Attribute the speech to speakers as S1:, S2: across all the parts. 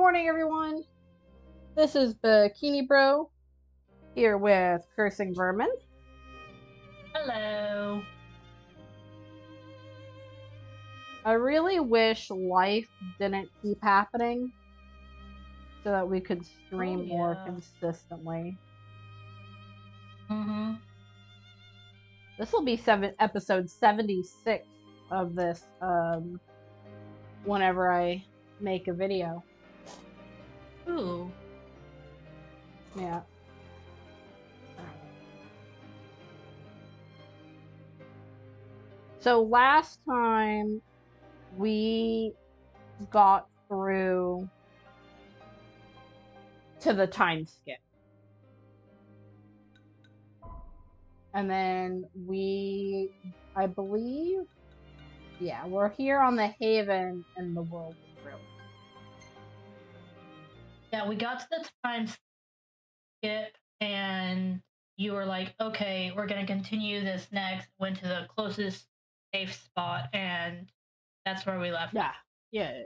S1: morning, everyone. This is Bikini Bro here with CursingVermin.
S2: Hello.
S1: I really wish life didn't keep happening so that we could stream more consistently. This will be episode 76 of this whenever I make a video.
S2: Ooh.
S1: Yeah. So last time we got through to the time skip. And then I believe, yeah, we're here on the Haven in the world of Drill.
S2: Yeah, we got to the time skip, and you were like, okay, we're going to continue this next. Went to the closest safe spot, and that's where we left.
S1: Yeah,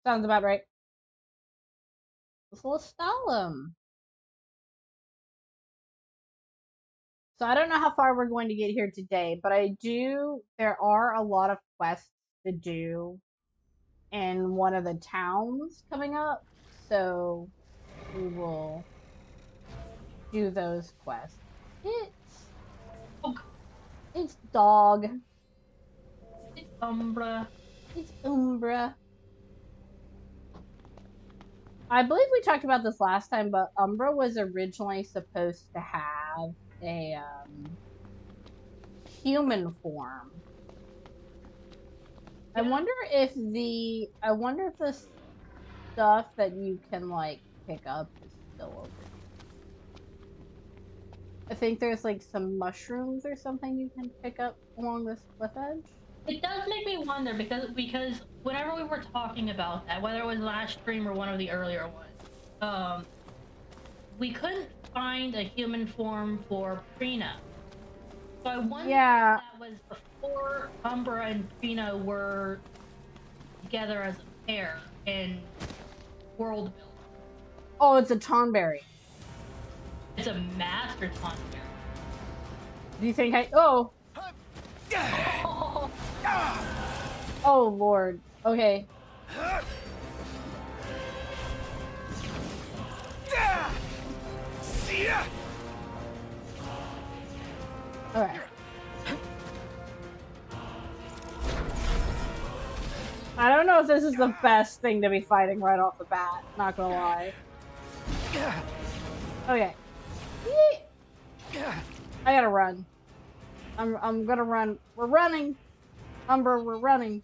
S1: sounds about right. Let's them. So I don't know how far we're going to get here today, but there are a lot of quests to do in one of the towns coming up, so we will do those quests. It's dog.
S2: It's Umbra.
S1: It's Umbra. I believe we talked about this last time, but Umbra was originally supposed to have a human form. Yeah. I wonder if the stuff that you can like pick up is still over. I think there's like some mushrooms or something you can pick up along this cliff edge.
S2: It does make me wonder because whenever we were talking about that, whether it was last stream or one of the earlier ones, we couldn't find a human form for Prina. So I wonder if that was before Umbra and Prina were together as a pair in world building.
S1: Oh, it's a Tonberry.
S2: It's a master Tonberry.
S1: Do you think Oh, Lord. Okay. Alright. I don't know if this is the best thing to be fighting right off the bat, not gonna lie. Okay. I gotta run. I'm gonna run. We're running. Umbra, we're running.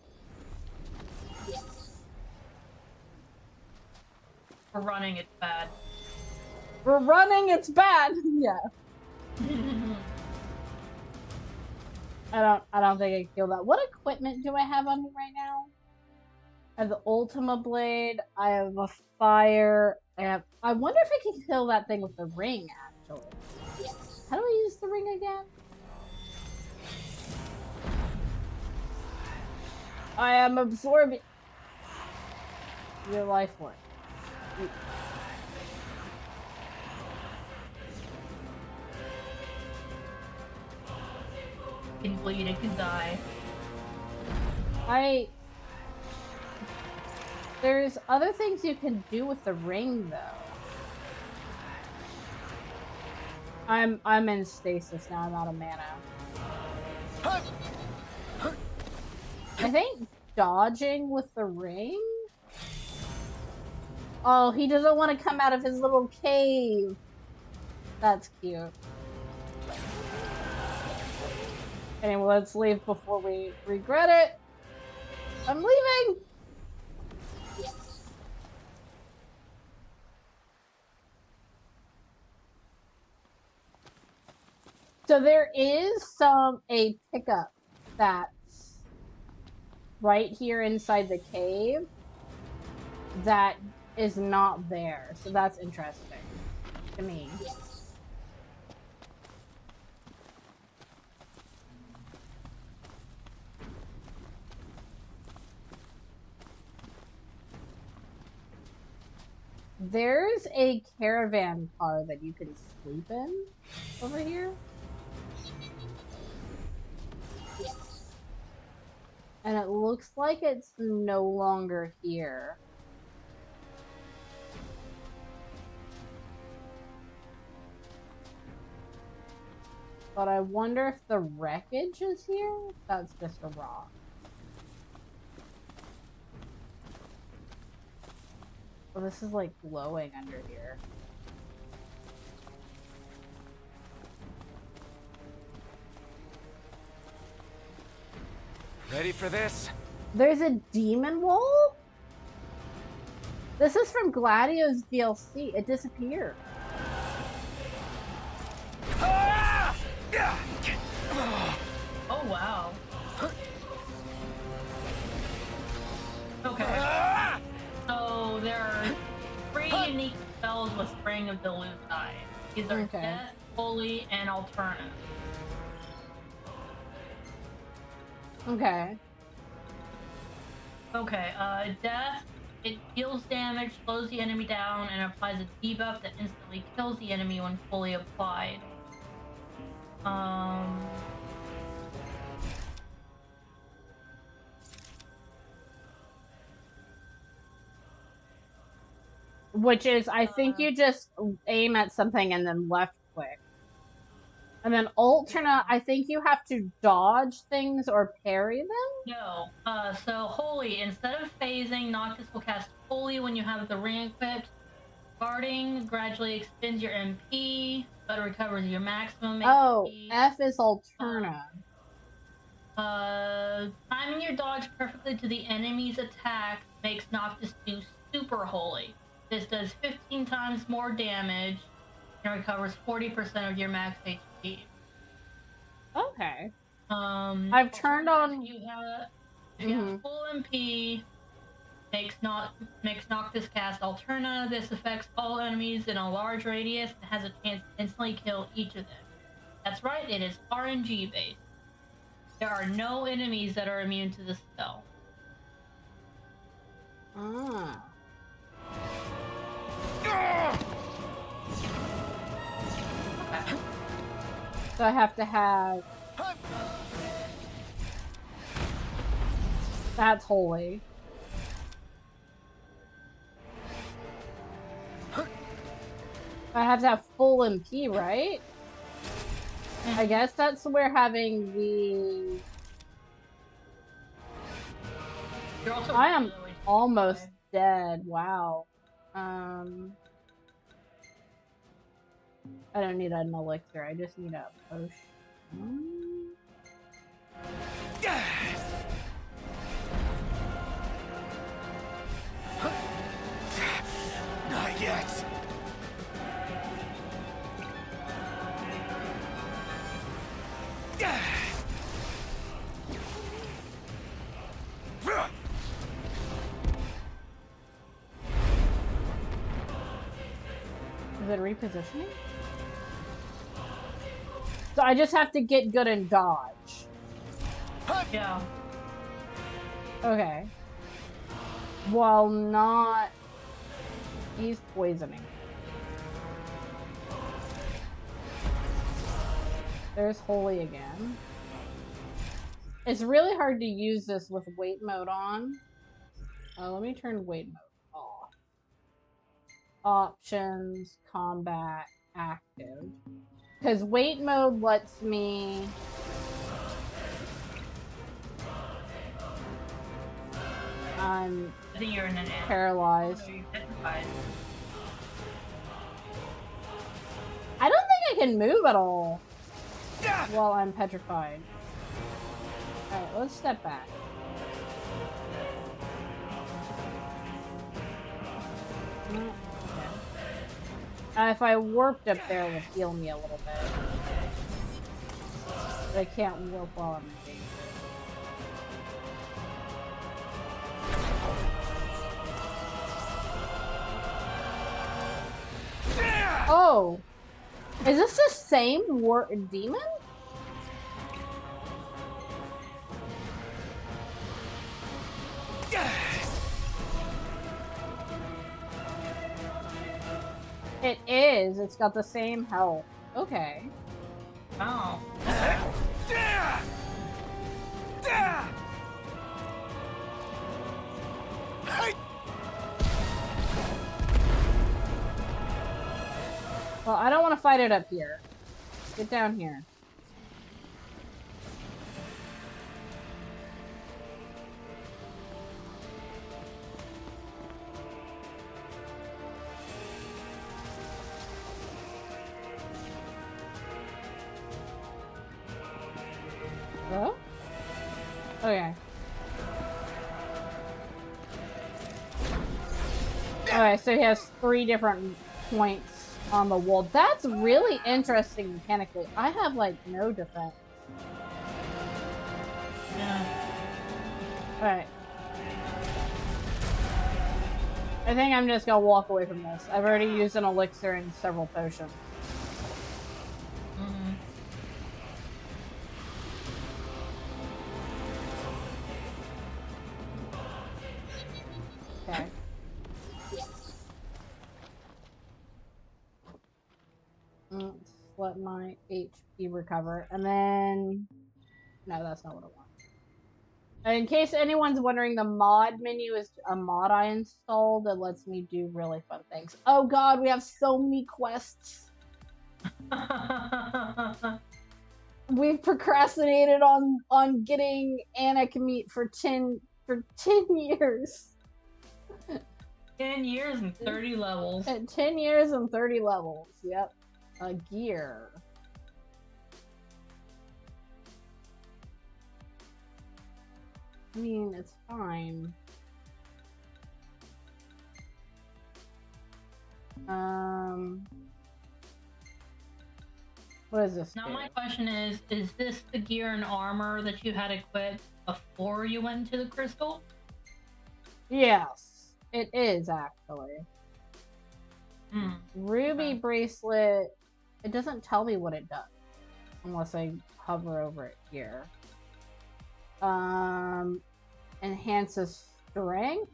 S2: We're running, it's bad.
S1: We're running, it's bad. Yeah. I don't think I can kill that. What equipment do I have on me right now? I have the Ultima Blade, I have a fire, I wonder if I can kill that thing with the ring, actually. How do I use the ring again? I am absorbing your life force.
S2: You can bleed, it can die.
S1: There's other things you can do with the ring, though. I'm in stasis now. I'm out of mana. I think dodging with the ring? Oh, he doesn't want to come out of his little cave. That's cute. Anyway, let's leave before we regret it. I'm leaving! So there is a pickup that's right here inside the cave that is not there. So that's interesting to me. There's a caravan car that you can sleep in over here. And it looks like it's no longer here. But I wonder if the wreckage is here? That's just a rock. Oh, this is like glowing under here.
S3: Ready for this?
S1: There's a demon wall? This is from Gladio's DLC. It disappeared.
S2: Oh wow. Okay. So there are 3 unique spells with Spring of Deluge Eye. These are Death, Holy, and Alterna.
S1: Okay.
S2: Okay, Death, it deals damage, slows the enemy down, and applies a debuff that instantly kills the enemy when fully applied.
S1: Which is, I think you just aim at something and then left click. And then Alterna, I think you have to dodge things or parry them?
S2: No. So Holy, instead of phasing, Noctis will cast Holy when you have the ring equipped. Guarding gradually extends your MP, but recovers your maximum MP.
S1: Oh, F is Alterna.
S2: Timing your dodge perfectly to the enemy's attack makes Noctis do Super Holy. This does 15 times more damage and recovers 40% of your max HP.
S1: Okay. I've turned on.
S2: If you have full MP, makes Noctis cast Alterna. This affects all enemies in a large radius and has a chance to instantly kill each of them. That's right, it is RNG based. There are no enemies that are immune to the spell.
S1: Ah.
S2: Okay.
S1: So I have to have. That's holy. I have to have full MP, right? I guess that's where having the. I am almost dead. Wow. I don't need an elixir. I just need a potion.
S3: Not yet.
S1: Is it repositioning? So I just have to get good and dodge.
S2: Yeah.
S1: Okay. While not... He's poisoning. There's Holy again. It's really hard to use this with wait mode on. Let me turn wait mode off. Options, combat, active. Because wait mode lets me... I'm
S2: I think you're in an
S1: paralyzed.
S2: petrified.
S1: I don't think I can move at all while I'm petrified. Alright, let's step back. Okay. If I warped up there, it would heal me a little bit. But I can't warp while I'm in danger. Oh! Is this the same demon? It is. It's got the same health. Okay.
S2: Oh.
S1: Well, I don't want to fight it up here. Get down here. Oh? Okay. Okay, so he has 3 different points on the wall. That's really interesting mechanically. I have, like, no defense.
S2: Yeah.
S1: Alright. I think I'm just gonna walk away from this. I've already used an elixir and several potions. Okay. Let's let my HP recover. And then... No, that's not what I want. In case anyone's wondering, the mod menu is a mod I installed that lets me do really fun things. Oh god, we have so many quests. We've procrastinated on getting Anik meat for 10 years.
S2: 10 years and 30 levels.
S1: At 10 years and 30 levels. Yep. A gear. I mean, it's fine. What does this
S2: Now
S1: do?
S2: my question is this the gear and armor that you had equipped before you went into the crystal?
S1: Yes, it is actually. Ruby
S2: Okay.
S1: bracelet. It doesn't tell me what it does unless I hover over it here. Enhances strength.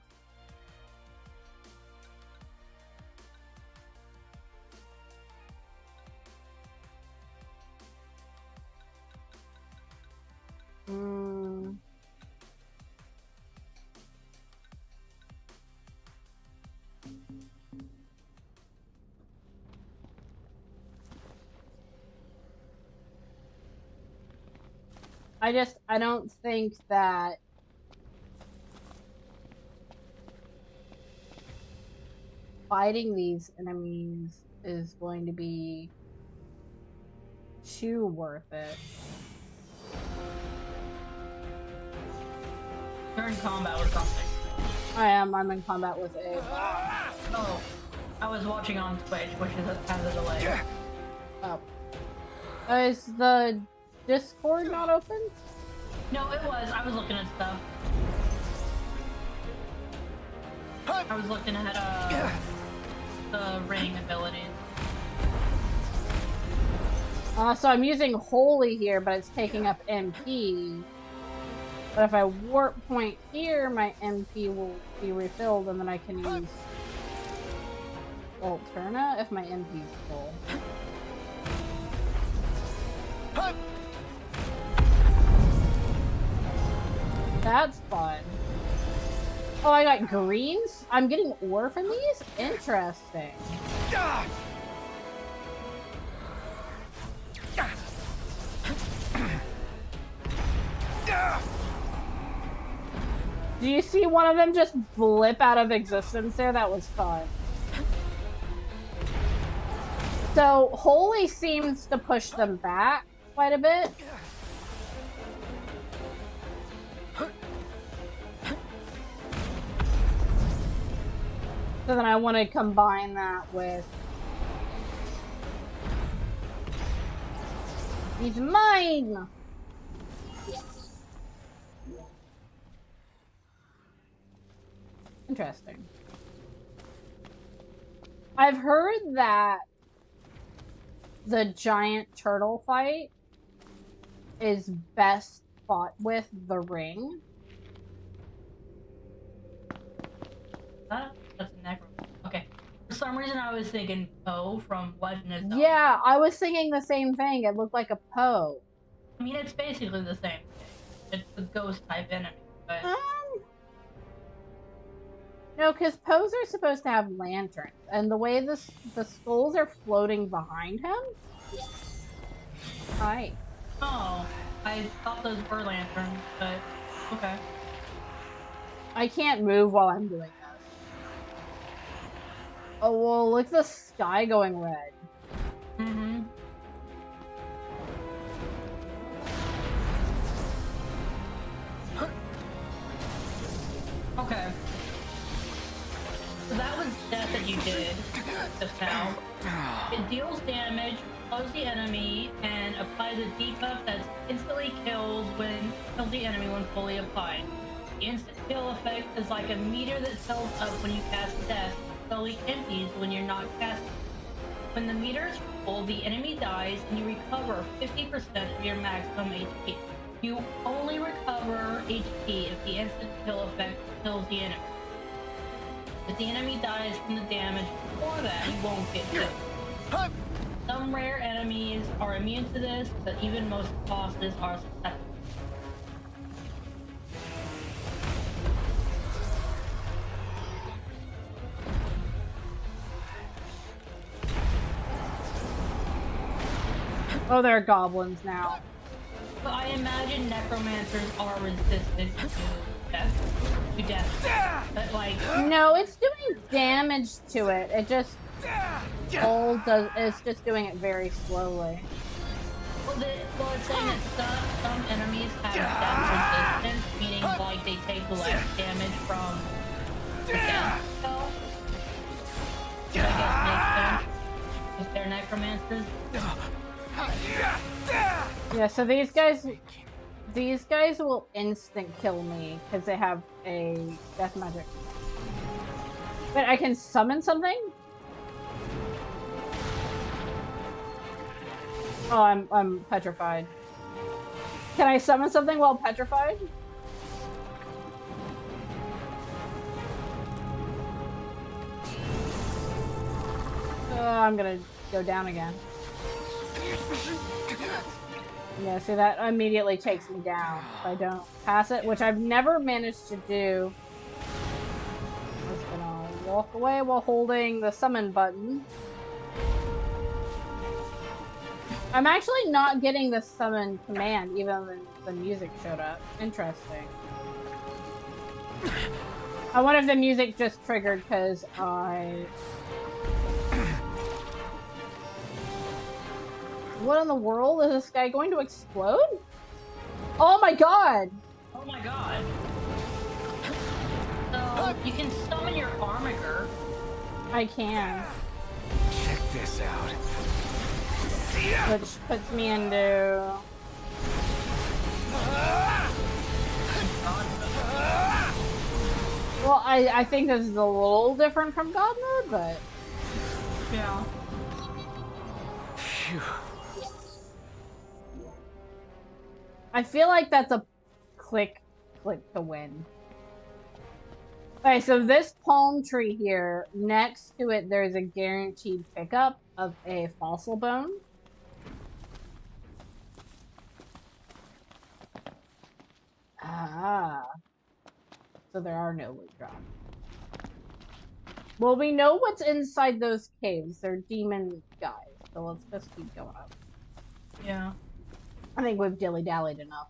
S1: I don't think that fighting these enemies is going to be too worth it.
S2: You're in combat with something.
S1: I'm in combat with a...
S2: Oh, I was watching on Twitch, which has a delay.
S1: Oh. Is the Discord not open?
S2: No, it was. I was looking at stuff. I was looking at the ring abilities.
S1: So I'm using Holy here, but it's taking up MP. But if I warp point here, my MP will be refilled, and then I can use Alterna if my MP is full. That's fun. Oh, I got greens? I'm getting ore from these? Interesting. Do you see one of them just blip out of existence there? That was fun. So, Holy seems to push them back quite a bit. So then I want to combine that with... He's mine! Interesting. I've heard that the giant turtle fight is best fought with the ring.
S2: That's a necro. Okay. For some reason, I was thinking Poe from Legend of Zelda.
S1: Yeah, I was thinking the same thing. It looked like a Poe.
S2: I mean, it's basically the same thing. It's a ghost type enemy, but
S1: No, because Poes are supposed to have lanterns, and the way the skulls are floating behind him. Hi.
S2: oh, I thought those were lanterns, but okay.
S1: I can't move while I'm doing this. Oh well, look at the sky going red.
S2: Mm-hmm. Okay. So that was death that you did just now. It deals damage, slows the enemy, and applies a debuff that instantly kills the enemy when fully applied. The instant kill effect is like a meter that fills up when you cast death, slowly empties when you're not casting. When the meter is full, the enemy dies and you recover 50% of your maximum HP. You only recover HP if the instant kill effect kills the enemy. If the enemy dies from the damage before that, you won't get killed. Some rare enemies are immune to this, but even most bosses are susceptible.
S1: Oh, there are goblins now.
S2: But I imagine necromancers are resistant to death. But like,
S1: no, it's doing damage to it. It just it's just doing it very slowly.
S2: Well, it's saying that some enemies have death resistance, meaning like they take less damage from the death spell. Which I guess makes sense if they're necromancers.
S1: Yeah, so these guys will instant kill me because they have a death magic. But I can summon something? Oh, I'm petrified. Can I summon something while petrified? I'm gonna go down again. Yeah, see, that immediately takes me down if I don't pass it, which I've never managed to do. I'm just gonna walk away while holding the summon button. I'm actually not getting the summon command, even when the music showed up. Interesting. I wonder if the music just triggered because I... What in the world? Is this guy going to explode? Oh my god!
S2: Oh my god. So, you can summon your Armiger.
S1: I can.
S3: Check this out.
S1: Which puts me into... Well, I think this is a little different from God mode, but...
S2: Yeah.
S3: Phew.
S1: I feel like that's a click to win. Okay, so this palm tree here, next to it, there's a guaranteed pickup of a fossil bone. Ah. So there are no loot drops. Well, we know what's inside those caves. They're demon guys. So let's just keep going up.
S2: Yeah.
S1: I think we've dilly-dallied enough.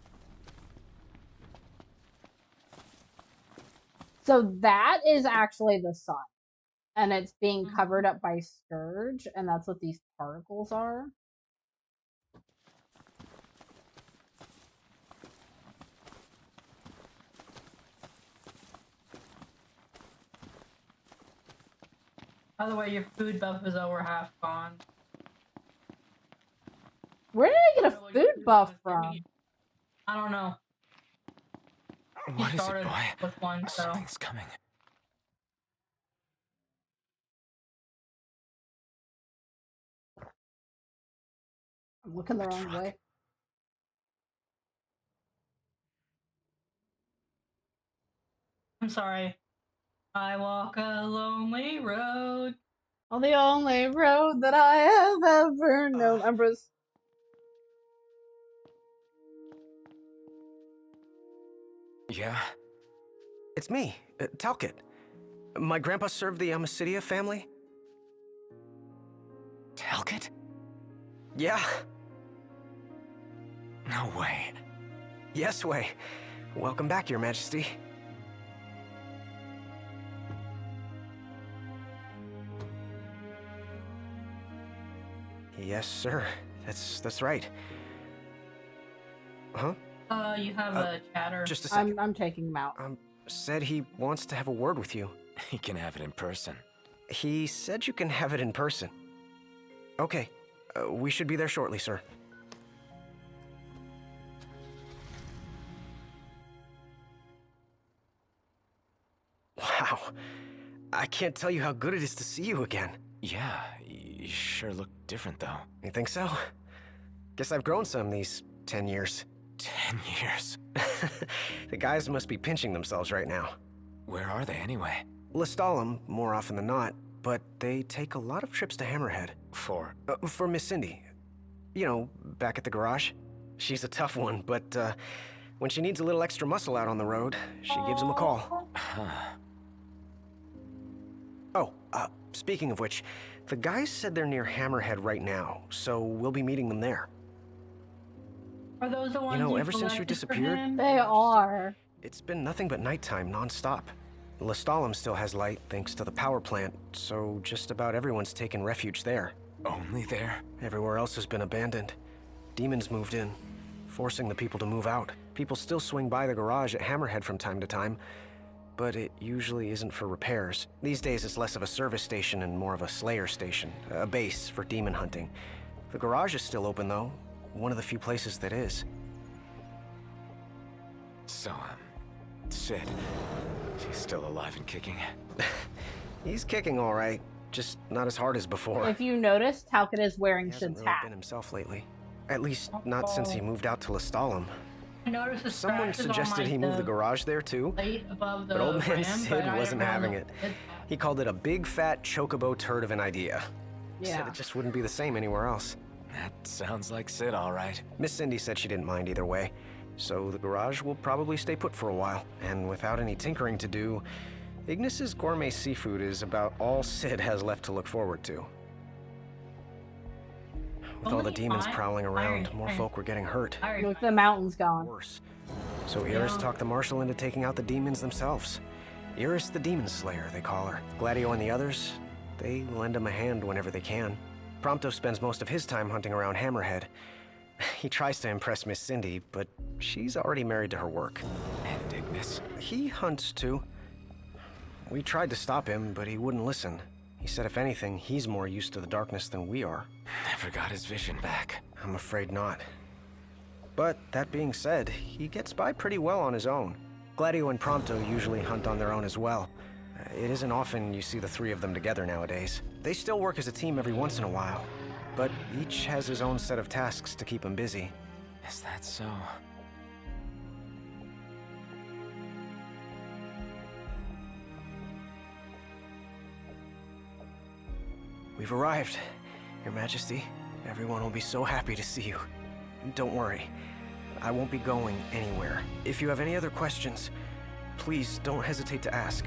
S1: So that is actually the sun. And it's being covered up by Scourge, and that's what these particles are.
S2: By the way, your food buff is over half gone.
S1: Where did I get a food buff from?
S2: I don't know.
S3: What is it, boy?
S2: With one, so.
S3: Something's coming.
S1: I'm looking the wrong way.
S2: I'm sorry. I walk a lonely road.
S1: On the only road that I have ever known. Ambrose.
S4: Yeah? It's me, Talcott. My grandpa served the Amicidia family.
S3: Talcott?
S4: Yeah.
S3: No way.
S4: Yes way. Welcome back, Your Majesty. Yes, sir. That's right. Huh?
S2: You have a chatter.
S4: Just a second.
S1: I'm taking him out.
S4: Said he wants to have a word with you.
S3: He can have it in person.
S4: He said you can have it in person. Okay. We should be there shortly, sir. Wow. I can't tell you how good it is to see you again.
S3: Yeah, you sure look different, though.
S4: You think so? Guess I've grown some these 10 years.
S3: 10 years.
S4: The guys must be pinching themselves right now.
S3: Where are they, anyway?
S4: Lestalem, more often than not, but they take a lot of trips to Hammerhead. For Miss Cindy. You know, back at the garage. She's a tough one, but when she needs a little extra muscle out on the road, she gives him a call.
S3: Huh.
S4: Oh, speaking of which, the guys said they're near Hammerhead right now, so we'll be meeting them there.
S2: Are those the ones
S4: You know, ever since you
S2: collected for
S4: disappeared,
S2: him?
S1: They are.
S4: it's been nothing but nighttime nonstop. Lestalem still has light thanks to the power plant, so just about everyone's taken refuge there.
S3: Only there?
S4: Everywhere else has been abandoned. Demons moved in, forcing the people to move out. People still swing by the garage at Hammerhead from time to time, but it usually isn't for repairs. These days it's less of a service station and more of a slayer station, a base for demon hunting. The garage is still open though, one of the few places that is.
S3: So, Sid, she's still alive and kicking?
S4: He's kicking all right, just not as hard as before.
S1: If you notice, Talcott is wearing
S4: He hasn't
S1: Shid's
S4: really
S1: hat.
S4: been himself lately. At least not since he moved out to Lestalem.
S2: I noticed the
S4: Someone
S2: scratches on,
S4: suggested
S2: like,
S4: he move the garage there too,
S2: plate above the
S4: but old man
S2: ram,
S4: Sid
S2: but I
S4: wasn't
S2: didn't
S4: having
S2: know
S4: it.
S2: that-
S4: He called it a big fat chocobo turd of an idea. Said
S1: Yeah.
S4: it just wouldn't be the same anywhere else.
S3: That sounds like Sid, all right.
S4: Miss Cindy said she didn't mind either way, so the garage will probably stay put for a while. And without any tinkering to do, Ignis's gourmet seafood is about all Sid has left to look forward to. With all the demons prowling around, more folk were getting hurt.
S1: Look, the mountain's gone.
S4: Worse. So Iris talked the Marshal into taking out the demons themselves. Iris the Demon Slayer, they call her. Gladio and the others, they lend him a hand whenever they can. Prompto spends most of his time hunting around Hammerhead. He tries to impress Miss Cindy, but she's already married to her work.
S3: And Ignis?
S4: He hunts too. We tried to stop him, but he wouldn't listen. He said if anything, he's more used to the darkness than we are.
S3: Never got his vision back.
S4: I'm afraid not. But that being said, he gets by pretty well on his own. Gladio and Prompto usually hunt on their own as well. It isn't often you see the three of them together nowadays. They still work as a team every once in a while, but each has his own set of tasks to keep him busy.
S3: Is that so?
S4: We've arrived, Your Majesty. Everyone will be so happy to see you. Don't worry, I won't be going anywhere. If you have any other questions, please don't hesitate to ask.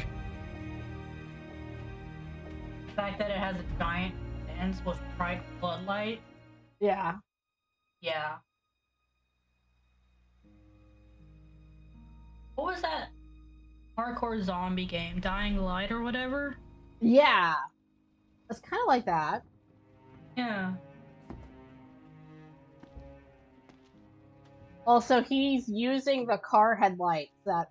S2: The fact that it has a giant lens with bright floodlight.
S1: Yeah.
S2: Yeah. What was that hardcore zombie game? Dying Light or whatever?
S1: Yeah. It's kind of like that.
S2: Yeah.
S1: Also, he's using the car headlights that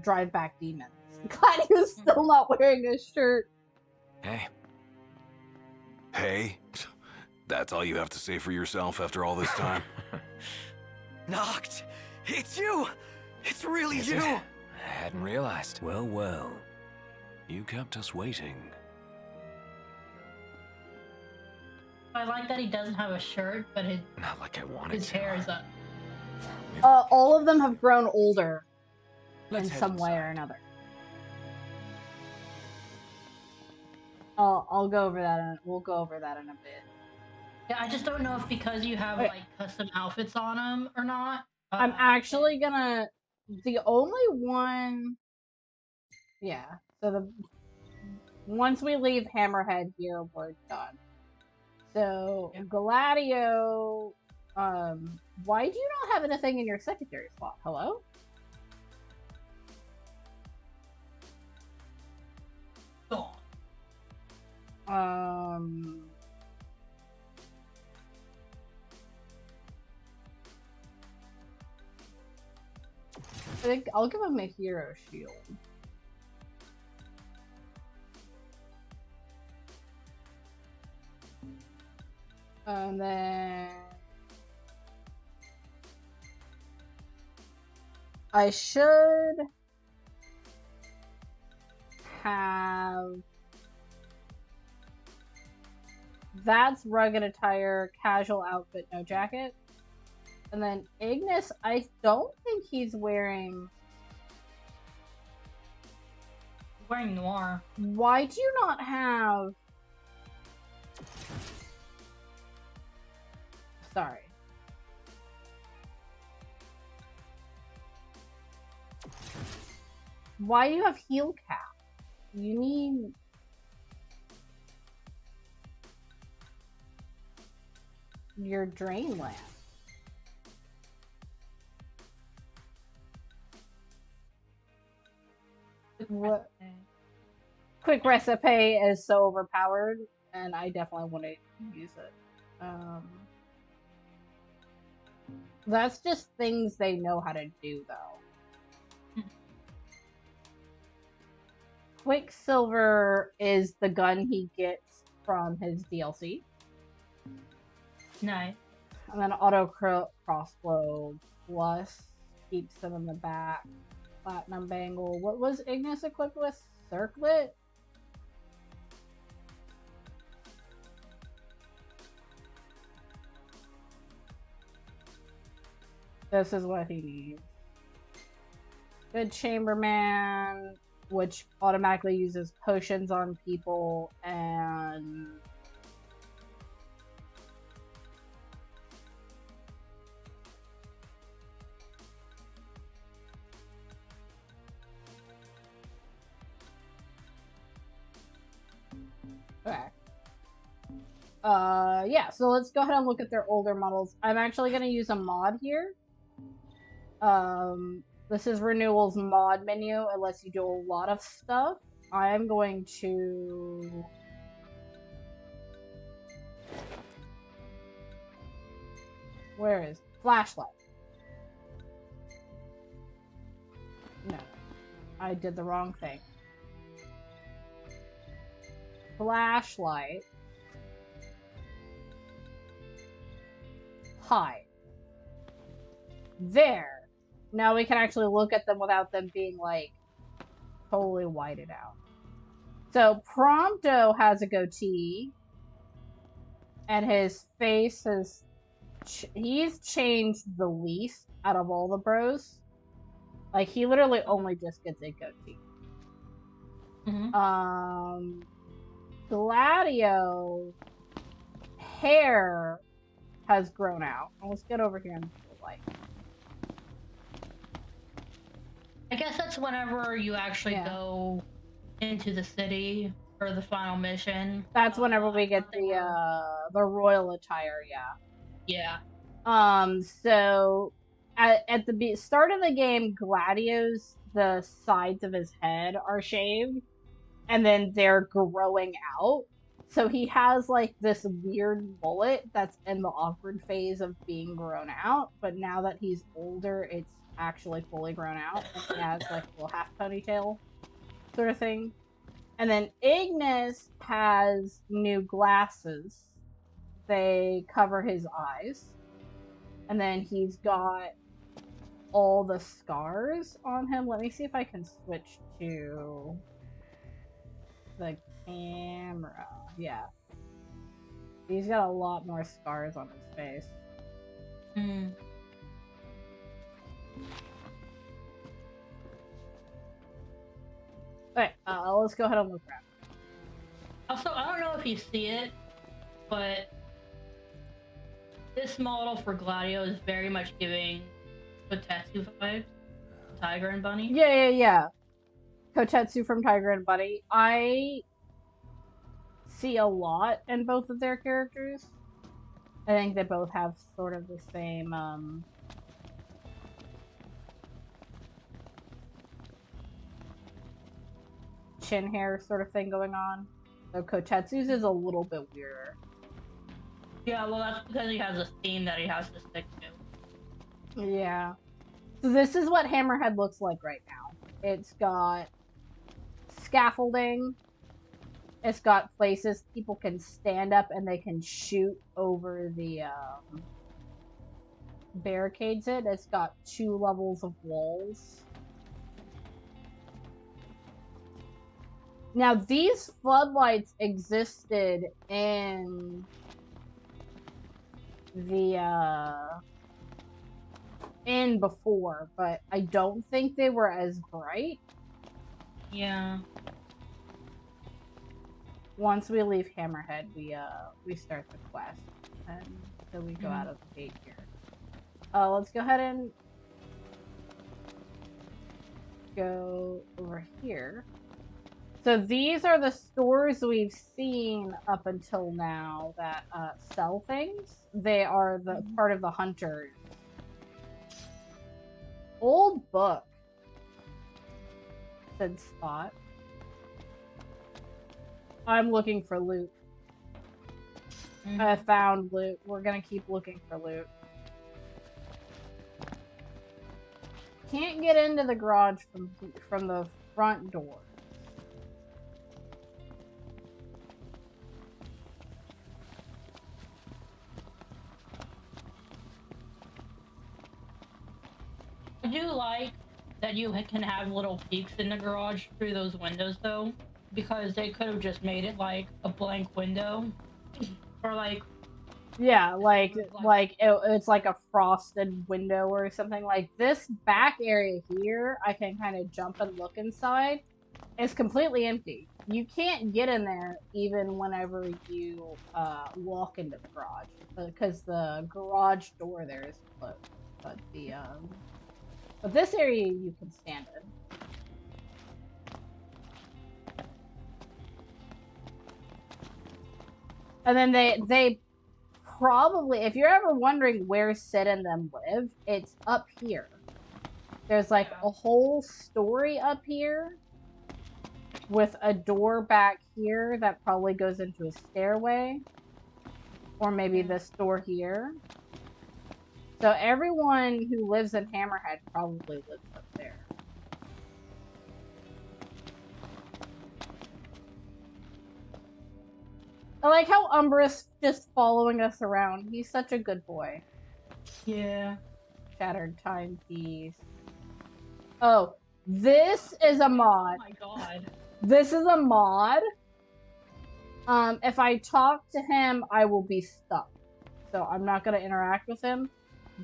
S1: drive back demons. Glad he was still not wearing a shirt.
S3: Hey.
S5: Hey? That's all you have to say for yourself after all this time?
S4: Noct! It's you! It's really
S3: Is
S4: you!
S3: it? I hadn't realized.
S5: Well, well. You kept us waiting.
S2: I like that he doesn't have a shirt, but
S3: Not like I wanted
S2: his
S3: to.
S2: hair is up.
S1: All of them have grown older in
S3: Let's head
S1: some way or
S3: inside.
S1: another. I'll go over that. We'll go over that in a bit.
S2: Yeah, I just don't know if because you have
S1: Okay.
S2: like custom outfits on them or not.
S1: I'm actually gonna. The only one. Yeah. So once we leave Hammerhead here, we're done. So
S2: Yeah.
S1: Gladio, why do you not have anything in your secondary slot? Hello?
S2: Gone.
S1: I think I'll give him a hero shield. And then I should have that's rugged attire, casual outfit, no jacket. And then Ignis, I don't think he's wearing.
S2: Wearing noir.
S1: Why do you not have? Sorry. Why do you have heel cap? You need. Your drain lamp. What? Quick recipe is so overpowered, and I definitely want to use it. That's just things they know how to do, though. Quicksilver is the gun he gets from his DLC.
S2: Nice.
S1: And then auto crossbow plus keeps him in the back. Platinum bangle. What was Ignis equipped with? Circlet? This is what he needs. Good Chamberman, which automatically uses potions on people, and okay. Yeah, so let's go ahead and look at their older models. I'm actually going to use a mod here. This is Renewal's mod menu. It lets you do a lot of stuff. I'm going to... Where is... Flashlight. No. I did the wrong thing. Flashlight. Hide. There. Now we can actually look at them without them being, like, totally whited out. So, Prompto has a goatee. And his face has... he's changed the least out of all the bros. Like, he literally only just gets a goatee.
S2: Mm-hmm.
S1: Gladio... hair has grown out. Let's get over here and do the light.
S2: I guess that's whenever you actually go into the city for the final mission.
S1: That's whenever we get the royal attire,
S2: Yeah.
S1: So at the start of the game, Gladio's the sides of his head are shaved, and then they're growing out. So he has like this weird mullet that's in the awkward phase of being grown out, but now that he's older, it's actually fully grown out, and he has like a little half ponytail sort of thing. And then Ignis has new glasses. They cover his eyes. And then he's got all the scars on him. Let me see if I can switch to the camera. Yeah. He's got a lot more scars on his face.
S2: Mm.
S1: Okay, let's go ahead and look around.
S2: Also, if you see it, but this model for Gladio is very much giving Kotetsu vibes. Tiger and Bunny.
S1: Yeah. Kotetsu from Tiger and Bunny. I see a lot in both of their characters. I think they both have sort of the same, chin hair sort of thing going on. So Kotetsu's is a little bit weirder.
S2: Yeah, well, that's because he has a theme that he has to stick to.
S1: Yeah. So this is what Hammerhead looks like right now. It's got scaffolding. It's got places people can stand up and they can shoot over the barricades it. It's got 2 levels of walls. Now, these floodlights existed in the inn before, but I don't think they were as bright.
S2: Yeah.
S1: Once we leave Hammerhead, we start the quest, and so we go out of the gate here. Let's go ahead and go over here. So these are the stores we've seen up until now that sell things. They are the part of the hunters. Old book, said Spot. I'm looking for loot. I found loot. We're gonna keep looking for loot. Can't get into the garage from the front door.
S2: I do like that you can have little peeks in the garage through those windows, though, because they could have just made it like a blank window, or like
S1: yeah, it's like a frosted window or something. Like this back area here, I can kind of jump and look inside. It's completely empty. You can't get in there even whenever you walk into the garage because the garage door there is closed. But this area you can stand in. And then they probably, if you're ever wondering where Sid and them live, it's up here. There's like a whole story up here with a door back here that probably goes into a stairway. Or maybe this door here. So everyone who lives in Hammerhead probably lives up there. I like how Umbrus just following us around. He's such a good boy.
S2: Yeah.
S1: Shattered timepiece. Oh, this is a mod.
S2: Oh my god.
S1: This is a mod. If I talk to him, I will be stuck. So I'm not going to interact with him.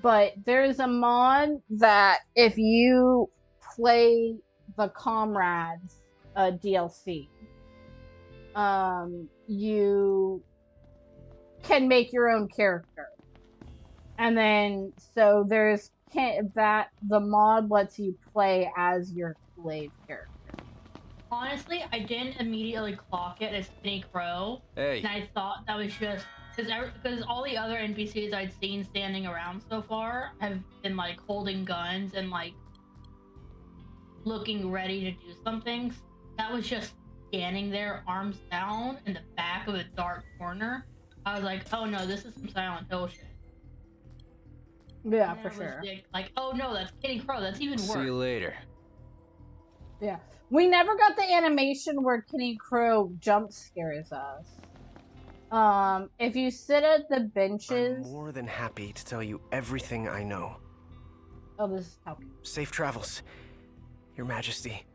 S1: But there's a mod that if you play the Comrades DLC, you can make your own character. And then, so there's the mod lets you play as your slave character.
S2: Honestly, I didn't immediately clock it as Penny Crow.
S3: Hey.
S2: And I thought that was just because all the other NPCs I'd seen standing around so far have been like holding guns and like looking ready to do something. That was just standing there, arms down, in the back of a dark corner. I was like, oh no, this is some Silent Hill shit.
S1: Yeah, for sure.
S2: Like, oh no, that's Penny Crow. That's even worse.
S3: See you later.
S1: Yeah. We never got the animation where Kenny Crow jump scares us. If you sit at the benches...
S4: I'm more than happy to tell you everything I know.
S1: Oh, this is how...
S4: Safe travels, Your Majesty.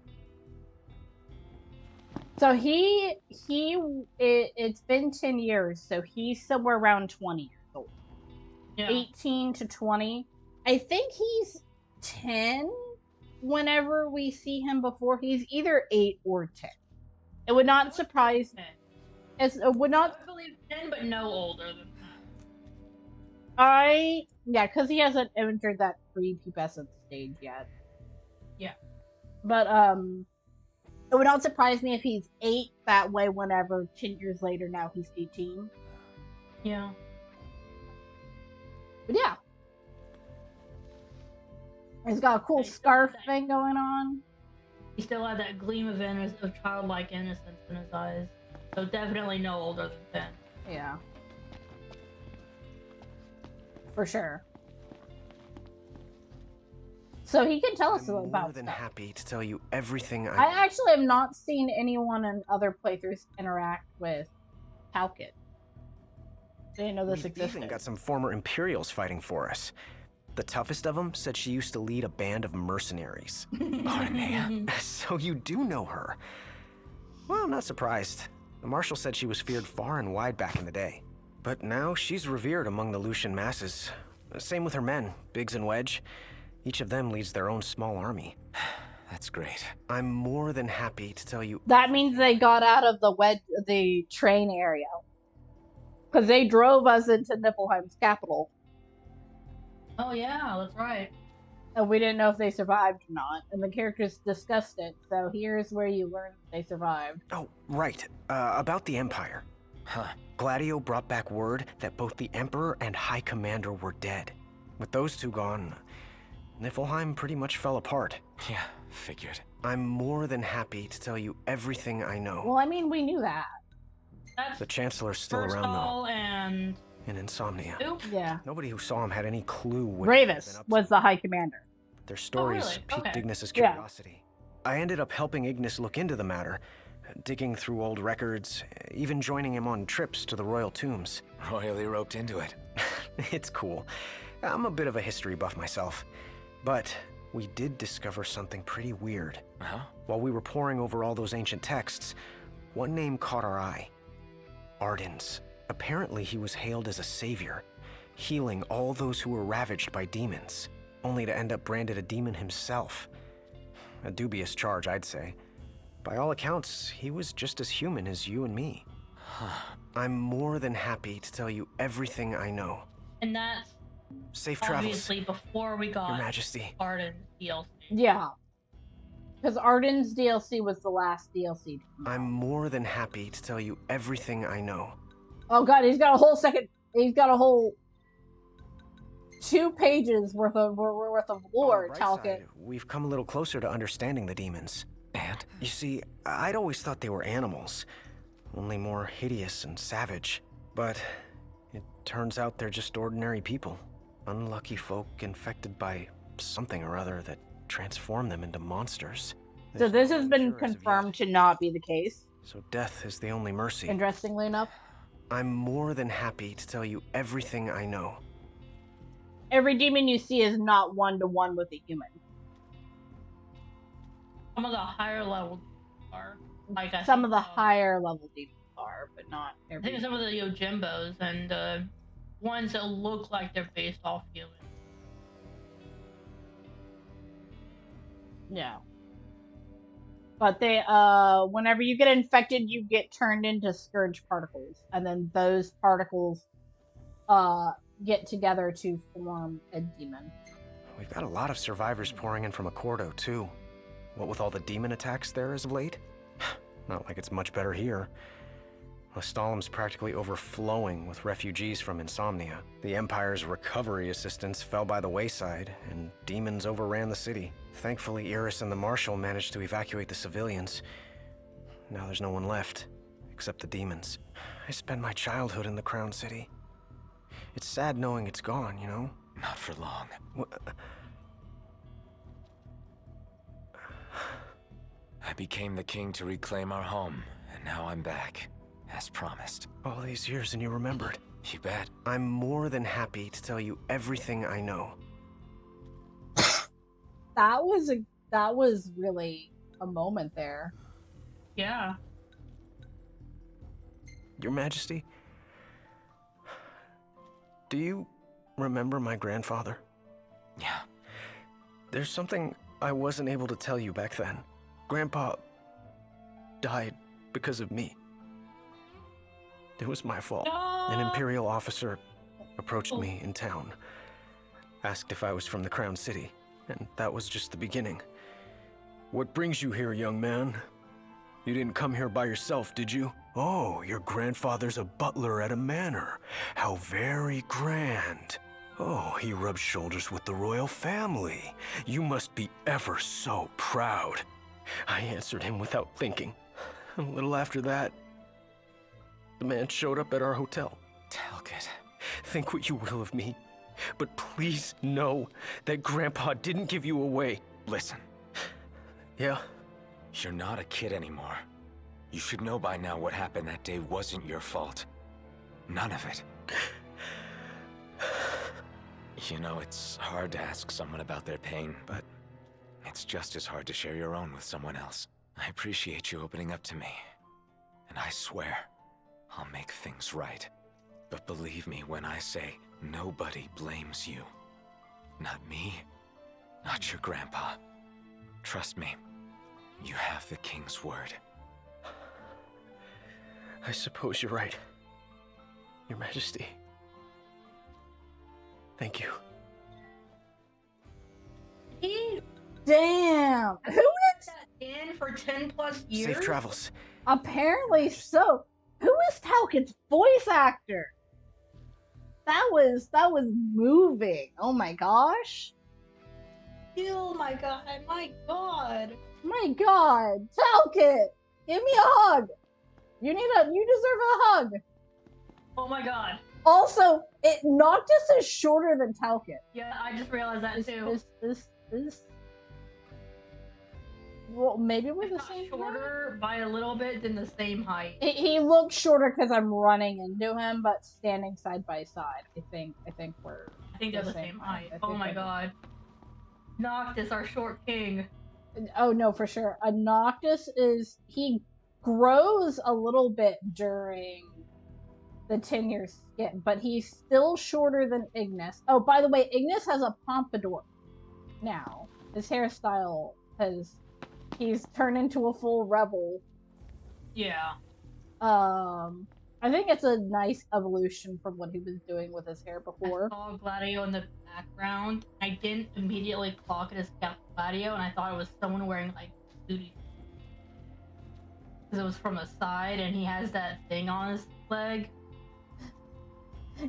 S1: So it's been 10 years, so he's somewhere around 20 years old.
S2: Yeah.
S1: 18 to 20. I think he's 10 whenever we see him before. He's either 8 or 10. It would not surprise me. it would not.
S2: I believe 10, but no older than
S1: Yeah, because he hasn't entered that pre-pubescent stage yet.
S2: Yeah.
S1: But it would not surprise me if he's 8 that way. Whenever 10 years later, now he's 18.
S2: Yeah.
S1: But yeah, he's got a cool scarf thing going on.
S2: He still had that gleam of childlike innocence in his eyes. So definitely no older than 10.
S1: Yeah. For sure. So he can tell us
S4: I'm
S1: about
S4: more than
S1: stuff.
S4: happy to tell you everything
S1: I actually have not seen anyone in other playthroughs interact with Talcott. Didn't know this
S4: We've
S1: existed.
S4: even got some former Imperials fighting for us. The toughest of them said she used to lead a band of mercenaries.
S3: Arnea.
S4: So you do know her. Well, I'm not surprised. The Marshal said she was feared far and wide back in the day. But now she's revered among the Lucian masses. Same with her men, Biggs and Wedge. Each of them leads their own small army.
S3: That's great.
S4: I'm more than happy to tell you.
S1: That means they got out of the train area. Because they drove us into Niflheim's capital.
S2: Oh yeah, that's right.
S1: And we didn't know if they survived or not. And the characters discussed it. So here's where you learn they survived.
S4: Oh, right. About the Empire.
S3: Huh.
S4: Gladio brought back word that both the Emperor and High Commander were dead. With those two gone, Niflheim pretty much fell apart.
S3: Yeah, figured.
S4: I'm more than happy to tell you everything I know.
S1: Well, I mean, we knew that.
S2: That's
S4: The Chancellor's still around,
S2: Burstall and
S4: though. In Insomnia.
S2: who?
S1: Yeah.
S4: Nobody who saw him had any clue what
S1: Gravis
S4: he'd been up to.
S1: was the High Commander.
S4: Their stories
S2: really?
S4: piqued
S2: Okay.
S4: Ignis's
S1: Yeah.
S4: curiosity. I ended up helping Ignis look into the matter, digging through old records, even joining him on trips to the royal tombs.
S3: Royally roped into it.
S4: It's cool. I'm a bit of a history buff myself. But we did discover something pretty weird.
S3: Huh?
S4: While we were poring over all those ancient texts, one name caught our eye. Ardens. Apparently he was hailed as a savior, healing all those who were ravaged by demons, only to end up branded a demon himself. A dubious charge, I'd say. By all accounts, he was just as human as you and me. I'm more than happy to tell you everything I know.
S2: And that's
S4: Safe travels,
S2: obviously before we
S4: Your
S2: got
S4: Majesty.
S2: Arden's DLC.
S1: Yeah. Because Arden's DLC was the last DLC.
S4: I'm more than happy to tell you everything I know.
S1: Oh god, he's got a whole 2 pages worth of lore,
S4: On the bright
S1: Talcott.
S4: side, we've come a little closer to understanding the demons.
S3: And?
S4: You see, I'd always thought they were animals, only more hideous and savage. But it turns out they're just ordinary people. Unlucky folk infected by something or other that transformed them into monsters.
S1: So
S4: There's
S1: this
S4: no
S1: has
S4: one
S1: been
S4: sure as of
S1: confirmed
S4: yet.
S1: to not be the case,
S4: So death is the only mercy.
S1: interestingly enough.
S4: I'm more than happy to tell you everything I know.
S1: Every demon you see is not one-to-one with a human.
S2: Some of the higher level are like
S1: Some of the higher level demons are, but not
S2: I
S1: every.
S2: think some of the Yojimbos and ones that look like they're based off human.
S1: Yeah. But they, whenever you get infected, you get turned into scourge particles, and then those particles, get together to form a demon.
S4: We've got a lot of survivors pouring in from Accordo, too. What with all the demon attacks there as of late? Not like it's much better here. Lestalem's practically overflowing with refugees from Insomnia. The Empire's recovery assistance fell by the wayside, and demons overran the city. Thankfully, Iris and the Marshal managed to evacuate the civilians. Now there's no one left, except the demons. I spent my childhood in the Crown City. It's sad knowing it's gone, you know?
S3: Not for long. I became the king to reclaim our home, and now I'm back, as promised.
S4: All these years and you remembered.
S3: You bet.
S4: I'm more than happy to tell you everything I know.
S1: That was really a moment there.
S2: Yeah.
S4: Your Majesty, do you remember my grandfather?
S3: Yeah.
S4: There's something I wasn't able to tell you back then. Grandpa died because of me. It was my fault.
S2: No!
S4: An Imperial officer approached me in town, asked if I was from the Crown City, and that was just the beginning. What brings you here, young man? You didn't come here by yourself, did you? Oh, your grandfather's a butler at a manor. How very grand. Oh, he rubs shoulders with the royal family. You must be ever so proud. I answered him without thinking. A little after that, the man showed up at our hotel.
S3: Talcott.
S4: Think what you will of me, but please know that Grandpa didn't give you away.
S3: Listen,
S4: Yeah?
S3: you're not a kid anymore. You should know by now what happened that day wasn't your fault. None of it. You know, it's hard to ask someone about their pain, but it's just as hard to share your own with someone else. I appreciate you opening up to me, and I swear I'll make things right. But believe me when I say nobody blames you. Not me, not your grandpa. Trust me, you have the king's word.
S4: I suppose you're right. Your Majesty. Thank you.
S2: He
S1: Damn. Who is
S2: in for 10 plus years?
S4: Safe travels.
S1: apparently so? Who is Talcot's voice actor? That was moving. Oh my gosh.
S2: Oh my god, my god.
S1: My god. Talcott, give me a hug. You deserve a hug.
S2: Oh my god.
S1: Also, Noctis is shorter than Talcott.
S2: Yeah, I just realized that too.
S1: Well, maybe we're
S2: If
S1: the
S2: not
S1: same height.
S2: shorter by a little bit than the same height.
S1: He looks shorter because I'm running into him, but standing side by side, I think we're.
S2: I think they're the same height.
S1: I
S2: Oh
S1: think
S2: my
S1: they're-
S2: god. Noctis, our short king.
S1: Oh no, for sure. A Noctis he grows a little bit during the 10-year skip, but he's still shorter than Ignis. Oh, by the way, Ignis has a pompadour now. His hairstyle he's turned into a full rebel.
S2: Yeah.
S1: I think it's a nice evolution from what he was doing with his hair before.
S2: I saw Gladio in the background. I didn't immediately clock it as Gladio, and I thought it was someone wearing like duty. Because it was from the side, and he has that thing on his leg.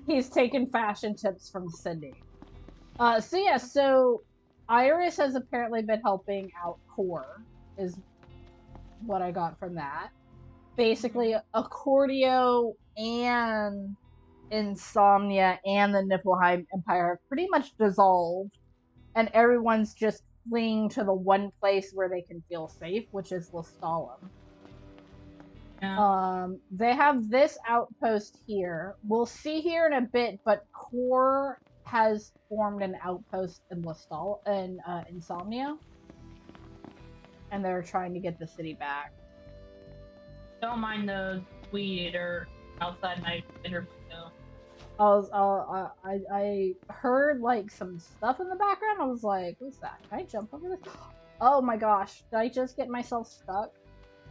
S1: He's taken fashion tips from Cindy. So Iris has apparently been helping out Core, is what I got from that. Basically, Accordio and Insomnia and the Niflheim Empire have pretty much dissolved, and everyone's just fleeing to the one place where they can feel safe, which is Lestalem.
S2: Yeah.
S1: They have this outpost here. We'll see here in a bit, but Core has formed an outpost in Insomnia, and they're trying to get the city back.
S2: Don't mind the weed eater outside my dinner window.
S1: I heard like some stuff in the background. I was like, what's that? Can I jump over this? Oh my gosh, did I just get myself stuck?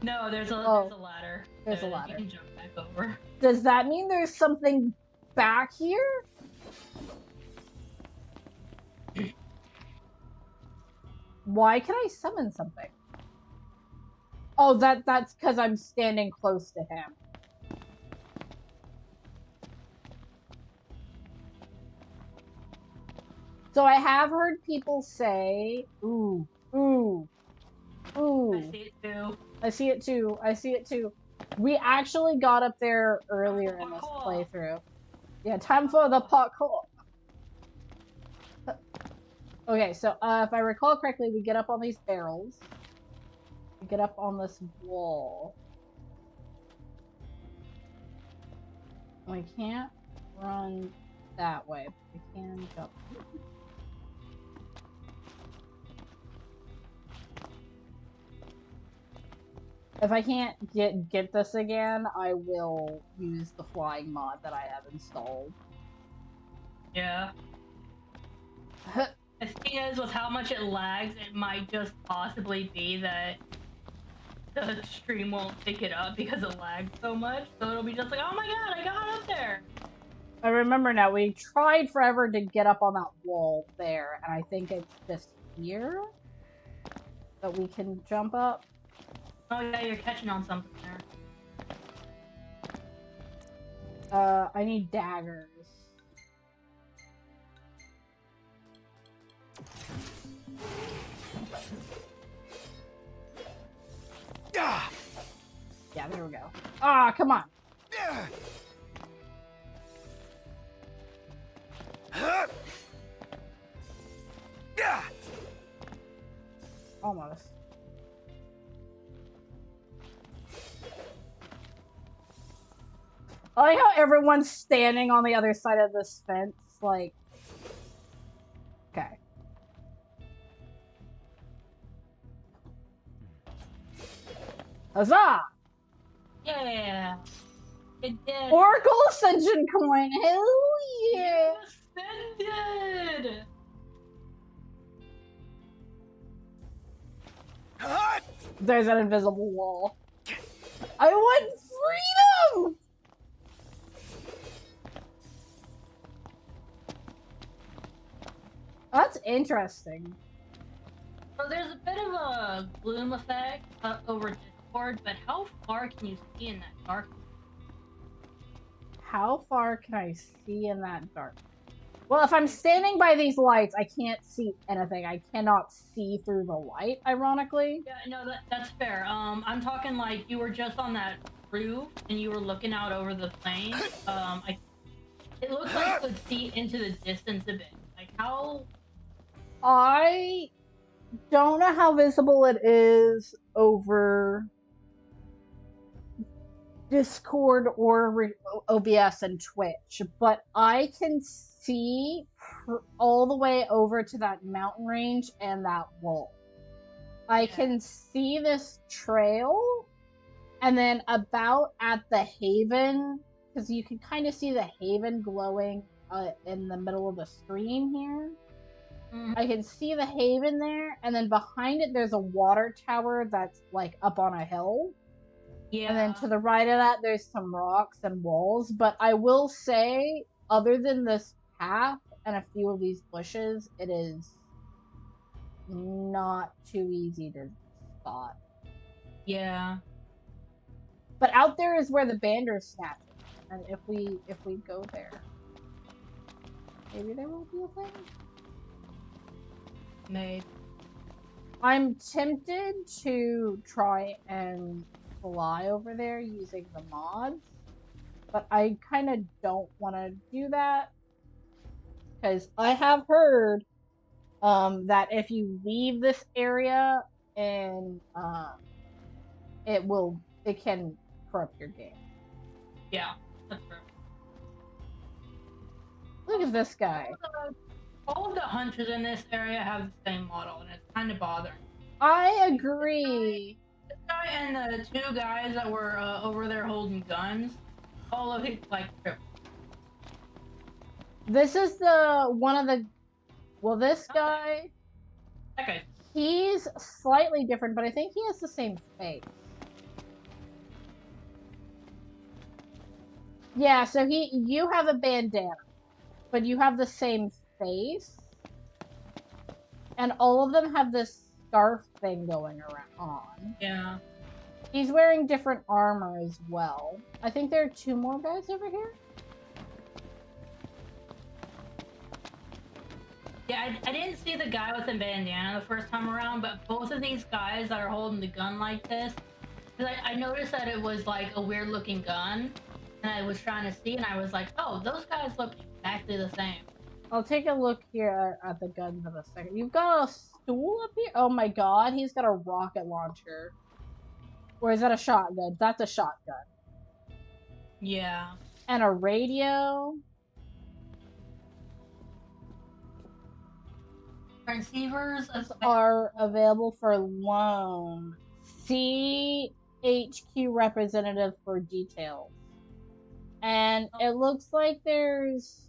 S2: No, there's a
S1: Oh,
S2: ladder.
S1: there's a
S2: that
S1: ladder.
S2: You can jump back over.
S1: Does that mean there's something back here? Why can I summon something? Oh, that's because I'm standing close to him. So I have heard people say, ooh, ooh, ooh.
S2: I see it too.
S1: I see it too. I see it too. We actually got up there earlier in this
S2: Parkour.
S1: playthrough. Yeah, time for the parkour. Okay, so if I recall correctly, we get up on these barrels. We get up on this wall. We can't run that way, but we can jump. If I can't get this again, I will use the flying mod that I have installed.
S2: Yeah. The thing is, with how much it lags, it might just possibly be that the stream won't pick it up because it lags so much. So it'll be just like, oh my god, I got up there.
S1: I remember now, we tried forever to get up on that wall there, and I think it's just here that we can jump up.
S2: Oh yeah, you're catching on something there.
S1: I need daggers. Yeah, there we go. Ah, come on. Almost. I like how everyone's standing on the other side of this fence, like... Okay. Huzzah!
S2: Yeah, it did.
S1: Oracle Ascension coin! Hell yeah!
S2: You ascended!
S1: There's an invisible wall. I want freedom! That's interesting.
S2: So there's a bit of a gloom effect over Discord, but how far can you see in that dark?
S1: How far can I see in that dark? Well, if I'm standing by these lights, I can't see anything. I cannot see through the light, ironically.
S2: Yeah, no, that's fair. I'm talking like you were just on that roof and you were looking out over the plain. It looks like you could see into the distance a bit. Like how?
S1: I don't know how visible it is over Discord or OBS and Twitch, but I can see all the way over to that mountain range and that wall. I can see this trail, and then about at the haven, because you can kind of see the haven glowing in the middle of the screen here. I can see the haven there, and then behind it there's a water tower that's like up on a hill.
S2: Yeah.
S1: And then to the right of that there's some rocks and walls. But I will say, other than this path and a few of these bushes, it is not too easy to spot.
S2: Yeah.
S1: But out there is where the Bandersnatch is. And if we go there, maybe there won't be a thing?
S2: Maybe.
S1: I'm tempted to try and fly over there using the mods, but I kind of don't want to do that because I have heard that if you leave this area and it can corrupt your game.
S2: Yeah, that's true.
S1: Look at this guy.
S2: All of the hunters in this area have the same model, and it's kind of bothering.
S1: I agree.
S2: This guy and the two guys that were over there holding guns, all of it like triple.
S1: This is this guy.
S2: Okay.
S1: He's slightly different, but I think he has the same face. Yeah, so you have a bandana, but you have the same face. And all of them have this scarf thing going on.
S2: Yeah.
S1: He's wearing different armor as well. I think there are two more guys over here.
S2: Yeah, I didn't see the guy with the bandana the first time around, but both of these guys that are holding the gun like this, because I noticed that it was like a weird looking gun, and I was trying to see, and I was like, oh, those guys look exactly the same.
S1: I'll take a look here at the guns in a second. You've got a stool up here? Oh my god, he's got a rocket launcher. Or is that a shotgun? That's a shotgun.
S2: Yeah.
S1: And a radio.
S2: Transceivers
S1: are available for loan. See HQ representative for details. And it looks like there's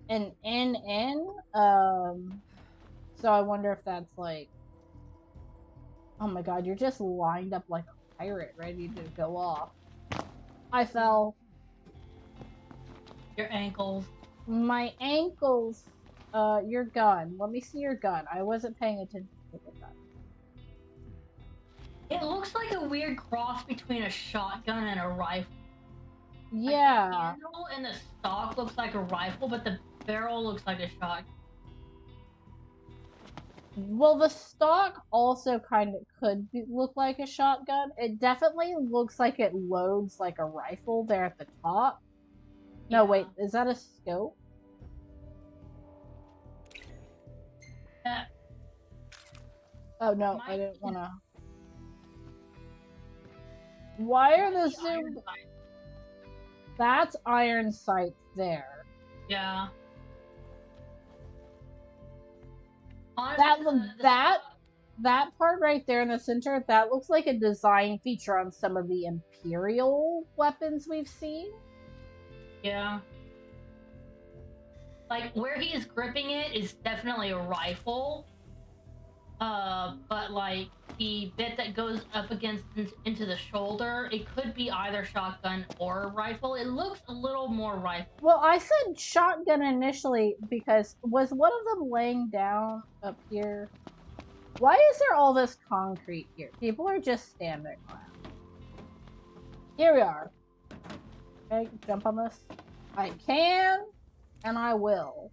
S1: an NN. So I wonder if that's like Oh my god, you're just lined up like a pirate ready to go off. I fell.
S2: Your ankles.
S1: My ankles. Your gun. Let me see your gun. I wasn't paying attention to the gun.
S2: It looks like a weird cross between a shotgun and a rifle.
S1: Yeah.
S2: Like the handle and the stock looks like a rifle, but the barrel looks like a shotgun.
S1: Well, the stock also kind of look like a shotgun. It definitely looks like it loads like a rifle there at the top. No,
S2: Yeah.
S1: wait, is that a scope?
S2: That
S1: Oh no, I
S2: might
S1: didn't
S2: be-
S1: want to. Why are the zoom?
S2: iron sight.
S1: That's iron sights there.
S2: Yeah. Honestly,
S1: That part right there in the center, that looks like a design feature on some of the Imperial weapons we've seen.
S2: Yeah. Like, where he is gripping it is definitely a rifle. But like, the bit that goes up against into the shoulder, it could be either shotgun or rifle. It looks a little more rifle.
S1: Well, I said shotgun initially because was one of them laying down up here? Why is there all this concrete here? People are just standing around. Here we are. Okay, jump on this. I can, and I will.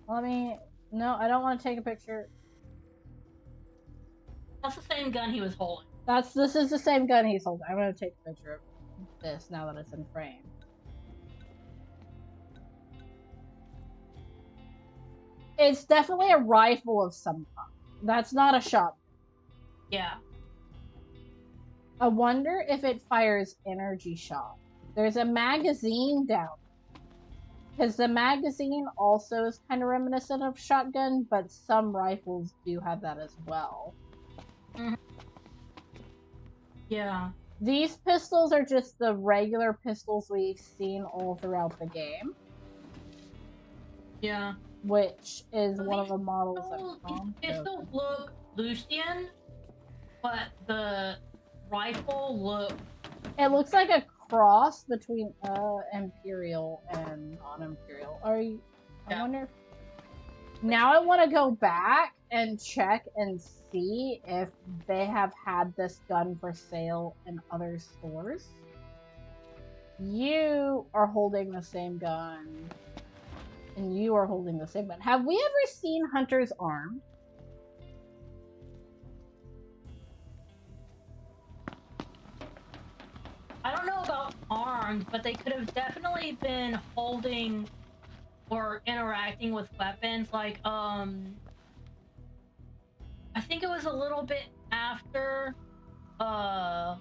S1: Let me... No, I don't want to take a picture.
S2: That's the same gun he was holding.
S1: This is the same gun he's holding. I'm going to take a picture of this now that it's in frame. It's definitely a rifle of some kind. That's not a shotgun.
S2: Yeah.
S1: I wonder if it fires energy shot. There's a magazine down. Because the magazine also is kind of reminiscent of shotgun, but some rifles do have that as well.
S2: Mm-hmm. Yeah.
S1: These pistols are just the regular pistols we've seen all throughout the game.
S2: Yeah.
S1: Which is
S2: So
S1: one of the models that
S2: pistols look Lucian, but the rifle look...
S1: It looks like a cross between Imperial and non-Imperial. Are you...
S2: Yeah.
S1: I wonder... Now I want to go back and check and see if they have had this gun for sale in other stores. You are holding the same gun. And you are holding the same gun. Have we ever seen Hunter's arm?
S2: I don't know about arms, but they could have definitely been holding or interacting with weapons. Like, I think it was a little bit after, like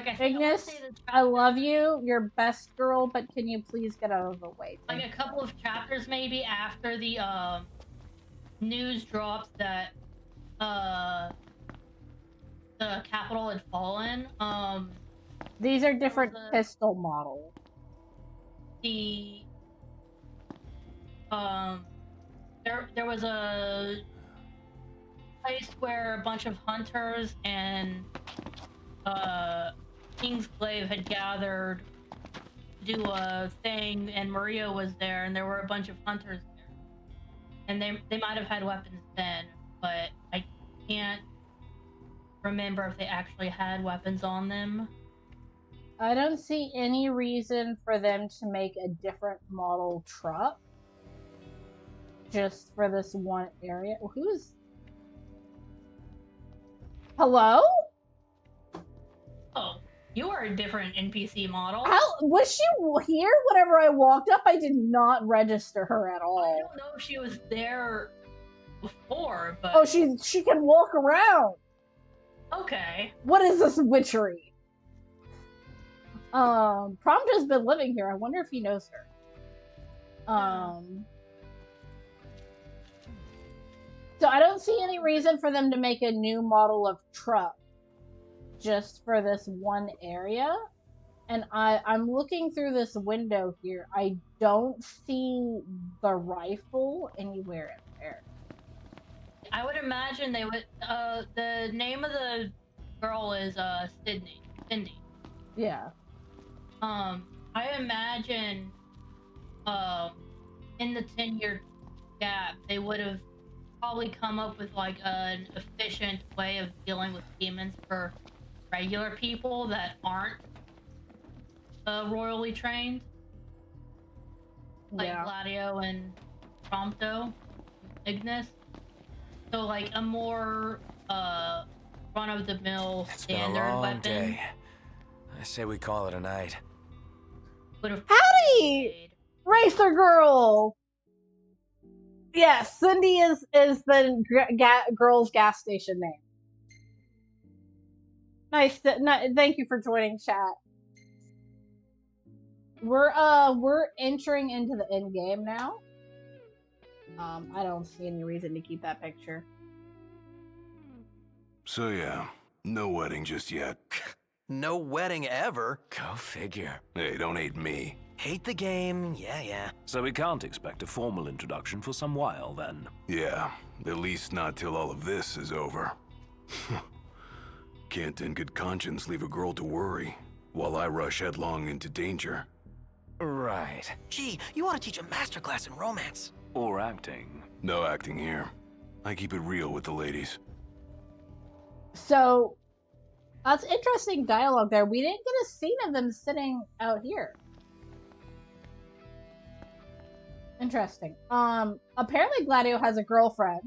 S2: I think
S1: Ignis, I love you. You're best girl, but can you please get out of the way?
S2: Like a couple of chapters maybe after the news dropped that the capital had fallen.
S1: These are different pistol models.
S2: There was a place where a bunch of hunters and Kingsglaive had gathered to do a thing, and Maria was there, and there were a bunch of hunters there, and they might have had weapons then, but I can't remember if they actually had weapons on them.
S1: I don't see any reason for them to make a different model truck just for this one area. Who's... Hello?
S2: Oh, you are a different NPC model.
S1: How was she here whenever I walked up? I did not register her at all.
S2: I don't know if she was there before, but...
S1: Oh, she can walk around.
S2: Okay.
S1: What is this witchery? Prompt has been living here. I wonder if he knows her. So I don't see any reason for them to make a new model of truck just for this one area. And I'm looking through this window here. I don't see the rifle anywhere in there.
S2: I would imagine they would. The name of the girl is Sydney. Cindy.
S1: Yeah.
S2: I imagine, in the 10-year gap, they would have probably come up with like an efficient way of dealing with demons for regular people that aren't royally trained, like
S1: Yeah.
S2: Gladio and Prompto, Ignis. So like a more run-of-the-mill
S3: It's been a
S2: standard
S3: long
S2: weapon
S3: day. I say we call it a night.
S2: would have
S1: Howdy, Racer Girl. Yes, Cindy is the girl's gas station name. Nice. Thank you for joining, chat. We're entering into the end game now. I don't see any reason to keep that picture.
S5: So yeah, no wedding just yet.
S6: No wedding ever.
S3: Go figure.
S5: Hey, don't hate me.
S6: Hate the game, yeah.
S7: So we can't expect a formal introduction for some while, then.
S5: Yeah, at least not till all of this is over. Can't in good conscience leave a girl to worry, while I rush headlong into danger.
S3: Right.
S6: Gee, you ought to teach a masterclass in romance.
S7: Or acting.
S5: No acting here. I keep it real with the ladies.
S1: So, that's interesting dialogue there. We didn't get a scene of them sitting out here. Interesting. Apparently Gladio has a girlfriend,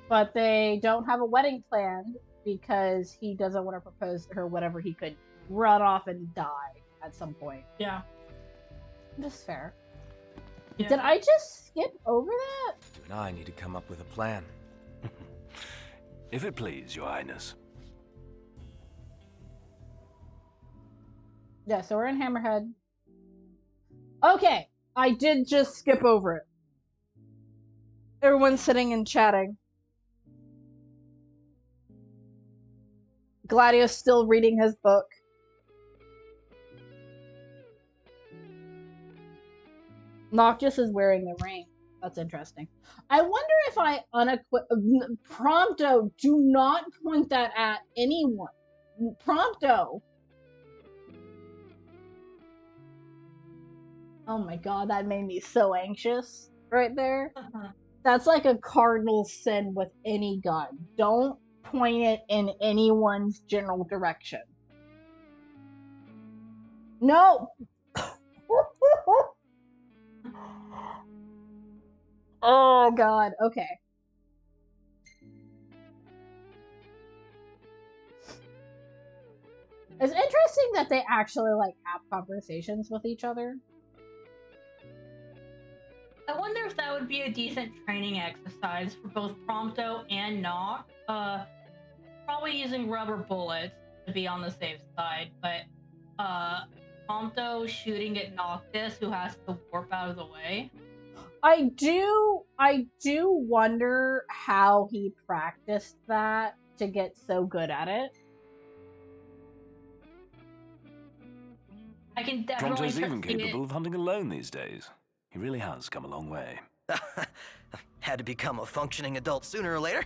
S1: but they don't have a wedding planned because he doesn't want to propose to her whenever he could run off and die at some point.
S2: Yeah.
S1: Just fair.
S2: Yeah.
S1: Did I just skip over that?
S3: You and I need to come up with a plan.
S7: If it please, Your Highness.
S1: Yeah, so we're in Hammerhead. Okay, I did just skip over it. Everyone's sitting and chatting. Gladio's still reading his book. Noctis is wearing the ring. That's interesting. I wonder if I Prompto, do not point that at anyone. Prompto. Oh my god, that made me so anxious right there. That's like a cardinal sin with any gun. Don't point it in anyone's general direction. No! Oh god, okay. It's interesting that they actually like have conversations with each other.
S2: I wonder if that would be a decent training exercise for both Prompto and Noct. Probably using rubber bullets to be on the safe side, but Prompto shooting at Noctis, who has to warp out of the way.
S1: I do wonder how he practiced that to get so good at it.
S2: I can definitely
S7: Prompto's even
S2: see
S7: capable
S2: it.
S7: of hunting alone these days. He really has come a long way.
S6: Had to become a functioning adult sooner or later.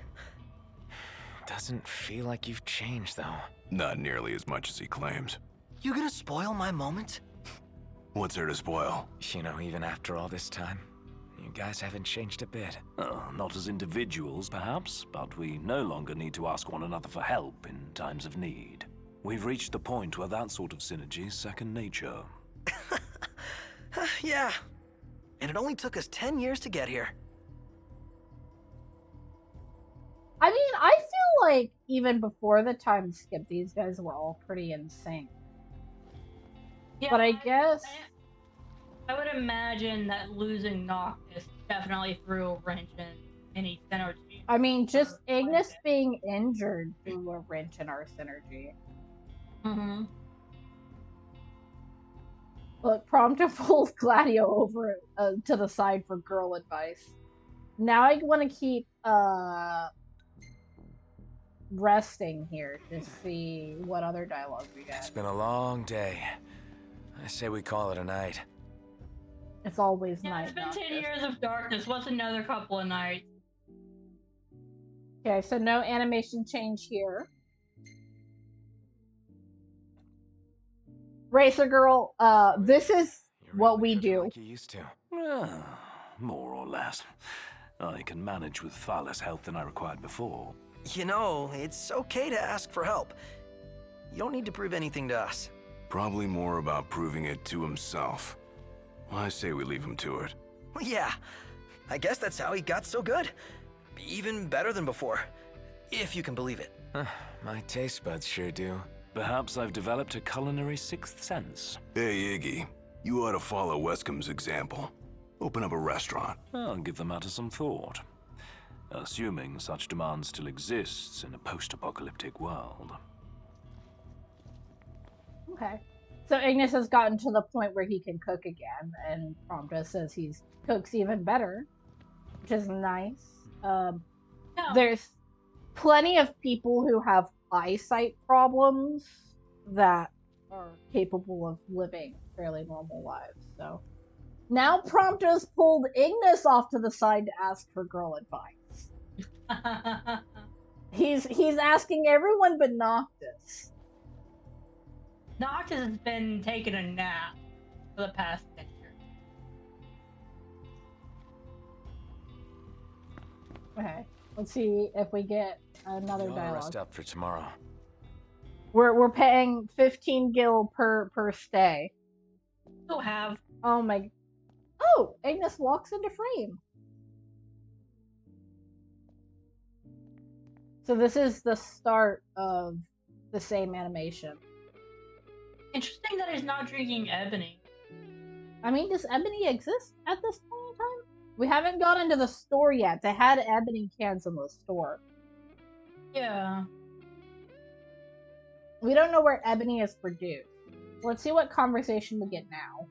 S3: Doesn't feel like you've changed, though.
S5: Not nearly as much as he claims.
S6: You gonna spoil my moment?
S5: What's there to spoil?
S3: You know, even after all this time, you guys haven't changed a bit.
S7: Not as individuals, perhaps, but we no longer need to ask one another for help in times of need. We've reached the point where that sort of synergy is second nature.
S6: Yeah. And it only took us 10 years to get here.
S1: I mean, I feel like even before the time skip, these guys were all pretty in sync.
S2: Yeah,
S1: But I guess...
S2: I would imagine that losing Noctis definitely threw a wrench in any synergy.
S1: I mean, just Ignis being injured threw a wrench in our synergy.
S2: Mm-hmm.
S1: Look, Prompto pulls Gladio over to the side for girl advice. Now I want to keep resting here to see what other dialogue we got.
S3: It's been a long day. I say we call it a night.
S1: It's always
S2: Yeah,
S1: night.
S2: it's been 10
S1: Noctis.
S2: years of darkness. What's another couple of nights?
S1: Okay, so no animation change here. Racer Girl, this is
S3: You're
S1: what
S3: really
S1: we
S3: cooking
S1: do.
S3: like you used to.
S7: More or less. I can manage with far less help than I required before.
S6: You know, it's okay to ask for help. You don't need to prove anything to us.
S5: Probably more about proving it to himself. I say we leave him to it.
S6: Well, yeah, I guess that's how he got so good. Even better than before, if you can believe it.
S3: My taste buds sure do.
S7: Perhaps I've developed a culinary sixth sense.
S5: Hey, Iggy. You ought to follow Wescom's example. Open up a restaurant.
S7: I'll give the matter some thought. Assuming such demand still exists in a post-apocalyptic world.
S1: Okay. So Ignis has gotten to the point where he can cook again, and Prompta says he cooks even better, which is nice. There's plenty of people who have eyesight problems that are capable of living fairly normal lives. So now Prompta's pulled Ignis off to the side to ask for girl advice. He's asking everyone but Noctis.
S2: Noctis has been taking a nap for the past 10 years.
S1: Okay, let's see if we get another
S3: You ought to
S1: dialogue.
S3: rest up for tomorrow.
S1: We're paying 15 gil per stay.
S2: Still have.
S1: Oh my. Oh, Ignis walks into frame. So this is the start of the same animation.
S2: Interesting that he's not drinking ebony.
S1: I mean, does ebony exist at this point in time? We haven't gone into the store yet. They had ebony cans in the store.
S2: Yeah.
S1: We don't know where ebony is produced. Let's see what conversation we get now.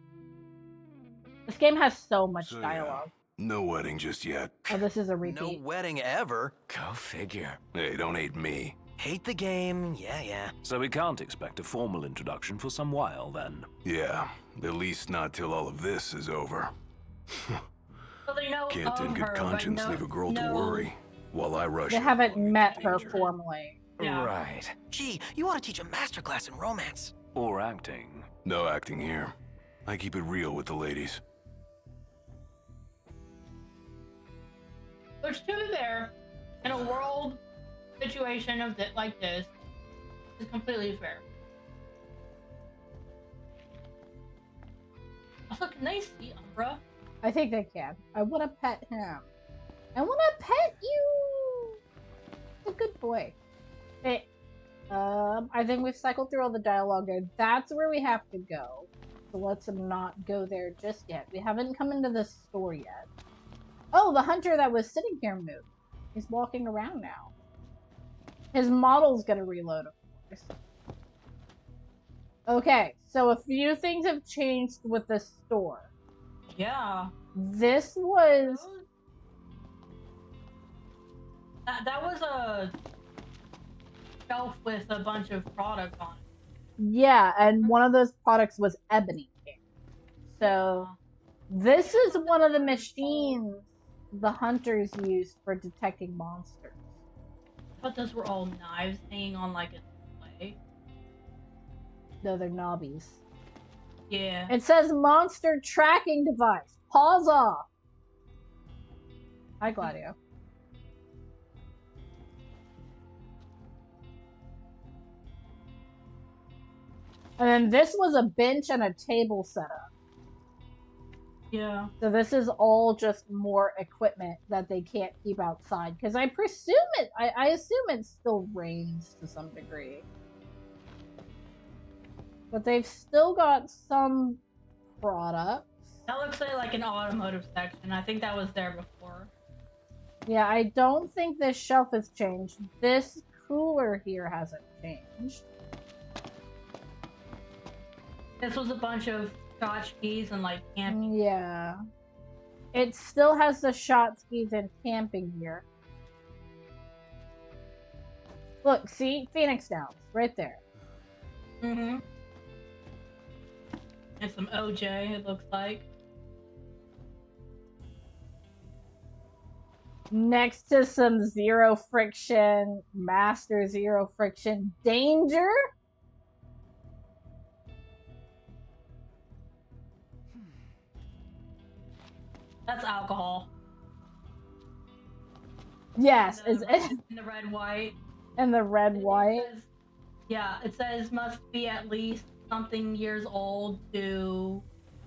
S1: This game has so much
S5: So,
S1: dialogue.
S5: yeah, no wedding just yet.
S1: Oh, this is a
S6: No
S1: repeat.
S6: wedding ever.
S3: Go figure.
S5: Hey, don't hate me.
S6: Hate the game, yeah.
S7: So we can't expect a formal introduction for some while, then.
S5: Yeah, at least not till all of this is over.
S2: So they know
S5: Can't
S2: of
S5: in good
S2: her, but
S5: conscience
S2: no,
S5: leave a girl to
S2: no-
S5: worry while I rush
S1: They
S5: headlong
S1: haven't
S5: into
S1: met her
S5: danger.
S1: formally.
S2: Yeah.
S3: Right.
S6: Gee, you ought to teach a masterclass in romance.
S7: Or acting.
S5: No acting here. I keep it real with the ladies.
S2: Which, to be fair, in a world situation of like this, is completely fair. Also, can they see Umbra?
S1: I think they can. I want to pet him. I want to pet you. A good boy. Hey, I think we've cycled through all the dialogue there. That's where we have to go. So let's not go there just yet. We haven't come into the store yet. Oh, the hunter that was sitting here moved. He's walking around now. His model's gonna reload, of course. Okay, so a few things have changed with the store.
S2: Yeah.
S1: This was...
S2: That was a shelf with a bunch of products on it.
S1: Yeah, and one of those products was ebony. So, this is one of the machines the hunters used for detecting monsters.
S2: I thought those were all knives hanging on like a display.
S1: No, they're knobbies.
S2: Yeah.
S1: It says monster tracking device. Pause off. Hi, Gladio. And then this was a bench and a table setup.
S2: Yeah.
S1: So this is all just more equipment that they can't keep outside. Because I presume I assume it still rains to some degree. But they've still got some products.
S2: That looks like an automotive section. I think that was there before.
S1: Yeah, I don't think this shelf has changed. This cooler here hasn't changed.
S2: This was a bunch of tchotchkes and like camping.
S1: Yeah. It still has the shot skis and camping gear. Look, see? Phoenix Downs, right there.
S2: Mm-hmm. And some OJ, it looks like.
S1: Next to some zero friction, master zero friction danger.
S2: That's alcohol.
S1: Yes,
S2: In
S1: is
S2: the,
S1: it
S2: in the red white.
S1: in the red white?
S2: It says, yeah, it says must be at least something years old to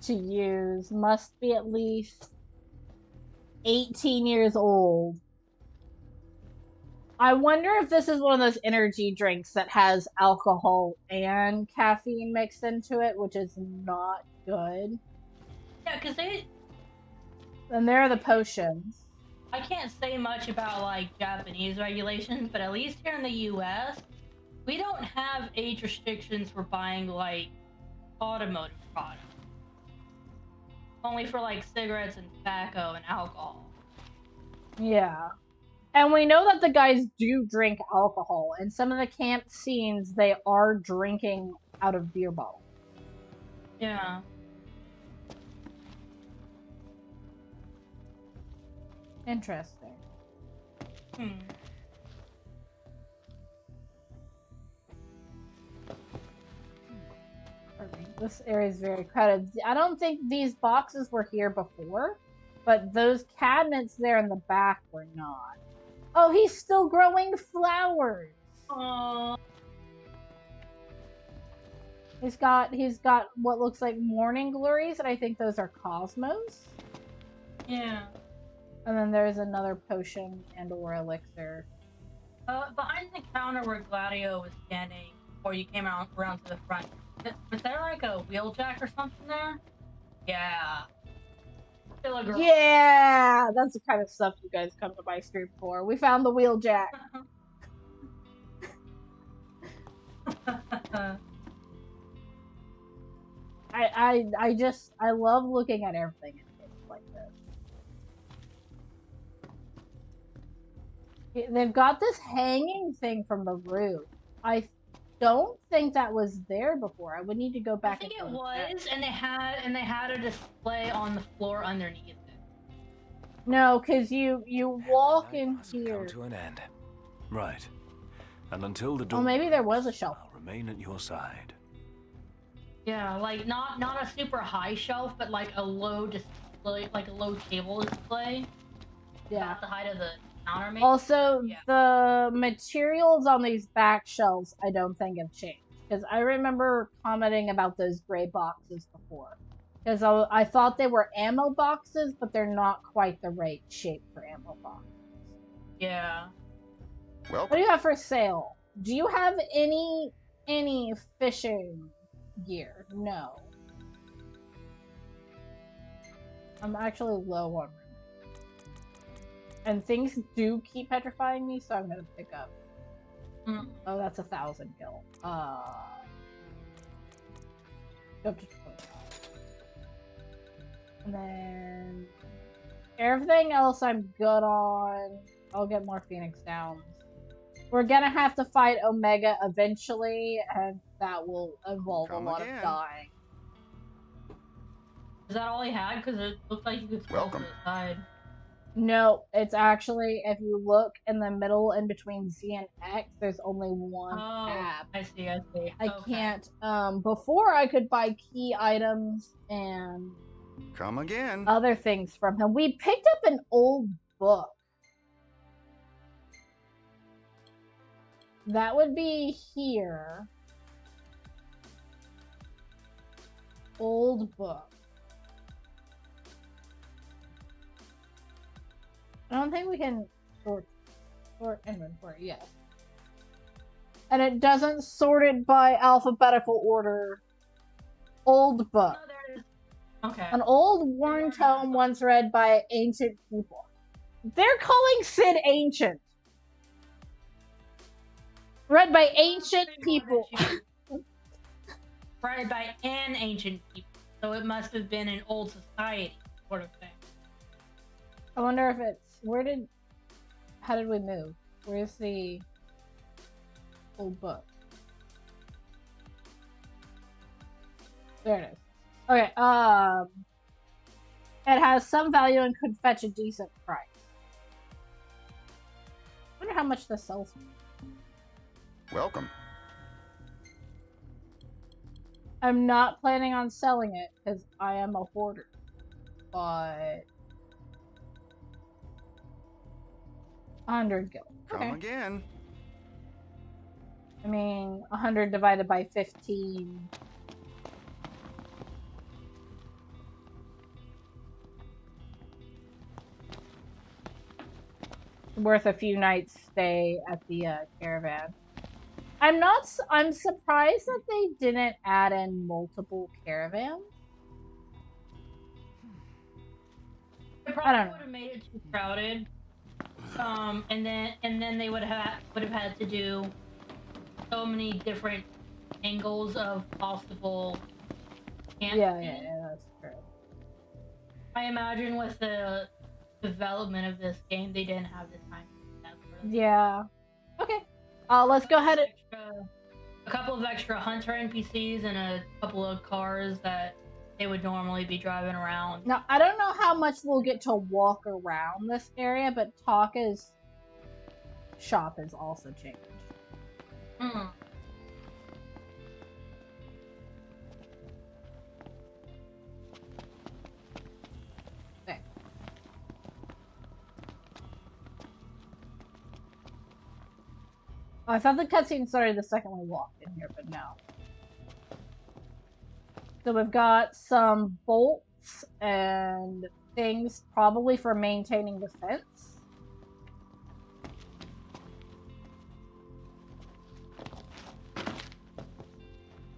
S1: use? Must be at least 18 years old. I wonder if this is one of those energy drinks that has alcohol and caffeine mixed into it, which is not good.
S2: Yeah, because
S1: And there are the potions.
S2: I can't say much about like Japanese regulations, but at least here in the US, we don't have age restrictions for buying like automotive products. Only for like cigarettes and tobacco and alcohol.
S1: Yeah. And we know that the guys do drink alcohol. In some of the camp scenes, they are drinking out of beer bottles.
S2: Yeah.
S1: Interesting. This area is very crowded. I don't think these boxes were here before, but those cabinets there in the back were not. Oh, he's still growing flowers. He's got what looks like morning glories, and I think those are cosmos.
S2: Yeah.
S1: And then there's another potion and or elixir.
S2: Behind the counter where Gladio was standing before you came around to the front, was there like a wheeljack or something there? Yeah. Still a girl.
S1: Yeah, that's the kind of stuff you guys come to my stream for. We found the wheeljack. I love looking at everything in games like this. They've got this hanging thing from the roof. I don't think that was there before. I would need to go back.
S2: I think it was, and they had a display on the floor underneath it.
S1: No, because you walk in here.
S3: Come to an end.
S7: Right. And until the door.
S1: Well, maybe there was a shelf.
S7: I'll remain at your side.
S2: Yeah, like not a super high shelf, but like a low display, like a low table display.
S1: Yeah.
S2: At the height of the counter, maybe.
S1: Also, the materials on these back shelves, I don't think have changed. Because I remember commenting about those gray boxes before. Because I thought they were ammo boxes, but they're not quite the right shape for ammo boxes.
S2: Yeah.
S1: What do you have for sale? Do you have any fishing gear? No. I'm actually low on room. And things do keep petrifying me, so I'm gonna pick up. Oh, that's 1,000 gil. Go up to 25. And then everything else I'm good on. I'll get more Phoenix Downs. We're gonna have to fight Omega eventually, and that will involve a lot of dying.
S2: Is that all he had? Because it looked like you could scroll to the side.
S1: No, it's actually, if you look in the middle in between Z and X, there's only one tab.
S2: I see.
S1: I can't, before I could buy key items and
S8: come again.
S1: Other things from him. We picked up an old book. That would be here. Old book. I don't think we can sort inventory, yes. And it doesn't sort it by alphabetical order. Old book.
S2: Oh, there it is. Okay.
S1: An old worn tome once read by ancient people. They're calling Sid ancient. Read by ancient people.
S2: Read by an ancient people. So it must have been an old society sort of thing.
S1: I wonder if it's... How did we move? Where's the old book? There it is. Okay, it has some value and could fetch a decent price. wonder how much this sells.
S8: Welcome.
S1: I'm not planning on selling it because I am a hoarder. But 100 gil.
S8: Come
S1: Okay.
S8: again.
S1: I mean, 100 divided by 15. Worth a few nights stay at the caravan. I'm surprised that they didn't add in multiple caravans.
S2: It
S1: I don't
S2: probably
S1: know.
S2: would have made it too crowded. And then they would have had to do so many different angles of possible camping.
S1: Yeah, that's true.
S2: I imagine with the development of this game, they didn't have the time to do that sort of thing.
S1: Yeah. Okay. Let's go ahead and
S2: A couple of extra hunter NPCs and a couple of cars that they would normally be driving around.
S1: now. I don't know how much we'll get to walk around this area, but Taka's shop is also changed.
S2: Hmm.
S1: Okay. I thought the cutscene started the second we walked in here, but no. So we've got some bolts and things probably for maintaining the fence.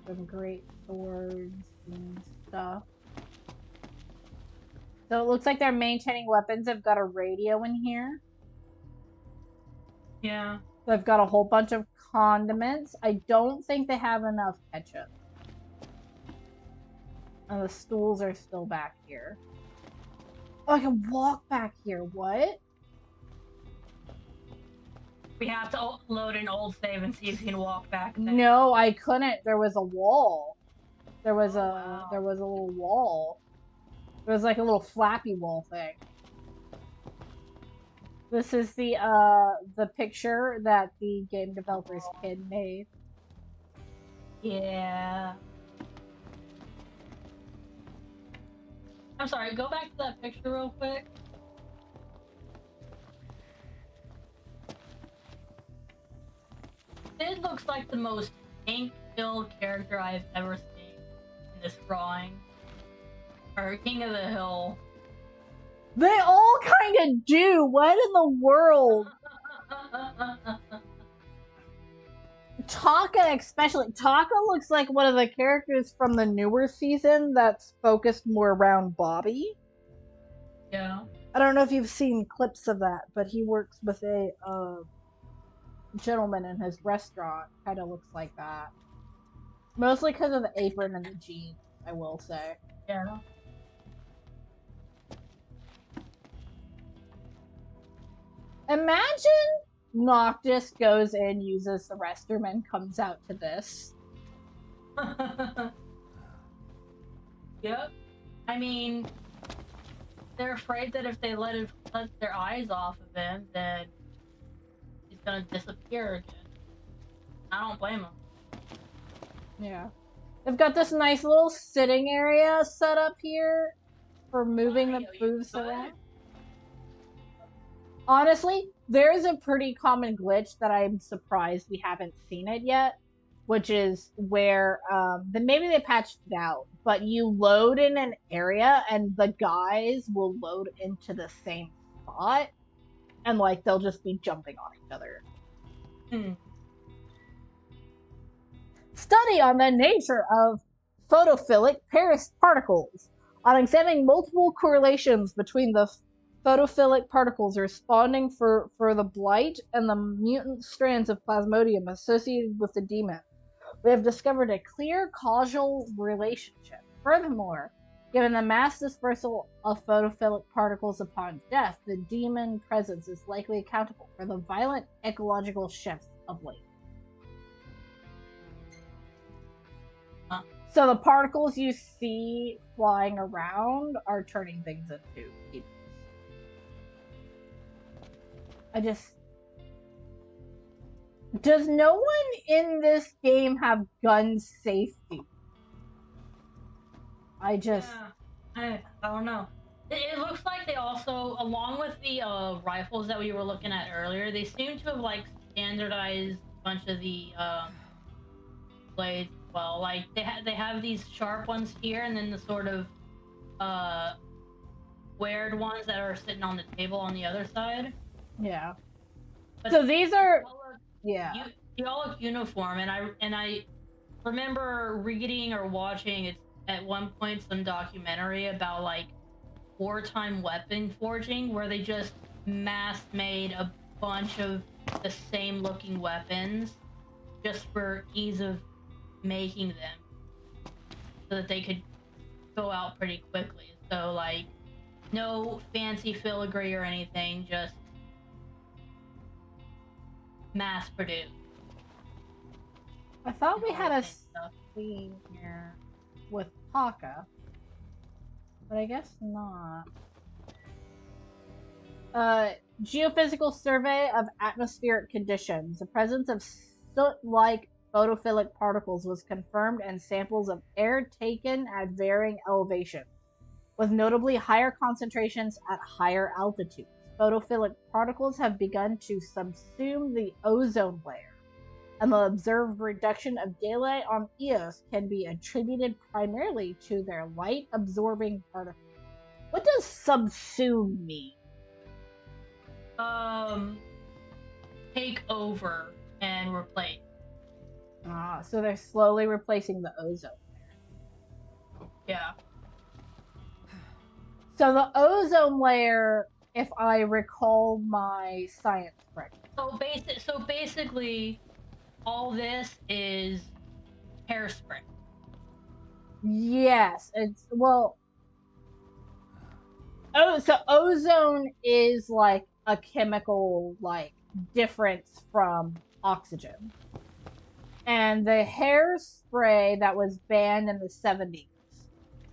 S1: Some great swords and stuff. So it looks like they're maintaining weapons. They've got a radio in here.
S2: Yeah.
S1: They've got a whole bunch of condiments. I don't think they have enough ketchup. And the stools are still back here. Oh, I can walk back here. What?
S2: We have to load an old save and see if you can walk back there.
S1: No, I couldn't. There was a wall. There was
S2: wow.
S1: there was a little wall. There was like a little flappy wall thing. This is the picture that the game developer's kid made.
S2: Yeah. I'm sorry, go back to that picture real quick. It looks like the most ink-filled character I've ever seen in this drawing. Or King of the Hill.
S1: They all kind of do. What in the world? Taka especially. Taka looks like one of the characters from the newer season that's focused more around Bobby.
S2: Yeah.
S1: I don't know if you've seen clips of that, but he works with a gentleman in his restaurant. Kind of looks like that. Mostly because of the apron and the jeans, I will say.
S2: Yeah.
S1: Imagine Noctis goes in, uses the restroom, and comes out to this.
S2: Yep. I mean, they're afraid that if they let their eyes off of him, then he's gonna disappear again. I don't blame him.
S1: Yeah. They've got this nice little sitting area set up here for moving the booths around. Honestly, there's a pretty common glitch that I'm surprised we haven't seen it yet, which is where maybe they patched it out, but you load in an area and the guys will load into the same spot, and like they'll just be jumping on each other. Study on the nature of photophilic particles. On examining multiple correlations between the photophilic particles responding for the blight and the mutant strands of plasmodium associated with the demon, we have discovered a clear causal relationship. Furthermore, given the mass dispersal of photophilic particles upon death, the demon presence is likely accountable for the violent ecological shifts of late. So the particles you see flying around are turning things into demons. Does no one in this game have gun safety?
S2: Yeah, I don't know. It looks like they also, along with the rifles that we were looking at earlier, they seem to have like standardized a bunch of the blades as well. Like they have these sharp ones here, and then the sort of uh squared ones that are sitting on the table on the other side.
S1: Yeah.
S2: But
S1: So these are,
S2: yeah, they all look uniform, and I remember reading or watching it's at one point some documentary about like wartime weapon forging where they just mass made a bunch of the same looking weapons just for ease of making them so that they could go out pretty quickly. So like no fancy filigree or anything, just mass produced.
S1: I thought we had a
S2: Stuff.
S1: scene here with Paka, but I guess not. Geophysical survey of atmospheric conditions. The presence of soot-like photophilic particles was confirmed in samples of air taken at varying elevations, with notably higher concentrations at higher altitudes. Photophilic particles have begun to subsume the ozone layer, and the observed reduction of daylight on Eos can be attributed primarily to their light-absorbing particles. What does subsume mean?
S2: Take over and replace.
S1: So they're slowly replacing the ozone layer.
S2: Yeah.
S1: So the ozone layer, if I recall my science correctly.
S2: So basically, all this is hairspray.
S1: Yes, it's well. Oh, so ozone is like a chemical like difference from oxygen. And the hairspray that was banned in the 70s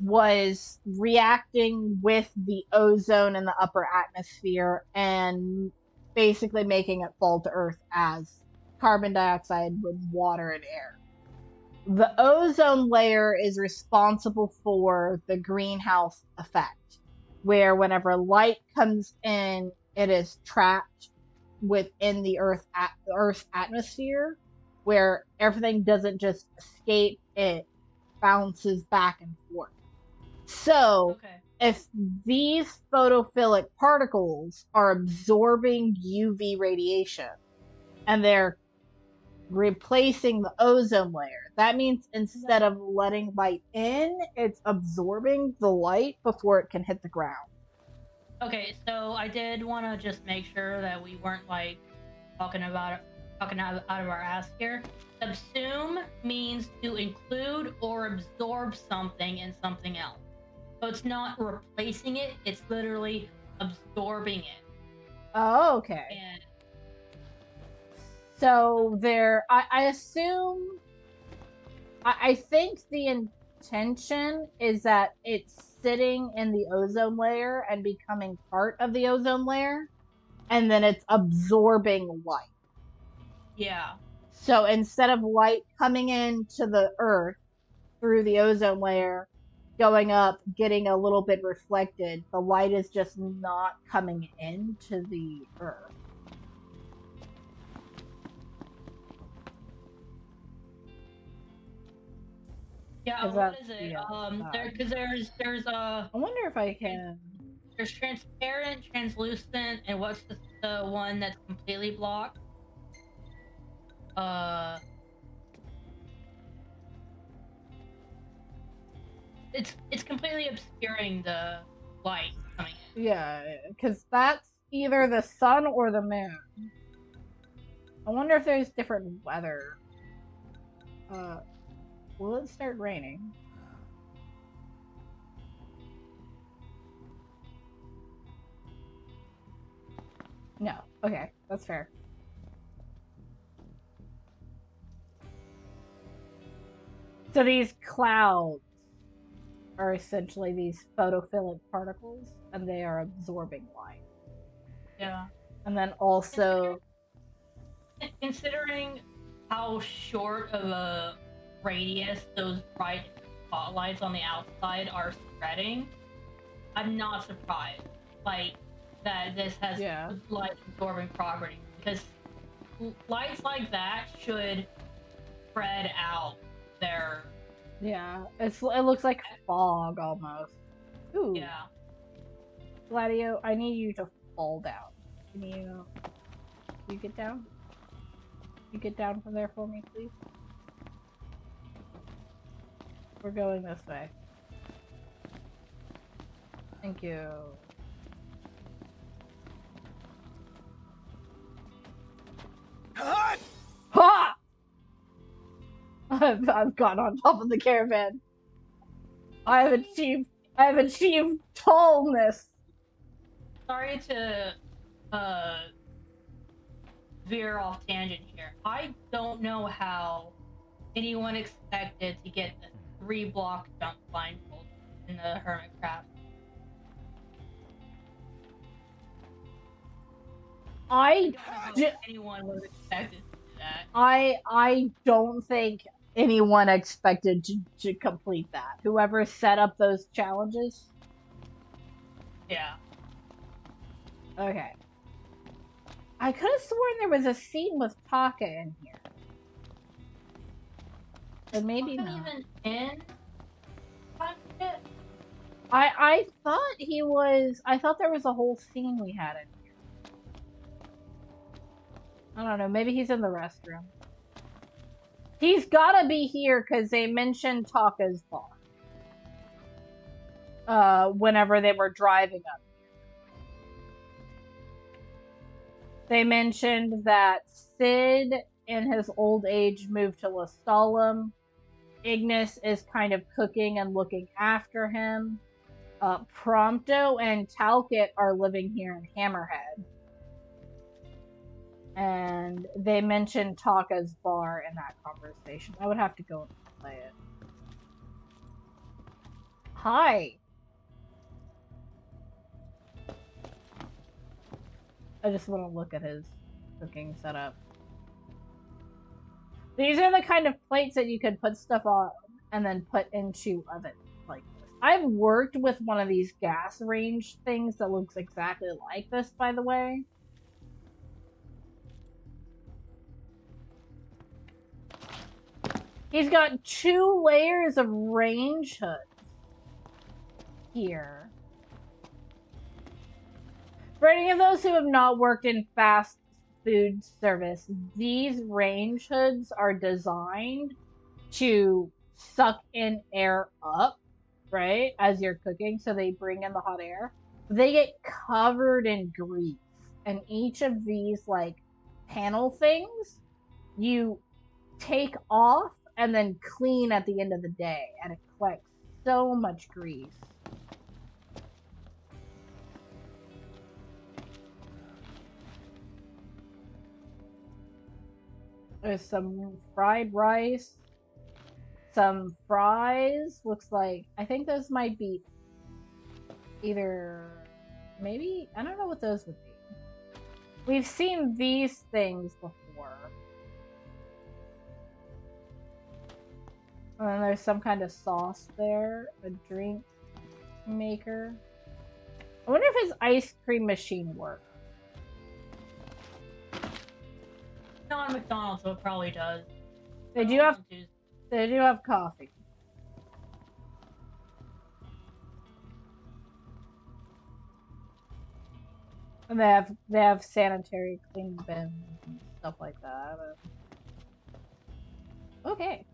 S1: was reacting with the ozone in the upper atmosphere and basically making it fall to Earth as carbon dioxide with water and air. The ozone layer is responsible for the greenhouse effect, where whenever light comes in, it is trapped within the Earth's atmosphere, where everything doesn't just escape, it bounces back and forth. So,
S2: Okay.
S1: if these photophilic particles are absorbing UV radiation and they're replacing the ozone layer, that means instead of letting light in, it's absorbing the light before it can hit the ground.
S2: Okay, so I did want to just make sure that we weren't like talking out of our ass here. Subsume means to include or absorb something in something else. So it's not replacing it; it's literally absorbing it.
S1: Oh, okay.
S2: And
S1: so I assume, I think the intention is that it's sitting in the ozone layer and becoming part of the ozone layer, and then it's absorbing light.
S2: yeah.
S1: So instead of light coming into the Earth through the ozone layer, going up, getting a little bit reflected, the light is just not coming into the Earth.
S2: Yeah, what is it? Because there's
S1: I wonder if I can.
S2: There's transparent, translucent, and what's the one that's completely blocked? It's completely obscuring the light coming in.
S1: Yeah, because that's either the sun or the moon. I wonder if there's different weather. Will it start raining? No. Okay, that's fair. So these clouds are essentially these photophilic particles, and they are absorbing light.
S2: Yeah.
S1: And then also,
S2: considering how short of a radius those bright spotlights on the outside are spreading, I'm not surprised. Like that this has light absorbing property because lights like that should spread out their.
S1: Yeah, it looks like fog almost. Ooh.
S2: Yeah.
S1: Gladio, I need you to fall down. Can you get down? You get down from there for me, please? We're going this way. Thank you.
S6: Cut!
S1: Ha! I've gotten on top of the caravan. I have achieved tallness.
S2: Sorry to veer off tangent here. I don't know how anyone expected to get the 3-block jump blindfold in the hermit craft.
S1: I
S2: don't know how anyone would have expected to do that.
S1: I don't think anyone expected to complete that. Whoever set up those challenges.
S2: Yeah.
S1: Okay. I could have sworn there was a scene with Taka in here. But maybe not.
S2: Even in?
S1: I thought he was. I thought there was a whole scene we had in here. I don't know. Maybe he's in the restroom. He's gotta be here because they mentioned Taka's bar. Whenever they were driving up. They mentioned that Sid, in his old age, moved to Lestalem. Ignis is kind of cooking and looking after him. Prompto and Talcott are living here in Hammerhead. And they mentioned Taka's bar in that conversation. I would have to go and play it. Hi! I just want to look at his cooking setup. These are the kind of plates that you could put stuff on and then put into ovens like this. I've worked with one of these gas range things that looks exactly like this, by the way. He's got 2 layers of range hoods here. For any of those who have not worked in fast food service, these range hoods are designed to suck in air up, right, as you're cooking, so they bring in the hot air. They get covered in grease, and each of these, like, panel things, you take off and then clean at the end of the day, and it collects so much grease. There's some fried rice, some fries, looks like, I think those might be either, maybe, I don't know what those would be. We've seen these things before. And then there's some kind of sauce there, a drink maker. I wonder if his ice cream machine works.
S2: Not McDonald's, so it probably does.
S1: They do have coffee. And they have sanitary clean bins and stuff like that. Okay.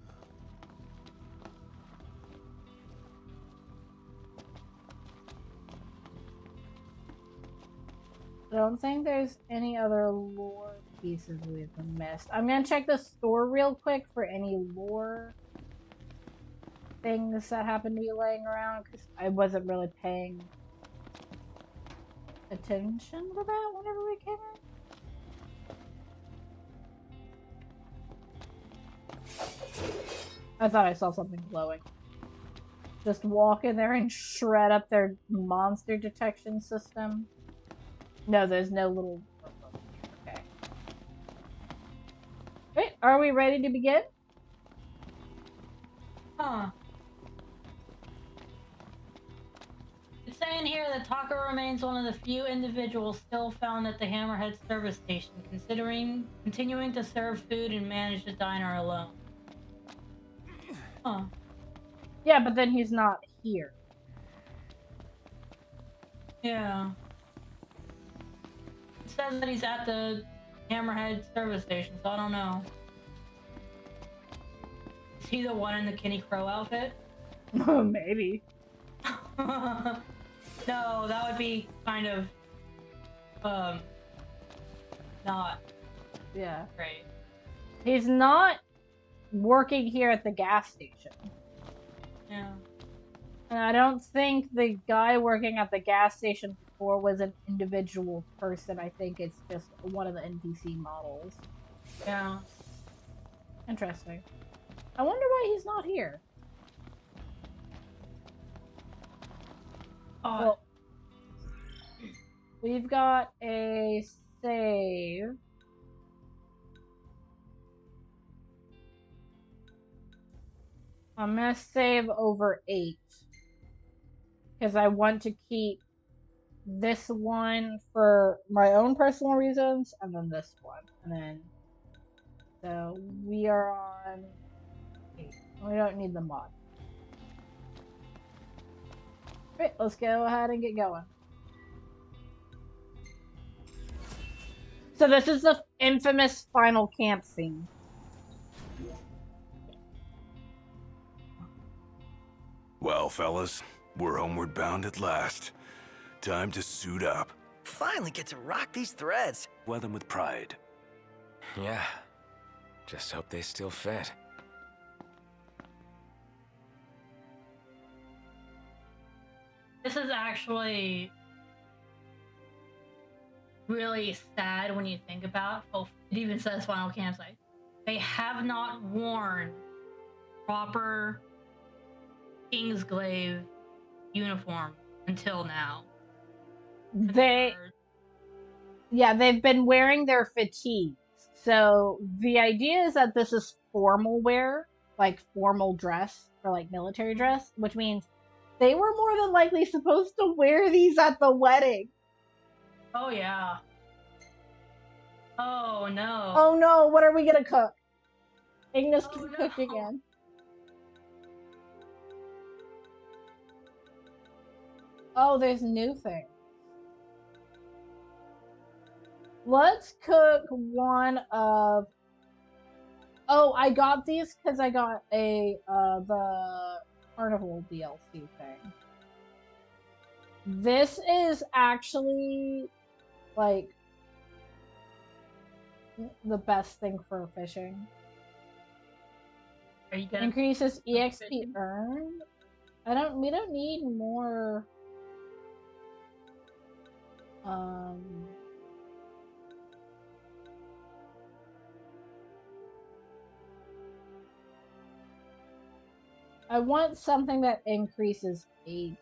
S1: I don't think there's any other lore pieces we've missed. I'm gonna check the store real quick for any lore things that happen to be laying around, because I wasn't really paying attention to that whenever we came in. I thought I saw something glowing. Just walk in there and shred up their monster detection system. No, there's no little... Okay. Are we ready to begin?
S2: Huh. It's saying here that Taka remains one of the few individuals still found at the Hammerhead service station, continuing to serve food and manage the diner alone. Huh.
S1: Yeah, but then he's not here.
S2: Yeah. It says that he's at the Hammerhead service station, so I don't know. Is he the one in the Kenny Crow outfit?
S1: Maybe.
S2: No, that would be kind of, not
S1: Yeah.
S2: great.
S1: He's not working here at the gas station.
S2: Yeah.
S1: And I don't think the guy working at the gas station before was an individual person. I think it's just one of the NPC models.
S2: Yeah.
S1: Interesting. I wonder why he's not here. Well, we've got a save. I'm gonna save over 8 because I want to keep this one for my own personal reasons, and then this one, and then so we are on 8. We don't need the mod. Great, let's go ahead and get going. So this is the infamous final camp scene.
S5: Well, fellas, we're homeward bound at last. Time to suit up.
S6: Finally get to rock these threads.
S7: Wear them with pride.
S3: Yeah. Just hope they still fit.
S2: This is actually really sad when you think about. Oh, it even says final campsite. They have not worn proper Kingsglaive uniform until now.
S1: Yeah, they've been wearing their fatigues. So the idea is that this is formal wear, like formal dress or like military dress, which means they were more than likely supposed to wear these at the wedding.
S2: Oh yeah. Oh no.
S1: Oh no, what are we gonna cook? Ignis can
S2: no.
S1: cook again. Oh, there's new things. Let's cook one of... Oh, I got these because I got the Carnival DLC thing. This is actually, like, the best thing for fishing.
S2: Are you gonna
S1: increases EXP
S2: fishing?
S1: earned? We don't need more, I want something that increases age.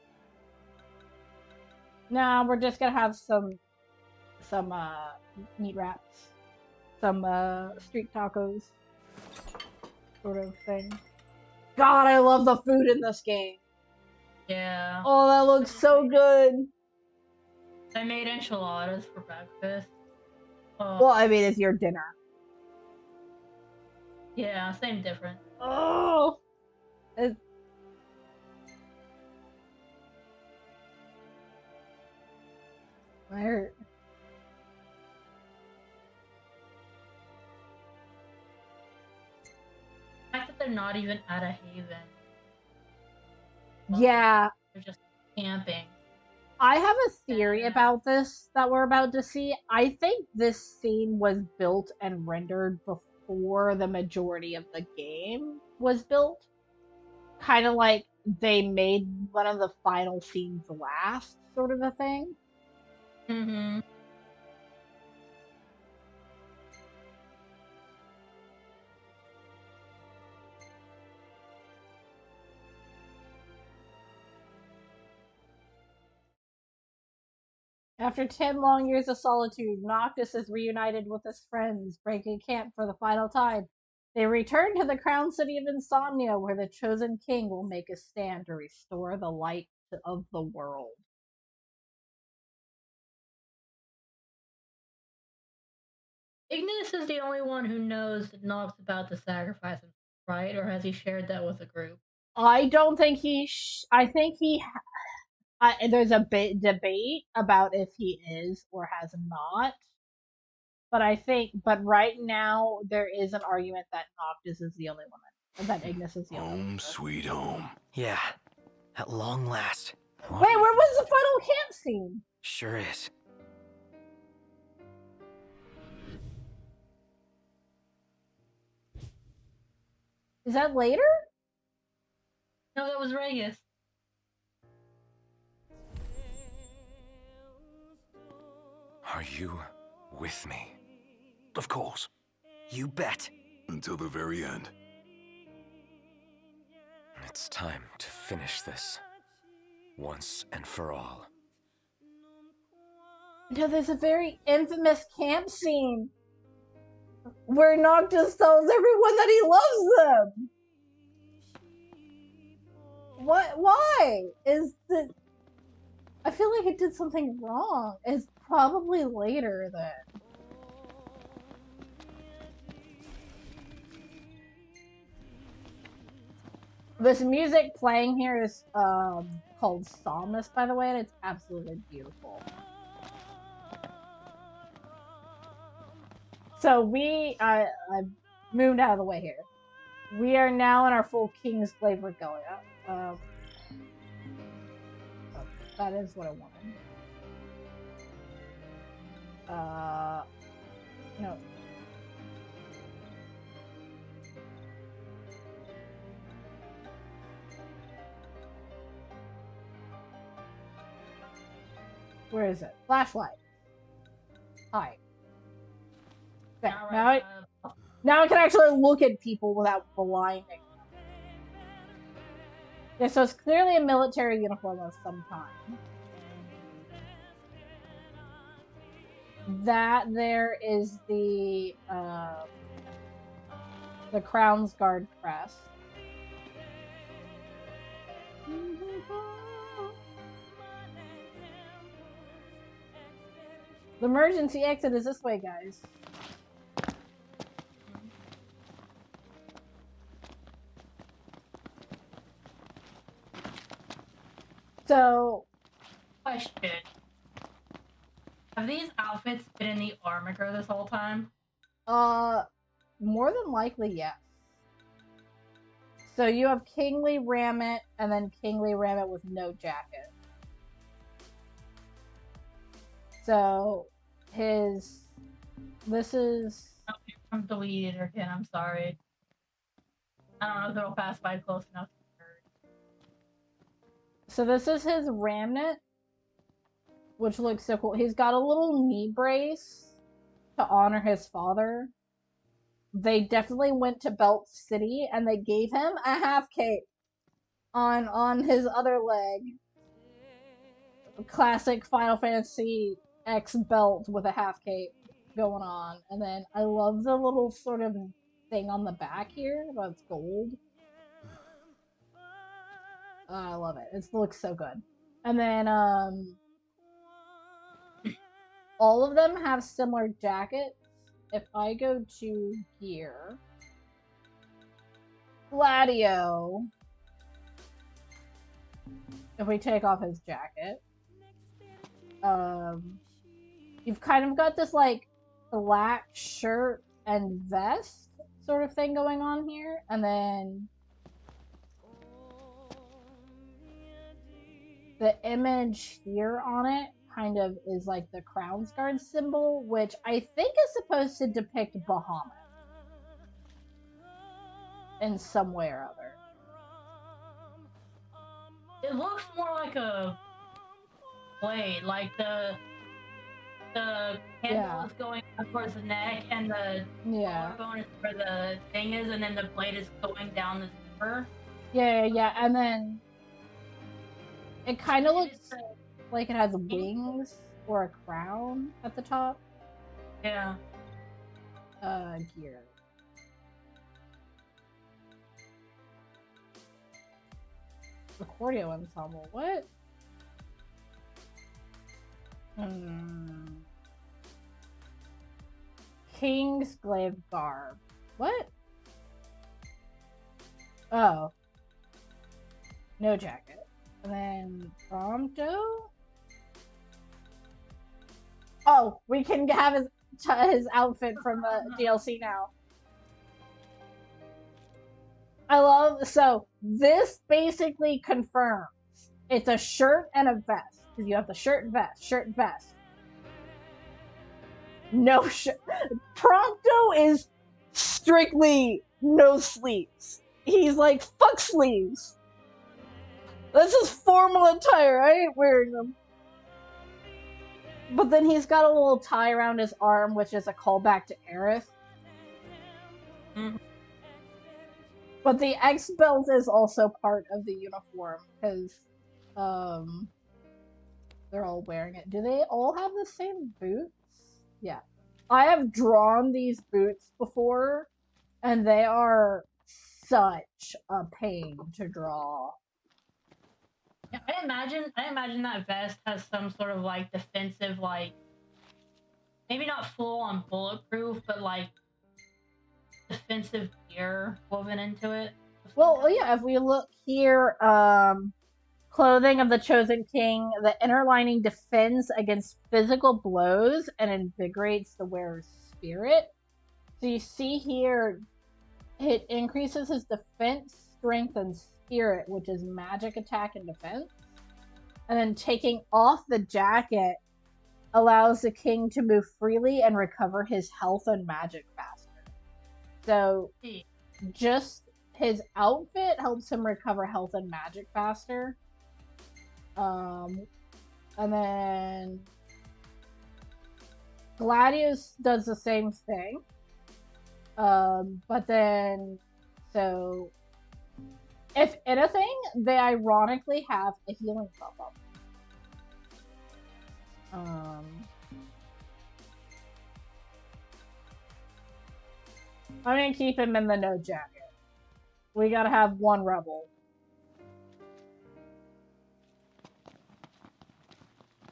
S1: Nah, we're just gonna have some meat wraps. Some, street tacos. Sort of thing. God, I love the food in this game.
S2: Yeah.
S1: Oh, that looks so good.
S2: I made enchiladas for breakfast.
S1: Well, I mean, it's your dinner.
S2: Yeah, same difference.
S1: Oh! I hurt.
S2: The fact that they're not even at a haven.
S1: Yeah.
S2: They're just camping.
S1: I have a theory about this that we're about to see. I think this scene was built and rendered before the majority of the game was built. Kind of like they made one of the final scenes last, sort of a thing.
S2: Mm-hmm.
S1: After 10 long years of solitude, Noctis is reunited with his friends, breaking camp for the final time. They return to the crown city of Insomnia, where the chosen king will make a stand to restore the light of the world.
S2: Ignis is the only one who knows that Nog's about to sacrifice him, right? Or has he shared that with the group?
S1: I don't think I think there's a bit debate about if he is or has not. But right now there is an argument that Noctis is the only one, and that Ignis is the only one.
S5: Home sweet home.
S6: Yeah, at long last.
S1: Wait, where was the final camp scene?
S6: Sure is.
S1: Is that later?
S2: No, that was Regis.
S3: Are you with me?
S6: Of course. You bet.
S5: Until the very end.
S3: It's time to finish this. Once and for all.
S1: No, there's a very infamous camp scene where Noctis tells everyone that he loves them. What? Why? I feel like it did something wrong. It's probably later then. This music playing here is called Psalmist, by the way, and it's absolutely beautiful. So I moved out of the way here. We are now in our full King's Glaive regalia. That is what I wanted. No. Where is it? Flashlight. Hi. Okay, now I can actually look at people without blinding them. Yeah, so it's clearly a military uniform of some kind. That there is the Crown's Guard crest. The emergency exit is this way, guys. So,
S2: question. Have these outfits been in the armature this whole time?
S1: More than likely, yes. So you have Kingly Rammet and then Kingly Rammet with no jacket. So this is...
S2: Okay, I'm deleting it again, I'm sorry. I don't know if it'll pass by close enough to be heard.
S1: So this is his Ramnet, which looks so cool. He's got a little knee brace to honor his father. They definitely went to Belt City and they gave him a half cape on his other leg. Classic Final Fantasy X belt with a half cape going on. And then I love the little sort of thing on the back here that's gold. I love it. It looks so good. And then all of them have similar jackets. If I go to gear, Gladio, if we take off his jacket, you've kind of got this like black shirt and vest sort of thing going on here, and then the image here on it kind of is like the Crown's Guard symbol, which I think is supposed to depict Bahamut in some way or other.
S2: It looks more like a blade, like the handle is going up towards the neck and the collarbone is where the thing is, and then the blade is going down the zipper.
S1: Yeah, and then it kind of looks like it has wings or a crown at the top.
S2: Yeah.
S1: Gear. Accordio ensemble. What? King's glaive garb. What? Oh. No jacket. And then Prompto? Oh, we can have his outfit from the DLC now. So this basically confirms it's a shirt and a vest. Because you have the shirt and vest. No shirt. Prompto is strictly no sleeves. He's like, fuck sleeves. This is formal attire. I ain't wearing them. But then he's got a little tie around his arm, which is a callback to Aerith.
S2: Mm-hmm.
S1: But the X belt is also part of the uniform, because they're all wearing it. Do they all have the same boots? Yeah. I have drawn these boots before, and they are such a pain to draw.
S2: Yeah, I imagine that vest has some sort of like defensive, like maybe not full on bulletproof, but like defensive gear woven into it.
S1: Well, yeah, if we look here, clothing of the Chosen King, the inner lining defends against physical blows and invigorates the wearer's spirit. So you see here, it increases his defense, strength, and spirit, which is magic attack and defense. And then taking off the jacket allows the king to move freely and recover his health and magic faster. So just his outfit helps him recover health and magic faster. And then Gladius does the same thing. But then, so if anything, they ironically have a healing buff up. I'm gonna keep him in the no jacket. We gotta have one rebel.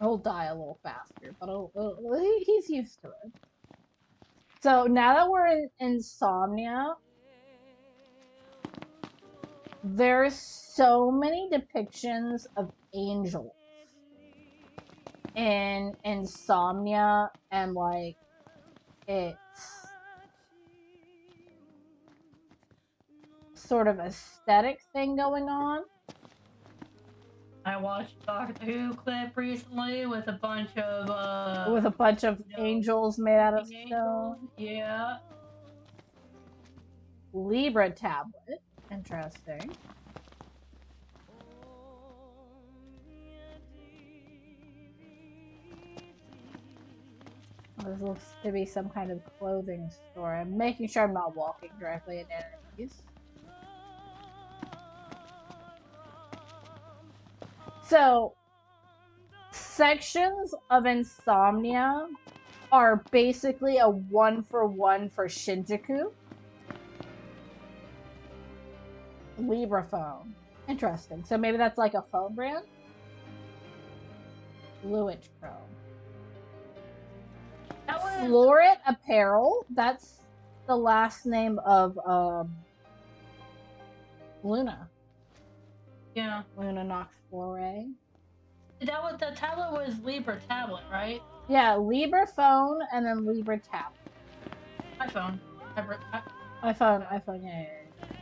S1: He'll die a little faster, but he's used to it. So now that we're in Insomnia, there's so many depictions of angels in Insomnia, and like it's sort of aesthetic thing going on.
S2: I watched a Doctor Who clip recently with a bunch of
S1: angels made out of stone.
S2: Angels. Yeah.
S1: Libra tablet. Interesting. This looks to be some kind of clothing store. I'm making sure I'm not walking directly into enemies. So, sections of Insomnia are basically a 1-for-1 for Shinjuku. Libra phone. Interesting. So maybe that's like a phone brand? Bluich Chrome. Floret Apparel. That's the last name of Luna.
S2: Yeah.
S1: Luna Nox Floret.
S2: That was the tablet was Libra tablet, right?
S1: Yeah, Libra phone and then Libra tablet.
S2: iPhone.
S1: iPhone, yeah.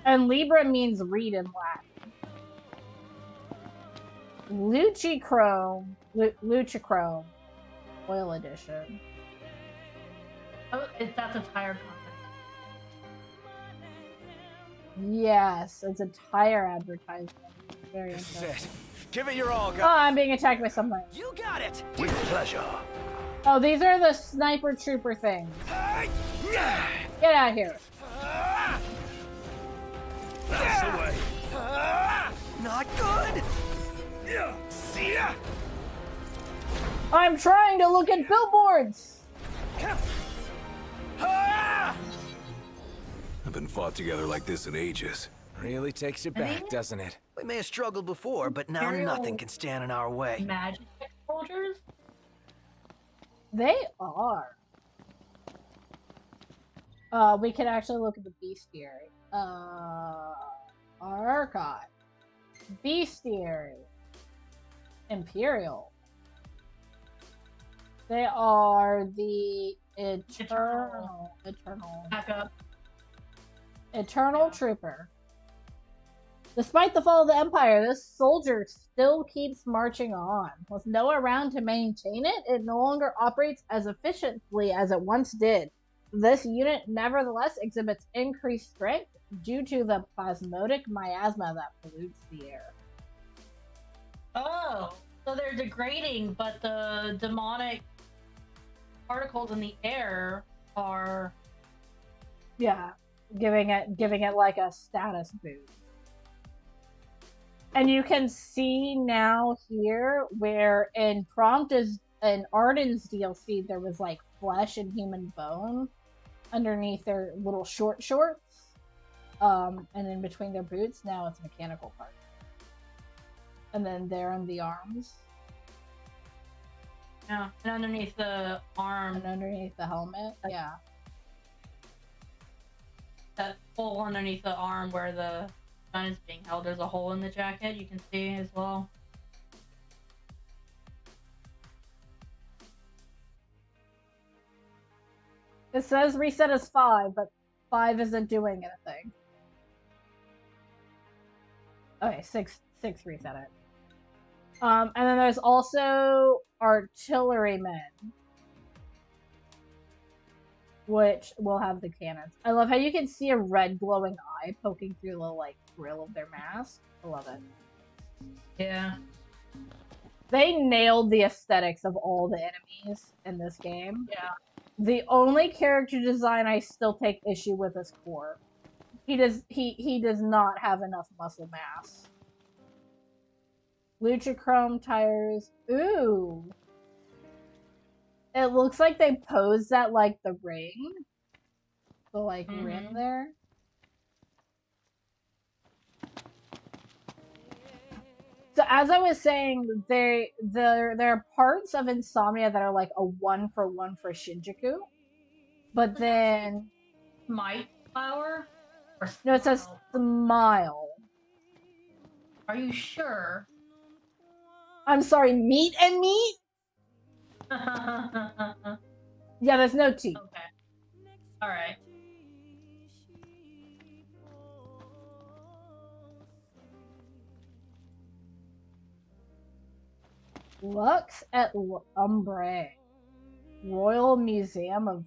S1: And Libra means read in Latin. Luchichrome, oil edition.
S2: Oh, that's a tire company.
S1: Yes, it's a tire advertisement. Very
S3: This
S1: interesting.
S3: is it. Give it your all,
S1: Oh, I'm being attacked by something.
S3: You got it!
S5: With pleasure.
S1: Oh, these are the sniper trooper things. Get out of here.
S5: That's the way.
S6: Not good!
S5: See ya!
S1: I'm trying to look at billboards.
S5: Haven't fought together like this in ages.
S3: Really takes you
S2: I
S3: back,
S2: think-
S3: doesn't it?
S6: We may have struggled before, but now
S2: Imperial-
S6: nothing can stand in our way.
S2: Magic soldiers?
S1: They are. We can actually look at the bestiary. Archive. Bestiary. Imperial. They are the Eternal
S2: Back up.
S1: Eternal Trooper. Despite the fall of the Empire, this soldier still keeps marching on. With no one around to maintain it, it no longer operates as efficiently as it once did. This unit nevertheless exhibits increased strength due to the plasmodic miasma that pollutes the air.
S2: Oh, so they're degrading, but the demonic particles in the air are...
S1: Yeah, giving it like a status boost. And you can see now here where in Arden's DLC there was like flesh and human bone underneath their little shorts. And in between their boots, now it's mechanical parts. And then there on the arms.
S2: Yeah, and underneath the arm,
S1: And underneath the helmet, yeah.
S2: that hole underneath the arm where the gun is being held, there's a hole in the jacket you can see as well.
S1: It says reset is 5, but 5 isn't doing anything. Okay, 6 reset it. And then there's also artillerymen, which will have the cannons. I love how you can see a red glowing eye poking through the like grill of their mask. I love it.
S2: Yeah.
S1: They nailed the aesthetics of all the enemies in this game.
S2: Yeah.
S1: The only character design I still take issue with is Core. He does not have enough muscle mass. Luchachrome tires. Ooh. It looks like they posed at like the ring. The like rim there. So as I was saying, there are parts of Insomnia that are like a 1-for-1 for Shinjuku. But then
S2: Might flower? Or
S1: no, it says
S2: smile?
S1: smile.
S2: Are you sure?
S1: I'm sorry, meat and meat?
S2: Okay.
S1: Yeah, there's no T.
S2: Alright.
S1: Lux et Umbre. Royal Museum of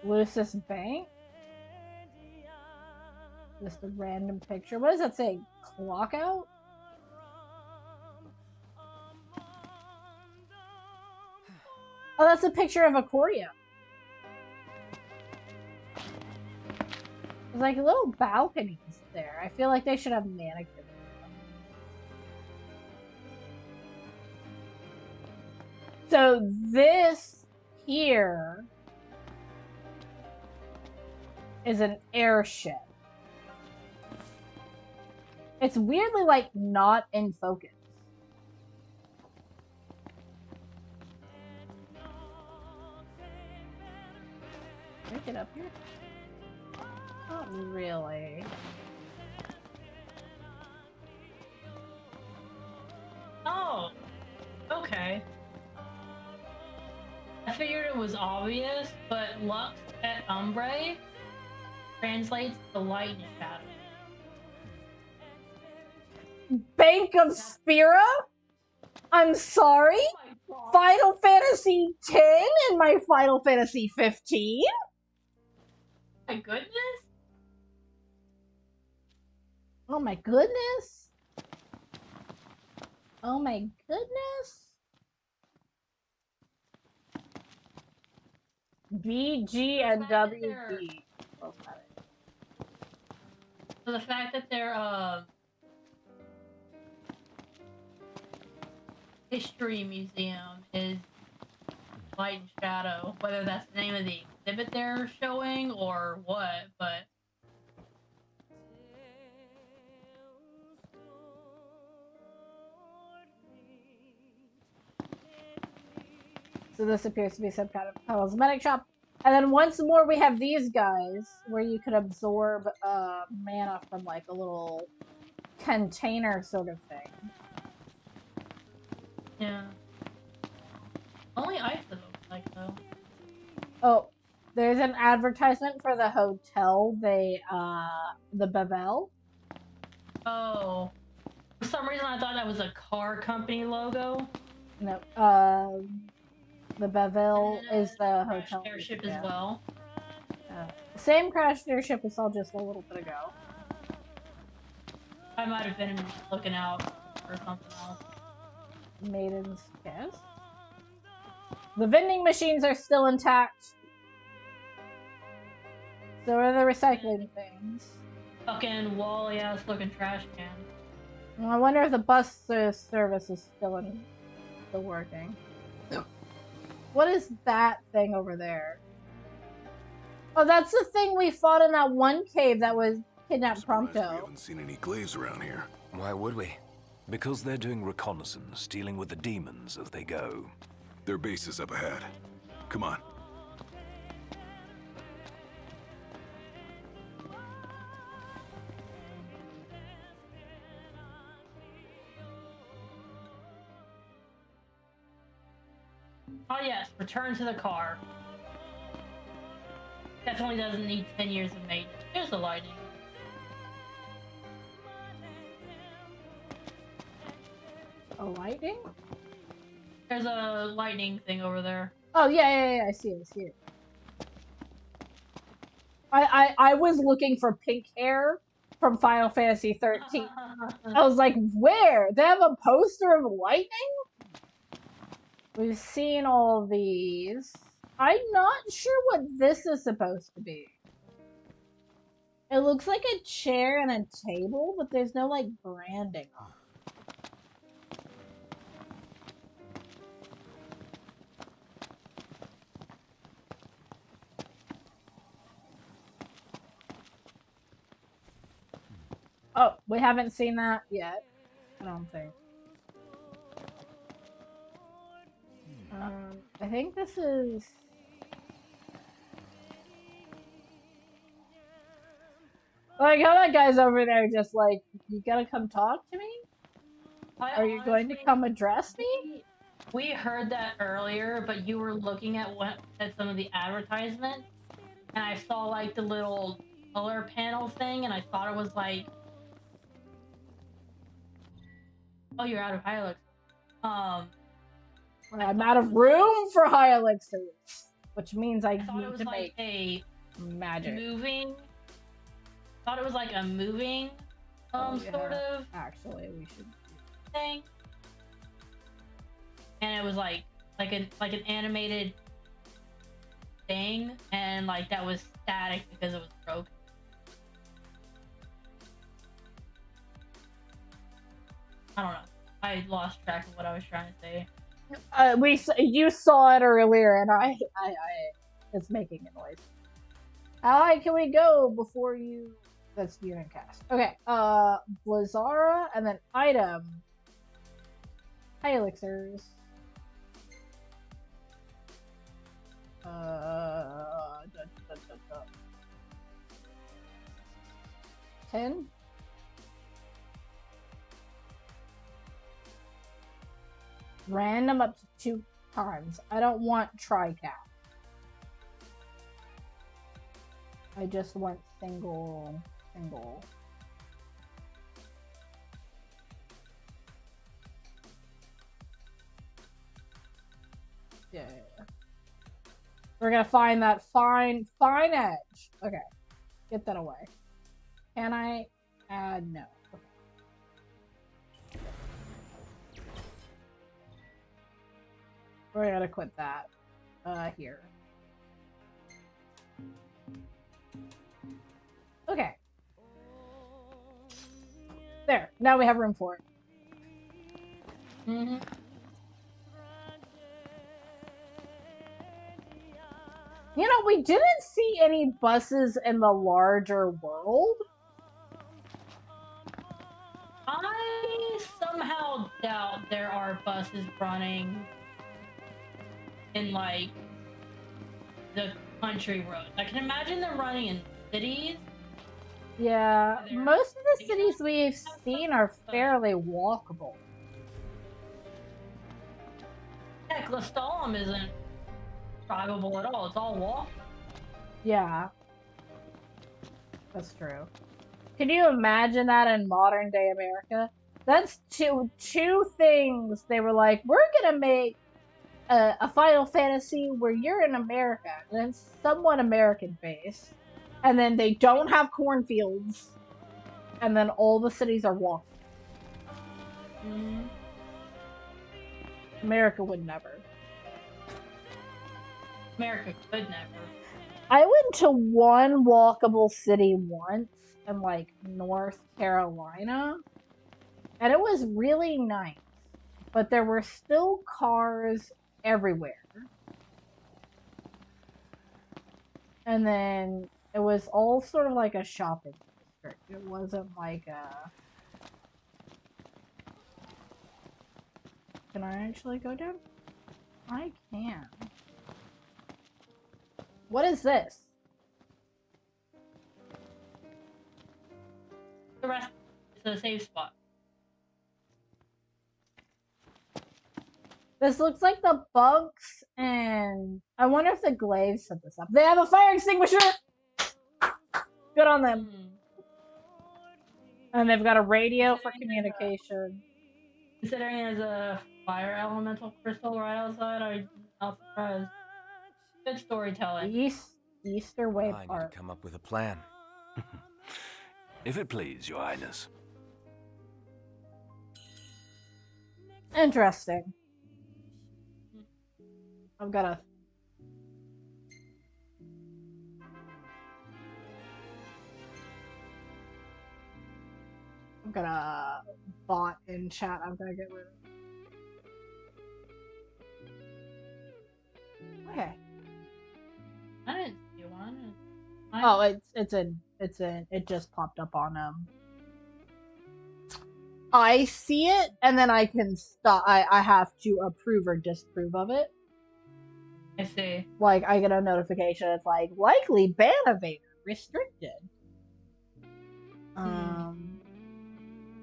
S1: Lucis Bank. Just a random picture. What does that say? Clock out? Oh, that's a picture of Aquaria. There's like little balconies there. I feel like they should have mannequins. So this here is an airship. It's weirdly like not in focus. Can I get up here? Not really.
S2: Oh, okay. I figured it was obvious, but Lux et Umbre translates to light and shadow.
S1: Bank of Spira? I'm sorry? Final Fantasy X and my Final Fantasy 15?
S2: My goodness!
S1: Oh my goodness. Oh my goodness. BG and WD.
S2: So the fact that their history museum is light and shadow, whether that's the name of the exhibit they're showing or what, but
S1: so this appears to be some kind of cosmetic shop. And then once more we have these guys where you can absorb mana from like a little container sort of thing.
S2: yeah. Only ice it looks like though.
S1: Oh, there's an advertisement for the hotel, the Bevel.
S2: Oh. For some reason I thought that was a car company logo.
S1: No, the Bevel is the
S2: Crash
S1: hotel.
S2: airship as well.
S1: Same crashed airship we saw just a little bit ago.
S2: I might have been looking out for something else.
S1: Maiden's Kiss. The vending machines are still intact. So are the recycling things.
S2: Fucking wally ass looking trash can.
S1: Well, I wonder if the bus service is still working. What is that thing over there? Oh, that's the thing we fought in that one cave that was kidnapped
S5: Surprised we
S1: Prompto.
S5: haven't seen any glaives around here.
S3: Why would we?
S7: Because they're doing reconnaissance, dealing with the demons as they go.
S5: Their base is up ahead. Come on.
S2: Oh yes, return to the car. Definitely doesn't need 10 years of maintenance. Here's the lightning.
S1: A lightning?
S2: There's a lightning thing over there.
S1: Oh yeah, I see it. I was looking for pink hair from Final Fantasy 13. I was like, where? They have a poster of lightning? We've seen all these. I'm not sure what this is supposed to be. It looks like a chair and a table, but there's no like branding on it. Oh, we haven't seen that yet. I don't think. I think this is... Like, how that guy's over there just like, you gotta come talk to me? Are you going to come address me?
S2: We heard that earlier, but you were looking at some of the advertisements, and I saw like the little color panel thing, and I thought it was like, oh, you're out of Hilux.
S1: I'm out of room for high elixirs, which means I
S2: thought it
S1: need
S2: was
S1: to
S2: like
S1: make
S2: a
S1: magic.
S2: moving. Thought it was like a moving, sort of
S1: Actually, we should
S2: thing, and it was like an animated thing, and like that was static because it was broken. I don't know. I lost track of what I was trying to say.
S1: You saw it earlier, and I it's making a noise. How high can we go before you? That's unit cast. Okay. Blizzara, and then item. High elixirs. 10. Random up to 2 times. I don't want tri-cap. I just want single. Yeah. We're gonna find that fine edge. Okay. Get that away. Can I add? No. Okay. We're gonna quit that. Here. Okay. There. Now we have room for it. You know, we didn't see any buses in the larger world.
S2: I somehow doubt there are buses running in like the country roads. I can imagine them running in cities.
S1: Yeah,
S2: They're
S1: most of the
S2: big
S1: cities
S2: enough
S1: we've
S2: to have
S1: seen
S2: buses,
S1: are
S2: but
S1: fairly walkable.
S2: heck, Lestalem isn't drivable at all. It's all walk.
S1: Yeah, that's true. Can you imagine that in modern day America? That's two things they were like, we're gonna make a Final Fantasy where you're in America and it's somewhat American based, and then they don't have cornfields, and then all the cities are walking. America would never.
S2: America could never.
S1: I went to one walkable city once in like North Carolina, and it was really nice, but there were still cars everywhere. And then it was all sort of like a shopping district. It wasn't like a. Can I actually go down? I can. What is this?
S2: The rest is a safe spot.
S1: This looks like the bunks, and I wonder if the glaives set this up. They have a fire extinguisher! Good on them. And they've got a radio for communication.
S2: Considering there's a fire elemental crystal right outside, I'm not surprised. Good storytelling.
S1: Easter Way
S3: I need
S1: Park.
S3: to come up with a plan.
S7: If it please, Your Highness.
S1: Interesting. I've got a. I've got a bot in chat I've got to get rid of. Okay.
S2: I didn't see one.
S1: Oh, it just popped up on I see it, and then I can stop. I have to approve or disapprove of it.
S2: I see.
S1: Like, I get a notification. It's like likely ban evader restricted.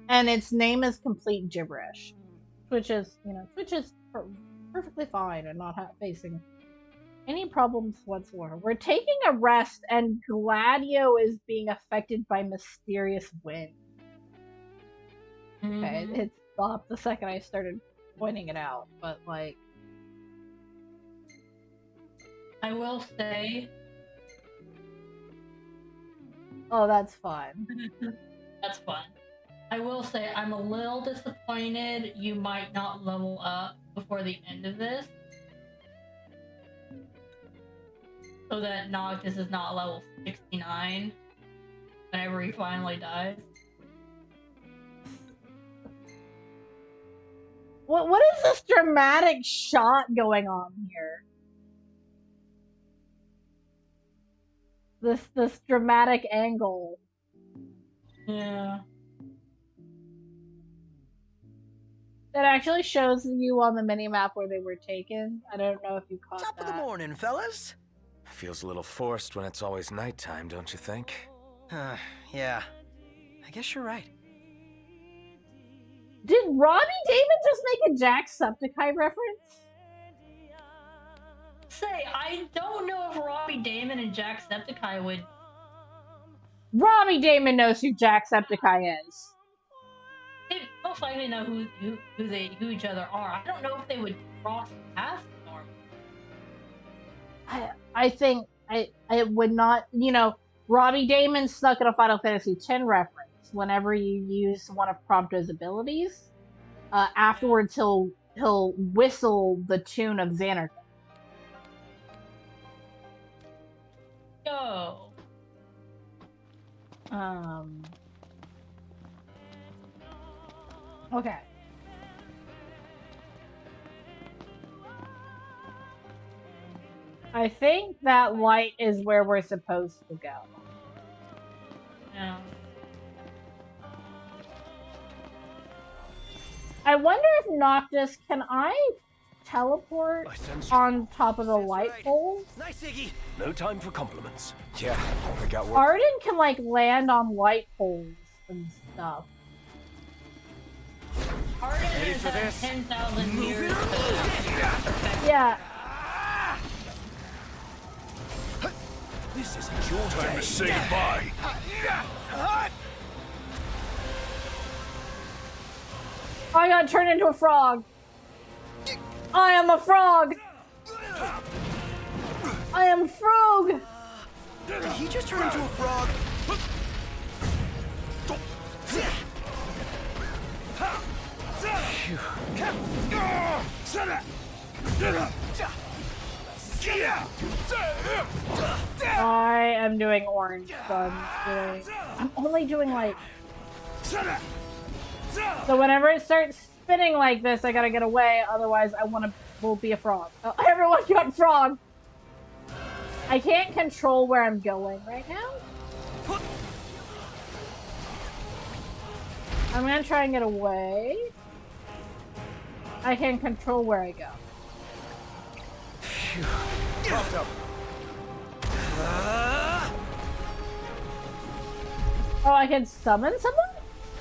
S1: And its name is complete gibberish, which is perfectly fine and not facing any problems whatsoever. We're taking a rest, and Gladio is being affected by mysterious wind. Okay, it stopped the second I started pointing it out, but like,
S2: I will say.
S1: Oh, that's fun.
S2: That's fun. I will say I'm a little disappointed you might not level up before the end of this. So that Noctis is not level 69 whenever he finally dies.
S1: What is this dramatic shot going on here? This dramatic angle.
S2: Yeah.
S1: It actually shows you on the minimap where they were taken. I don't know if you caught
S6: Top
S1: that.
S6: of the morning, fellas.
S3: Feels a little forced when it's always nighttime, don't you think?
S6: Yeah. I guess you're right.
S1: Did Robbie Damon just make a Jacksepticeye reference?
S2: Say, I don't know if Robbie Damon and Jacksepticeye would.
S1: Robbie Damon knows who Jacksepticeye is.
S2: They most likely know who each other are. I don't know if they would cross paths normally.
S1: I think it would not. Robbie Damon snuck in a Final Fantasy X reference whenever you use one of Prompto's abilities. Afterwards, he'll whistle the tune of Xanarkand.
S2: Yo.
S1: Okay. I think that light is where we're supposed to go.
S2: Yeah.
S1: I wonder if Noctis, can I teleport on top of the light poles?
S6: Nice, Iggy.
S7: No time for compliments.
S3: Yeah, we got work.
S1: Arden can like land on light poles and stuff.
S2: Arden has 10,000 years.
S1: Yeah.
S7: This isn't your
S5: Time to say goodbye.
S1: I got turned into a frog. I am a frog. I am frog.
S6: Did he just turn into a frog?
S1: I am doing orange, so I'm only doing like. So whenever it starts spinning like this, I gotta get away. Otherwise, will be a frog. Oh, everyone got frog. I can't control where I'm going right now. I'm gonna try and get away. I can control where I go.
S3: Popped up.
S1: Oh, I can summon someone?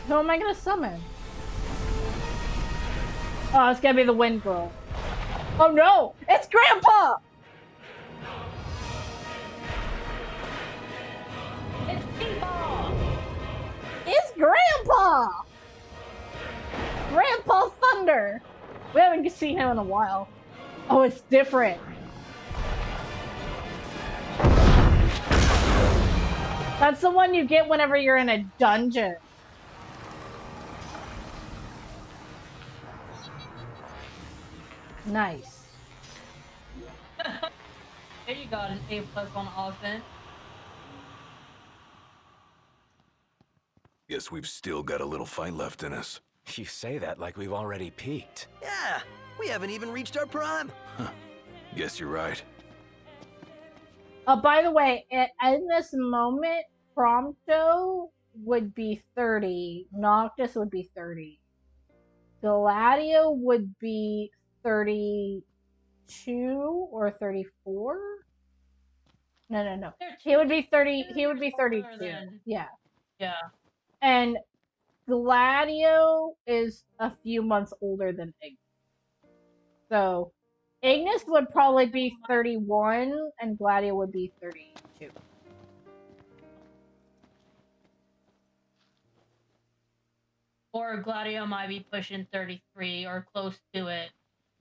S1: Who am I gonna summon? Oh, it's gonna be the wind girl. Oh no! It's Grandpa!
S2: It's T-Ball!
S1: It's Grandpa! Grandpa Thunder! We haven't seen him in a while. Oh, it's different. That's the one you get whenever you're in a dungeon. Nice.
S2: There you got an A+ on offense.
S5: Guess we've still got a little fight left in us.
S3: You say that like we've already peaked.
S6: Yeah, we haven't even reached our prime.
S5: Guess you're right.
S1: By the way, in this moment, Prompto would be 30, Noctis would be 30, Gladio would be 32 or 34. No. He would be 30. He would be 32. Yeah.
S2: Yeah.
S1: And Gladio is a few months older than Ignis. So Ignis would probably be 31 and Gladio would be 32.
S2: Or Gladio might be pushing 33 or close to it.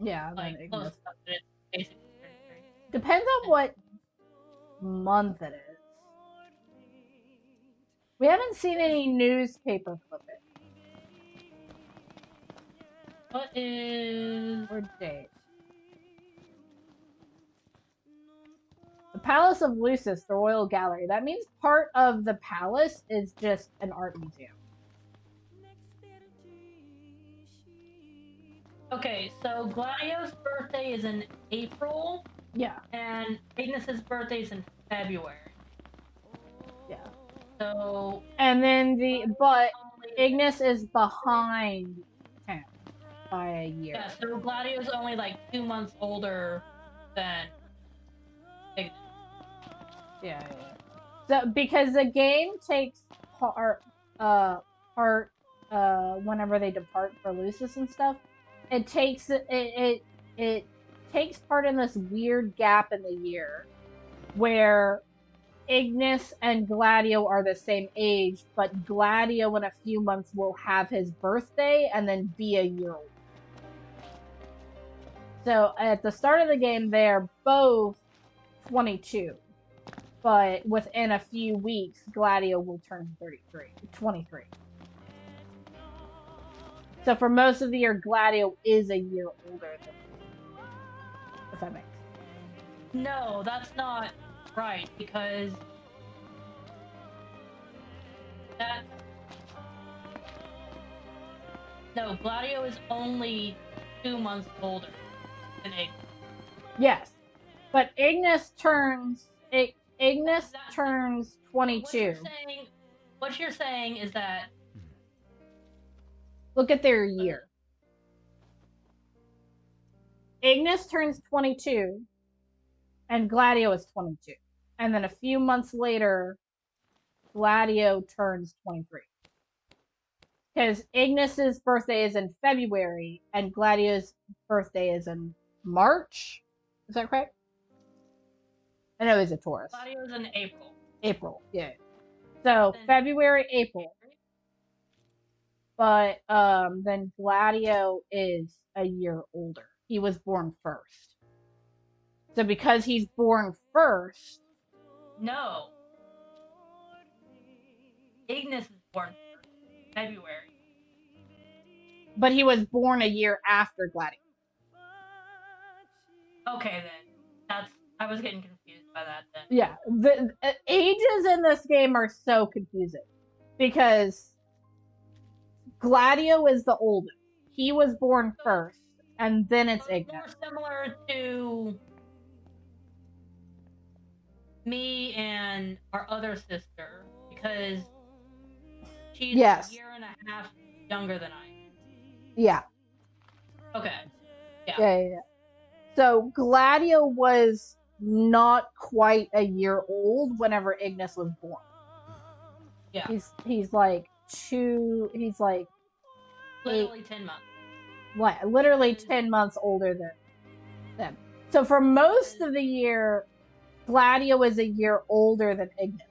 S1: Yeah,
S2: Like, close
S1: Ignis.
S2: up to it, basically 33.
S1: Depends on what month it is. We haven't seen any newspaper clipping
S2: What is...
S1: or date. The Palace of Lucis, the Royal Gallery. That means part of the palace is just an art museum.
S2: Okay, so Gladio's birthday is in April.
S1: Yeah.
S2: And Ignis's birthday is in February.
S1: Yeah.
S2: So...
S1: And then Ignis is behind him by a year.
S2: Yeah, so Gladio's only like 2 months older than Ignis.
S1: Yeah. So because the game takes part whenever they depart for Lucis and stuff, it takes part in this weird gap in the year where Ignis and Gladio are the same age, but Gladio in a few months will have his birthday and then be a year old. So at the start of the game, they're both 22. But within a few weeks, Gladio will turn 23. So for most of the year, Gladio is a year older than me. If that makes sense.
S2: No, that's not right, because that... No, Gladio is only 2 months older than Ignis.
S1: Yes. But Ignis turns 22.
S2: What you're saying is that
S1: Look at their year. Ignis turns 22, and Gladio is 22. And then a few months later, Gladio turns 23. Because Ignis's birthday is in February, and Gladio's birthday is in March. Is that correct? I know he's a Taurus.
S2: Gladio's in April.
S1: April, yeah. So February, April. But then Gladio is a year older. He was born first. So because he's born first.
S2: No. Ignis is born first, February.
S1: But he was born a year after Gladio.
S2: Okay, then. I was getting confused by that then.
S1: Yeah. The ages in this game are so confusing. Because Gladio is the oldest. He was born first, and then it's Ignis.
S2: More similar to me and our other sister, because she's a year and a half younger than I am.
S1: Yeah.
S2: Okay.
S1: Yeah. So Gladio was not quite a year old whenever Ignis was born.
S2: Yeah.
S1: He's like
S2: literally 10 months.
S1: Literally 10 months older than them. So for most of the year, Gladio is a year older than Ignis.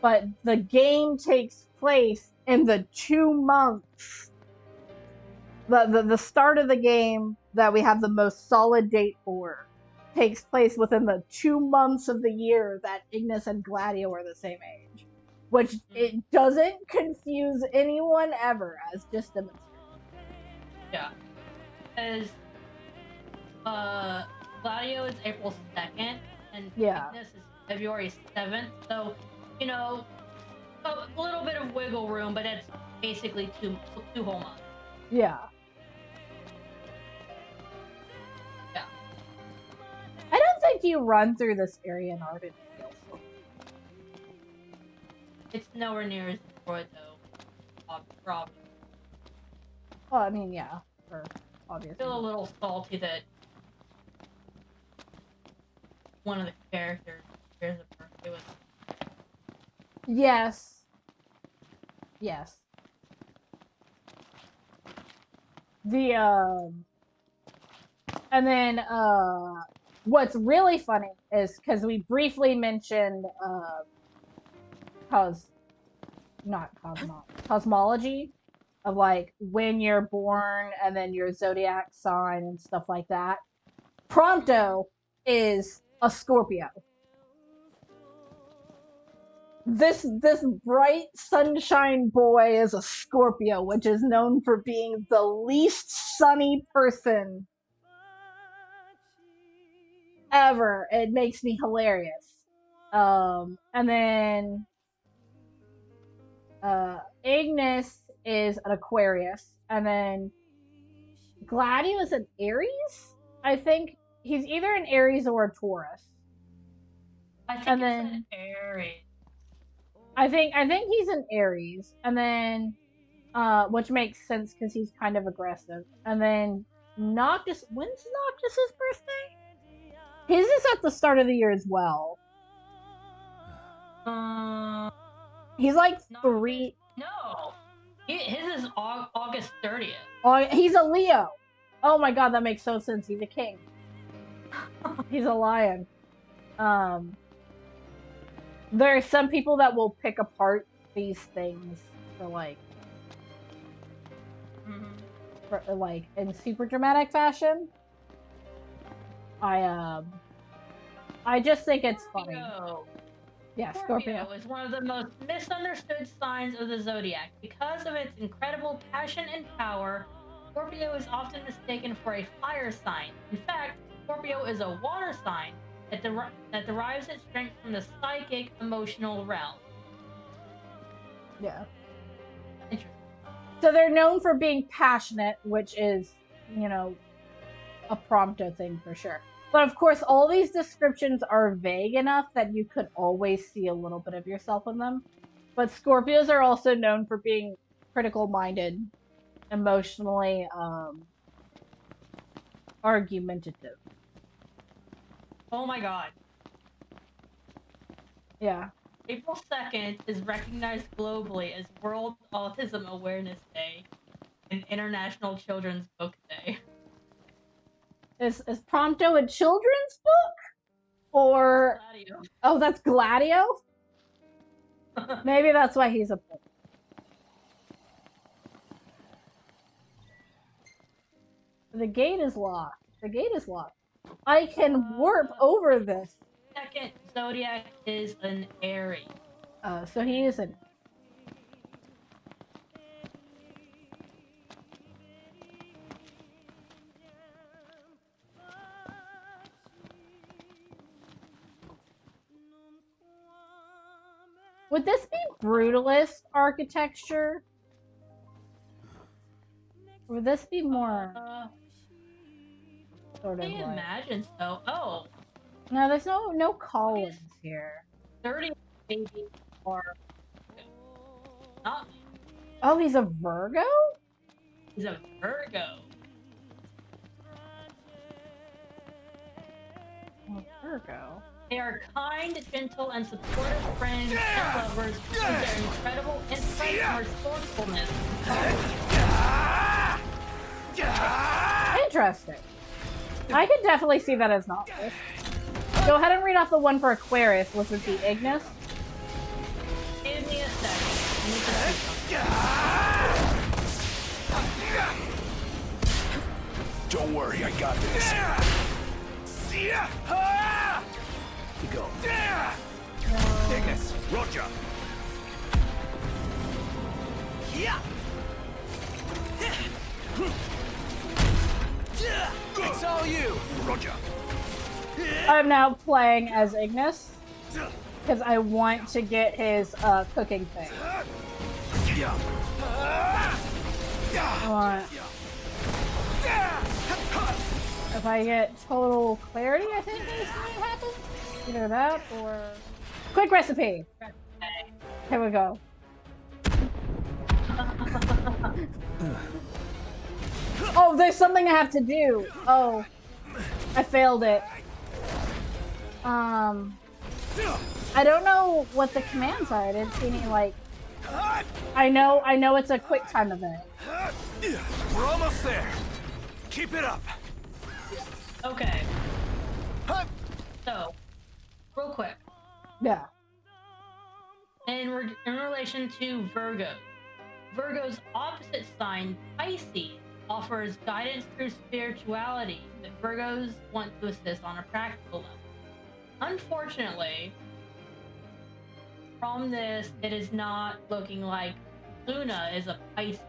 S1: But the game takes place in the 2 months. The start of the game that we have the most solid date for takes place within the 2 months of the year that Ignis and Gladio are the same age. Which it doesn't confuse anyone ever, as just demonstrated.
S2: Yeah. Because Gladio is April 2nd, and Ignis is February 7th, so, a little bit of wiggle room, but it's basically two whole months.
S1: Yeah.
S2: Yeah.
S1: I don't think you run through this area in Arden.
S2: It's nowhere near as destroyed, though. Probably.
S1: Well, I mean, yeah, for obvious.
S2: I feel a little salty that one of the characters shares a birthday with.
S1: Yes. And then what's really funny is because we briefly mentioned cosmology of like when you're born and then your zodiac sign and stuff like that. Prompto is a Scorpio. This bright sunshine boy is a Scorpio, which is known for being the least sunny person ever. It makes me hilarious. And then Ignis is an Aquarius, and then Gladio is an Aries. I think he's either an Aries or a Taurus.
S2: I think it's an Aries.
S1: I think he's an Aries, and then which makes sense because he's kind of aggressive. And then Noctis, when's Noctis's birthday? His is at the start of the year as well. He's like 3.
S2: No, his is August 30th.
S1: Oh, he's a Leo. Oh my god, that makes so sense. He's a king. He's a lion. There are some people that will pick apart these things for like, in super dramatic fashion. I just think it's funny. Yeah,
S2: Scorpio is one of the most misunderstood signs of the zodiac. Because of its incredible passion and power, Scorpio is often mistaken for a fire sign. In fact, Scorpio is a water sign that derives its strength from the psychic, emotional realm.
S1: Yeah.
S2: Interesting.
S1: So they're known for being passionate, which is, a Prompto thing for sure. But of course, all these descriptions are vague enough that you could always see a little bit of yourself in them. But Scorpios are also known for being critical-minded, emotionally argumentative.
S2: Oh my god.
S1: Yeah.
S2: April 2nd is recognized globally as World Autism Awareness Day and International Children's Book Day.
S1: Is Prompto a children's book? Or
S2: Gladio.
S1: oh, that's Gladio? Maybe that's why he's a book. The gate is locked. The gate is locked. I can warp over this.
S2: Second zodiac is an Aries.
S1: So he isn't. Would this be brutalist architecture? Or would this be more sort of
S2: I
S1: like...
S2: imagine so. Oh.
S1: No, there's no columns here.
S2: 30 babies are not.
S1: Oh, he's a Virgo?
S2: He's a Virgo.
S1: Oh, Virgo.
S2: They are kind, gentle, and supportive friends and lovers with their incredible insight and resourcefulness.
S1: Interesting. I could definitely see that as Noctis. Go ahead and read off the one for Aquarius. Was it the Ignis?
S2: Give me a second.
S5: Don't worry, I got this. You go. Ignis, Roger. It's all you, Roger.
S1: I'm now playing as Ignis because I want to get his cooking thing. I want... If I get total clarity, I think is what happens. Either that or quick recipe. Here we go. Oh, there's something I have to do. Oh, I failed it. I don't know what the commands are. I didn't see any like. I know it's a quick time event.
S5: We're almost there. Keep it up.
S2: Okay. So, real quick.
S1: Yeah.
S2: In relation to Virgo, Virgo's opposite sign, Pisces, offers guidance through spirituality that Virgos want to assist on a practical level. Unfortunately, from this, it is not looking like Luna is a Pisces.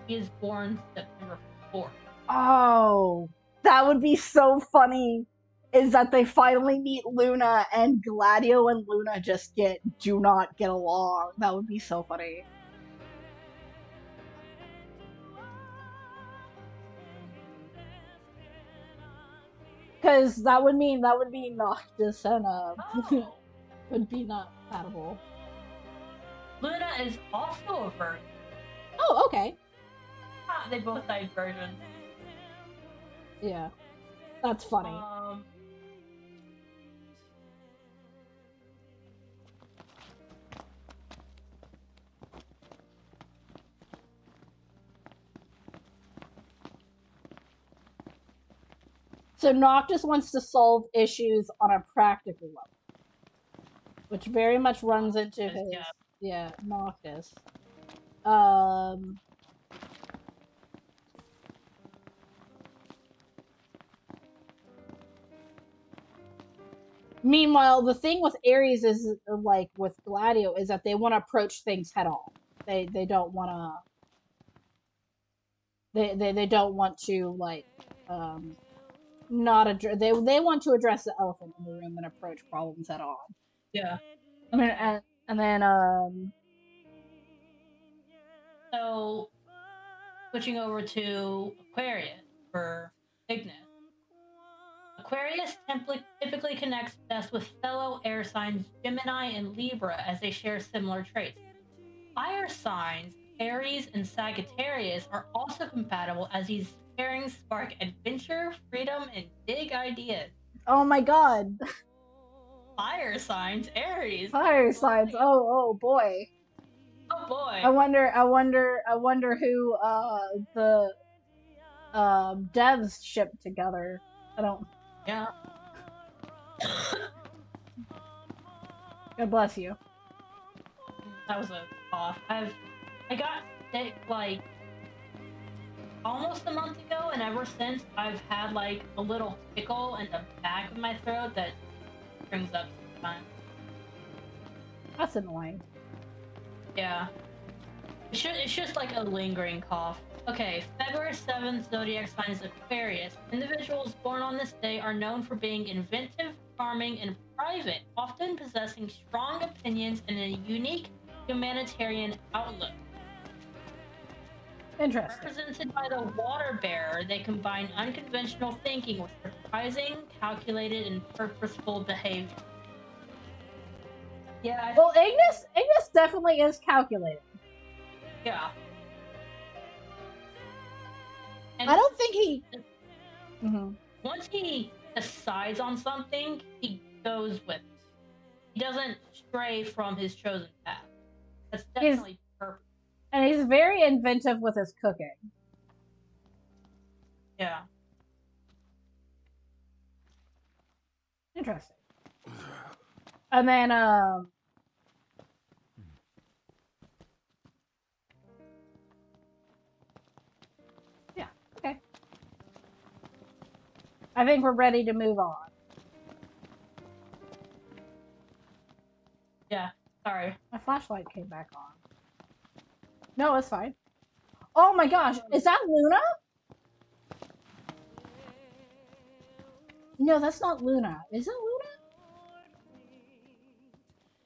S2: She is born September 4th.
S1: Oh, that would be so funny. Is that they finally meet Luna and Gladio and Luna just do not get along. That would be so funny. Because that would be Noctis and would be not compatible.
S2: Luna is also a virgin.
S1: Oh, okay.
S2: They both died virgins.
S1: Yeah, that's funny. So Noctis wants to solve issues on a practical level, which very much runs into his Noctis. Meanwhile, the thing with Aries is like with Gladio is that they want to approach things head on. They don't want to. They don't want to like not address. They want to address the elephant in the room and approach problems head on.
S2: Yeah.
S1: Okay. And then
S2: So, switching over to Aquarius for Ignis. Aquarius typically connects best with fellow air signs Gemini and Libra as they share similar traits. Fire signs Aries and Sagittarius are also compatible as these pairings spark adventure, freedom, and big ideas.
S1: Oh my god.
S2: Fire signs Aries.
S1: Fire signs. Oh boy.
S2: Oh boy.
S1: I wonder who the devs shipped together. I don't.
S2: Yeah.
S1: God bless you.
S2: That was a cough. I got sick like almost a month ago, and ever since I've had like a little tickle in the back of my throat that brings up sometimes.
S1: That's annoying.
S2: Yeah. It's just like a lingering cough. Okay, February 7th zodiac sign is Aquarius. Individuals born on this day are known for being inventive, charming, and private, often possessing strong opinions and a unique humanitarian outlook.
S1: Interesting.
S2: Represented by the water bearer, they combine unconventional thinking with surprising, calculated, and purposeful behavior. Yeah.
S1: Well, Ignis definitely is calculated.
S2: Yeah. And
S1: I don't think he. Mm-hmm.
S2: Once he decides on something, he goes with it. He doesn't stray from his chosen path. That's definitely perfect.
S1: And he's very inventive with his cooking.
S2: Yeah.
S1: Interesting. And then, yeah, okay. I think we're ready to move on.
S2: Yeah, sorry.
S1: My flashlight came back on. No, it's fine. Oh my gosh, is that Luna? No, that's not Luna. Is it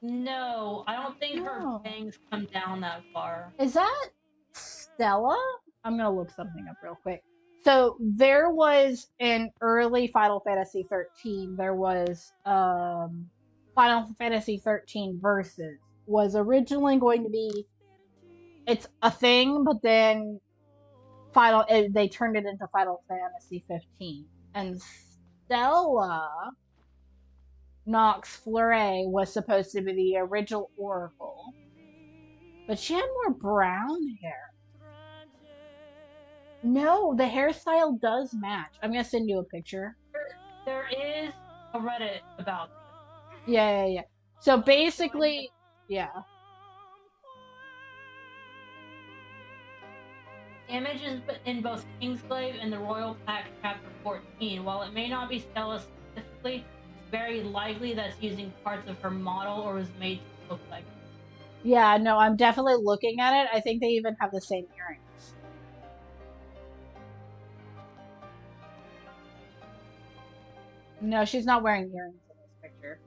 S1: Luna?
S2: No, I don't think her
S1: No.
S2: bangs come down that far.
S1: Is that Stella? I'm gonna look something up real quick. So there was in early Final Fantasy 13, there was Final Fantasy 13 Versus was originally going to be, it's a thing, but then they turned it into Final Fantasy 15, and Stella Nox Fleury was supposed to be the original Oracle, but she had more brown hair. No, the hairstyle does match. I'm gonna send you a picture.
S2: There is a Reddit about this.
S1: Yeah. So basically, yeah.
S2: Image is in both Kingsglaive and the Royal Pact Chapter 14. While it may not be Stella specifically, it's very likely that's using parts of her model or was made to look like her.
S1: Yeah, no, I'm definitely looking at it. I think they even have the same earrings. No, she's not wearing earrings in this picture.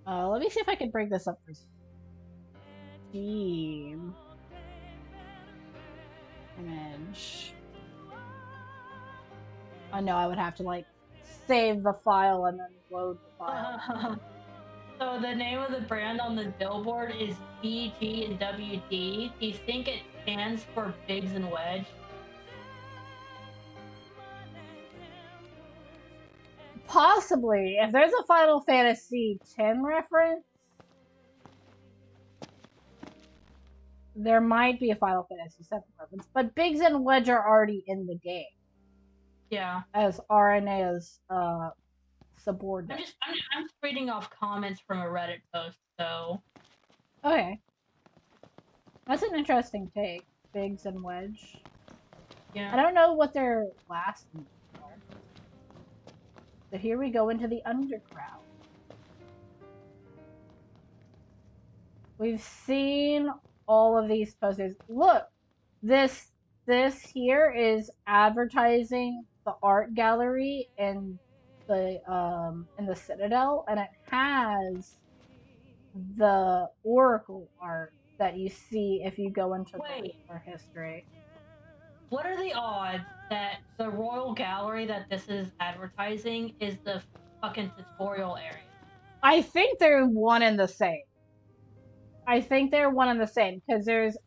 S1: Let me see if I can bring this up for Steam. Image. Oh no, I would have to like save the file and then load the file.
S2: So the name of the brand on the billboard is BG and WD. Do you think it stands for Biggs and Wedge?
S1: Possibly. If there's a Final Fantasy X reference, there might be a Final Fantasy VII reference. But Biggs and Wedge are already in the game.
S2: Yeah.
S1: As RNA's subordinate.
S2: I'm just reading off comments from a Reddit post, so.
S1: Okay. That's an interesting take. Biggs and Wedge.
S2: Yeah.
S1: I don't know what their last names are. So here we go into the underground. We've seen all of these posters. Look, this here is advertising the art gallery in the Citadel, and it has the Oracle art that you see if you go into the history.
S2: What are the odds that the Royal Gallery that this is advertising is the fucking tutorial area?
S1: I think they're one and the same. I think they're one and the same because there's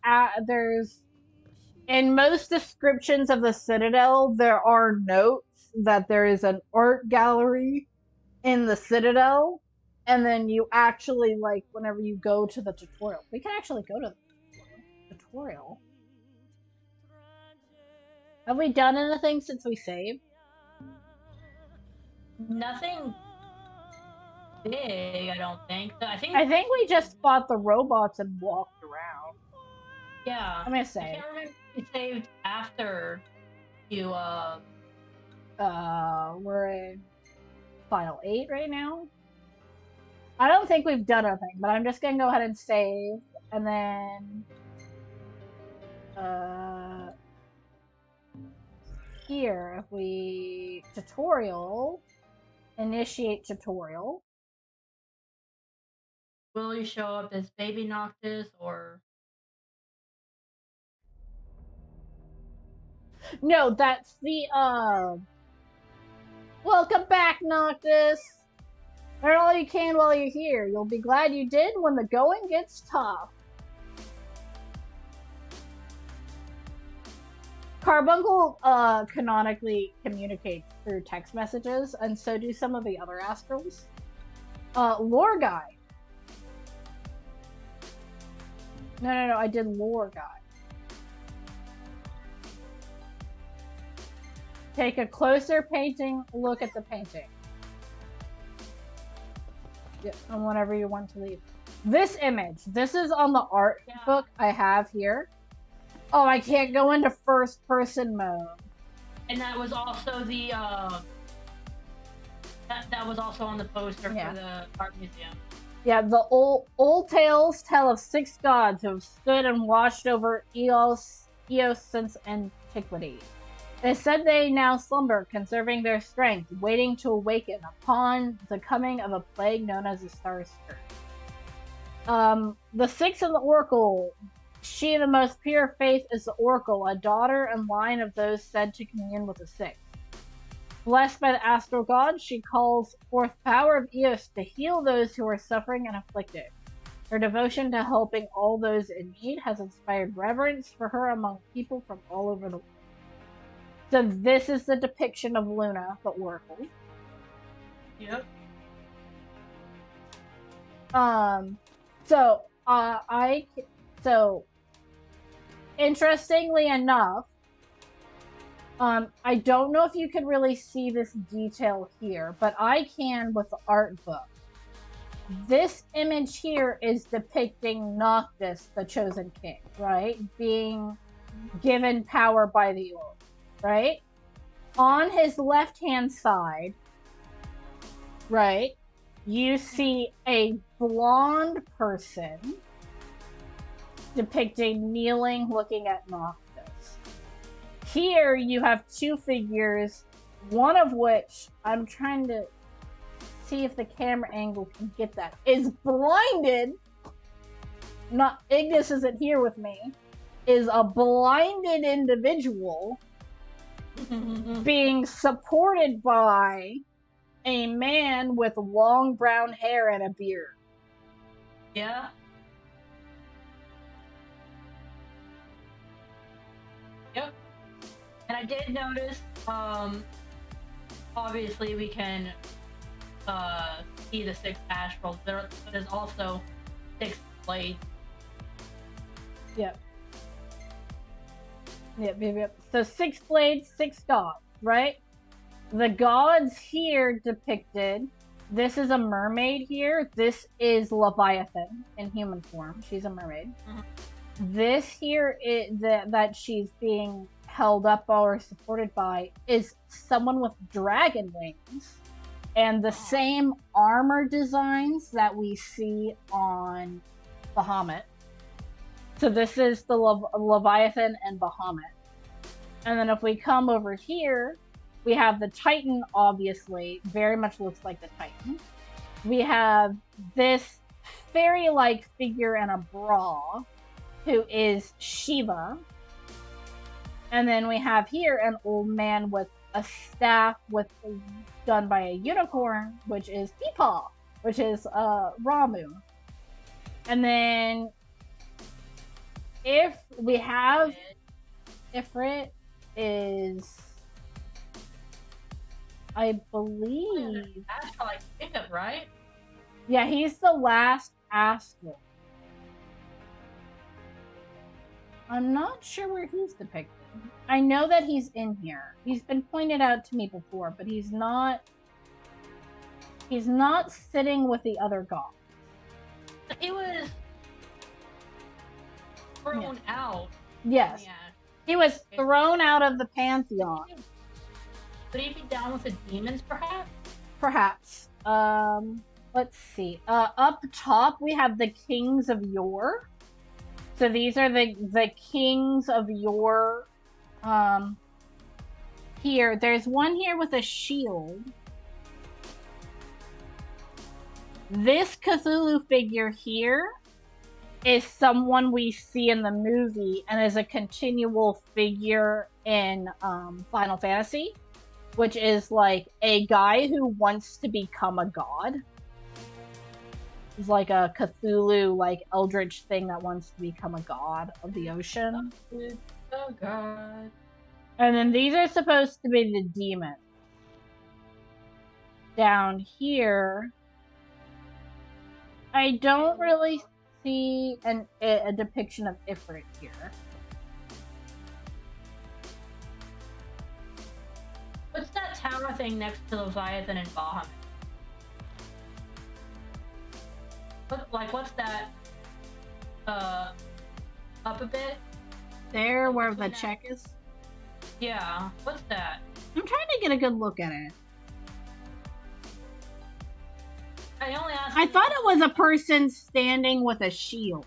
S1: in most descriptions of the Citadel there are notes that there is an art gallery in the Citadel, and then you actually like whenever you go to the tutorial, we can actually go to the tutorial. Have we done anything since we saved?
S2: Nothing big, I don't think. I think
S1: we just fought the robots and walked around.
S2: Yeah.
S1: I'm gonna say.
S2: I can't remember if you saved after you
S1: we're in file 8 right now. I don't think we've done anything, but I'm just gonna go ahead and save, and then here if we initiate tutorial.
S2: Will you show up as Baby Noctis or?
S1: No, that's the welcome back, Noctis. Learn all you can while you're here. You'll be glad you did when the going gets tough. Carbuncle canonically communicates through text messages, and so do some of the other astrals. Lore guide. No, I did lore guide. Take a closer look at the painting. Yep, and whenever you want to leave. This image, this is on the art book I have here. Oh, I can't go into first person mode.
S2: And that was also the that was also on the poster for the art museum.
S1: Yeah, the old tales tell of 6 gods who have stood and watched over Eos since antiquity. It is said they now slumber, conserving their strength, waiting to awaken upon the coming of a plague known as the Star Scourge. The 6 in the Oracle. She, the most pure faith, is the Oracle, a daughter and line of those said to commune with the 6. Blessed by the astral god, she calls forth power of Eos to heal those who are suffering and afflicted. Her devotion to helping all those in need has inspired reverence for her among people from all over the world. So this is the depiction of Luna, the Oracle.
S2: Yep.
S1: Interestingly enough, I don't know if you can really see this detail here, but I can with the art book. This image here is depicting Noctis, the Chosen King, right? Being given power by the Oracle, right? On his left-hand side, right, you see a blonde person depicting kneeling, looking at Noctis. Here you have 2 figures, one of which, I'm trying to see if the camera angle can get that, is blinded. Not Ignis isn't here with me. Is a blinded individual being supported by a man with long brown hair and a beard.
S2: Yeah. Yep. And I did notice, obviously we can see the 6 astrals. There's also 6 blades.
S1: Yep. So 6 blades, 6 gods, right? The gods here depicted, this is a mermaid here. This is Leviathan in human form. She's a mermaid. Mm-hmm. This here is that she's being held up or supported by is someone with dragon wings and the same armor designs that we see on Bahamut. So this is the Leviathan and Bahamut. And then if we come over here, we have the Titan, obviously, very much looks like the Titan. We have this fairy-like figure in a bra, who is Shiva. And then we have here an old man with a staff done by a unicorn, which is Peepaw, which is Ramu. And then if we have Ifrit is, I believe,
S2: That's like pickup, right?
S1: yeah, he's the last astral. I'm not sure where he's depicted. I know that he's in here. He's been pointed out to me before, but he's not sitting with the other gods.
S2: He was thrown out.
S1: Yes.
S2: Yeah.
S1: He was thrown out of the pantheon.
S2: Could he be down with the demons, perhaps?
S1: Perhaps. Let's see. Up top we have the kings of yore. So these are the kings of yore. Here, there's one here with a shield. This Cthulhu figure here is someone we see in the movie and is a continual figure in Final Fantasy, which is like a guy who wants to become a god. He's like a Cthulhu, like eldritch thing that wants to become a god of the ocean.
S2: Oh god.
S1: And then these are supposed to be the demons. Down here, I don't really see a depiction of Ifrit here.
S2: What's that tower thing next to Leviathan and Bahamut? What's that? Up a bit?
S1: There, where the check is?
S2: Yeah. What's that?
S1: I'm trying to get a good look at it. I thought it was a person standing with a shield.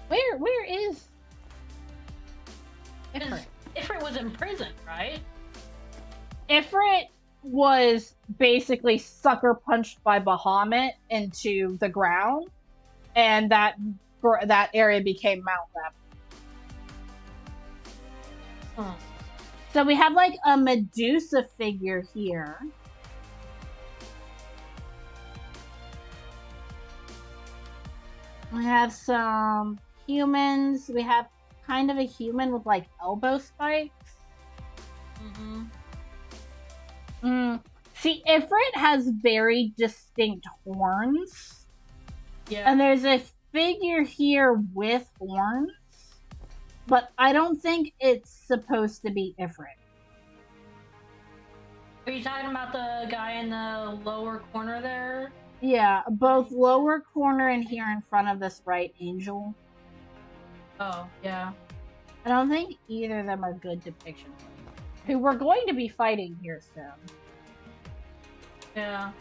S1: Where is Ifrit?
S2: Ifrit was in prison, right?
S1: Ifrit was basically sucker punched by Bahamut into the ground, and that area became Mount Lebanon. So we have like a Medusa figure here. We have some humans. We have kind of a human with like elbow spikes. See, Ifrit has very distinct horns.
S2: Yeah.
S1: And there's a figure here with horns. But I don't think it's supposed to be Ifrit.
S2: Are you talking about the guy in the lower corner there?
S1: Yeah, both lower corner and here in front of this right angel.
S2: Oh, yeah.
S1: I don't think either of them are good depictions. Who we're going to be fighting here soon.
S2: Yeah.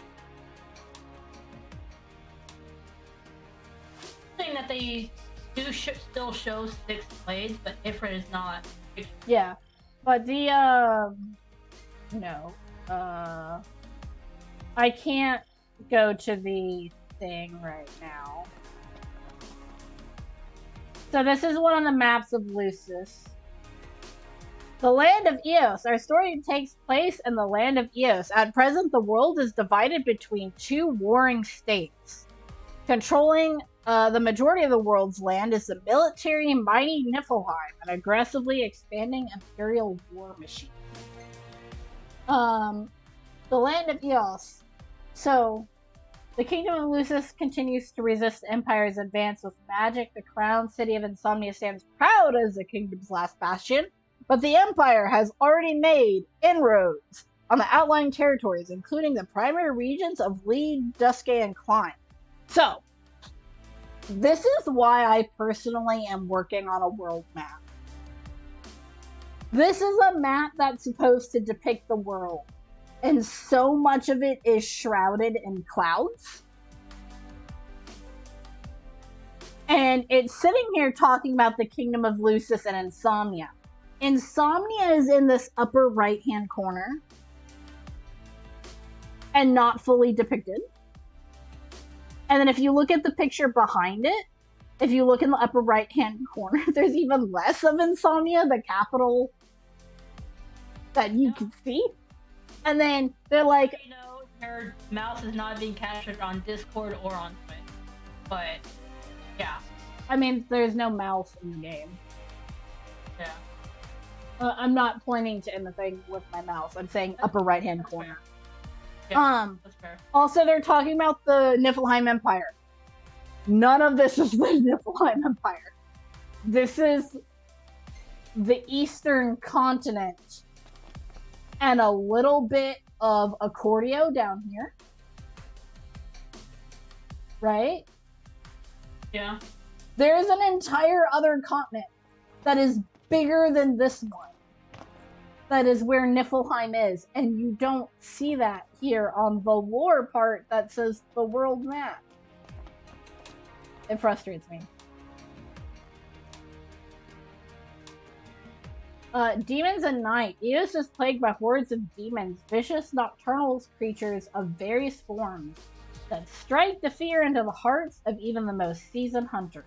S2: Thing that they do still show 6 blades, but Ifrit is not.
S1: Yeah, but the I can't go to the thing right now. So this is one of the maps of Lucis. The land of Eos. Our story takes place in the land of Eos. At present, the world is divided between 2 warring states. Controlling the majority of the world's land is the military mighty Niflheim, an aggressively expanding imperial war machine. The land of Eos. So, the kingdom of Lucis continues to resist the Empire's advance with magic. The crowned city of Insomnia stands proud as the kingdom's last bastion, but the Empire has already made inroads on the outlying territories, including the primary regions of Lead, Duscae, and Klein. So, this is why I personally am working on a world map. This is a map that's supposed to depict the world, and so much of it is shrouded in clouds. And it's sitting here talking about the kingdom of Lucis and Insomnia. Insomnia is in this upper right-hand corner and not fully depicted. And then if you look at the picture behind it, if you look in the upper right-hand corner, there's even less of Insomnia, the capital that you can see. And then they're like,
S2: you know, your mouse is not being captured on Discord or on Twitch. But, yeah.
S1: I mean, there's no mouse in the game.
S2: Yeah.
S1: I'm not pointing to anything with my mouse. I'm saying upper right-hand corner.
S2: Yeah, that's fair.
S1: Also, they're talking about the Niflheim Empire. None of this is the Niflheim Empire. This is the Eastern continent and a little bit of Accordio down here. Right?
S2: Yeah.
S1: There's an entire other continent that is bigger than this one. That is where Niflheim is, and you don't see that here on the lore part that says the world map. It frustrates me. Demons and night. Eos is plagued by hordes of demons, vicious nocturnal creatures of various forms that strike the fear into the hearts of even the most seasoned hunters.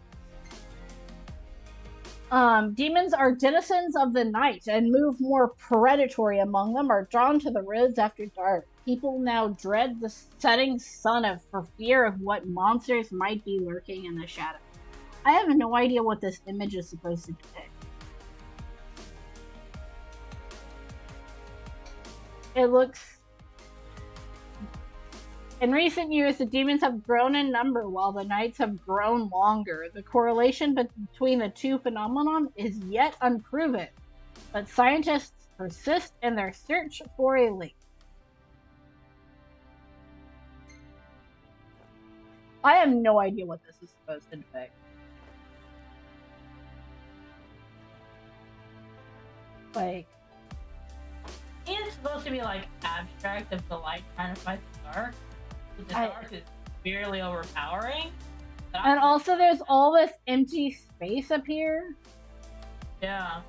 S1: Demons are denizens of the night and move more predatory among them, are drawn to the roads after dark. People now dread the setting sun for fear of what monsters might be lurking in the shadows. I have no idea what this image is supposed to depict. It looks... In recent years, the demons have grown in number while the nights have grown longer. The correlation between the two phenomenon is yet unproven, but scientists persist in their search for a link. I have no idea what this is supposed to depict. Like...
S2: It's supposed to be like abstract of the light trying to fight the dark. The dark is severely overpowering.
S1: And also there's all this empty space up here.
S2: Yeah.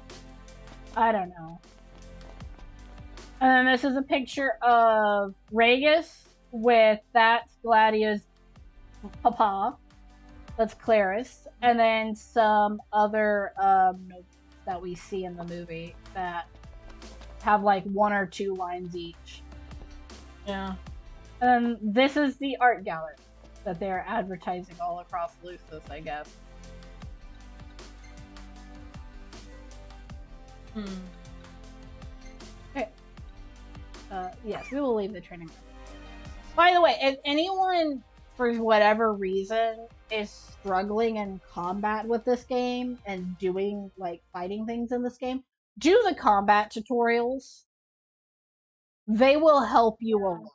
S1: I don't know. And then this is a picture of Regis with that's Gladio's papa. That's Claris. And then some other notes that we see in the movie that have like 1 or 2 lines each.
S2: Yeah.
S1: This is the art gallery that they're advertising all across Lucis, I guess. Okay. Yes, we will leave the training room. By the way, if anyone, for whatever reason, is struggling in combat with this game and doing, like, fighting things in this game, do the combat tutorials. They will help you a lot.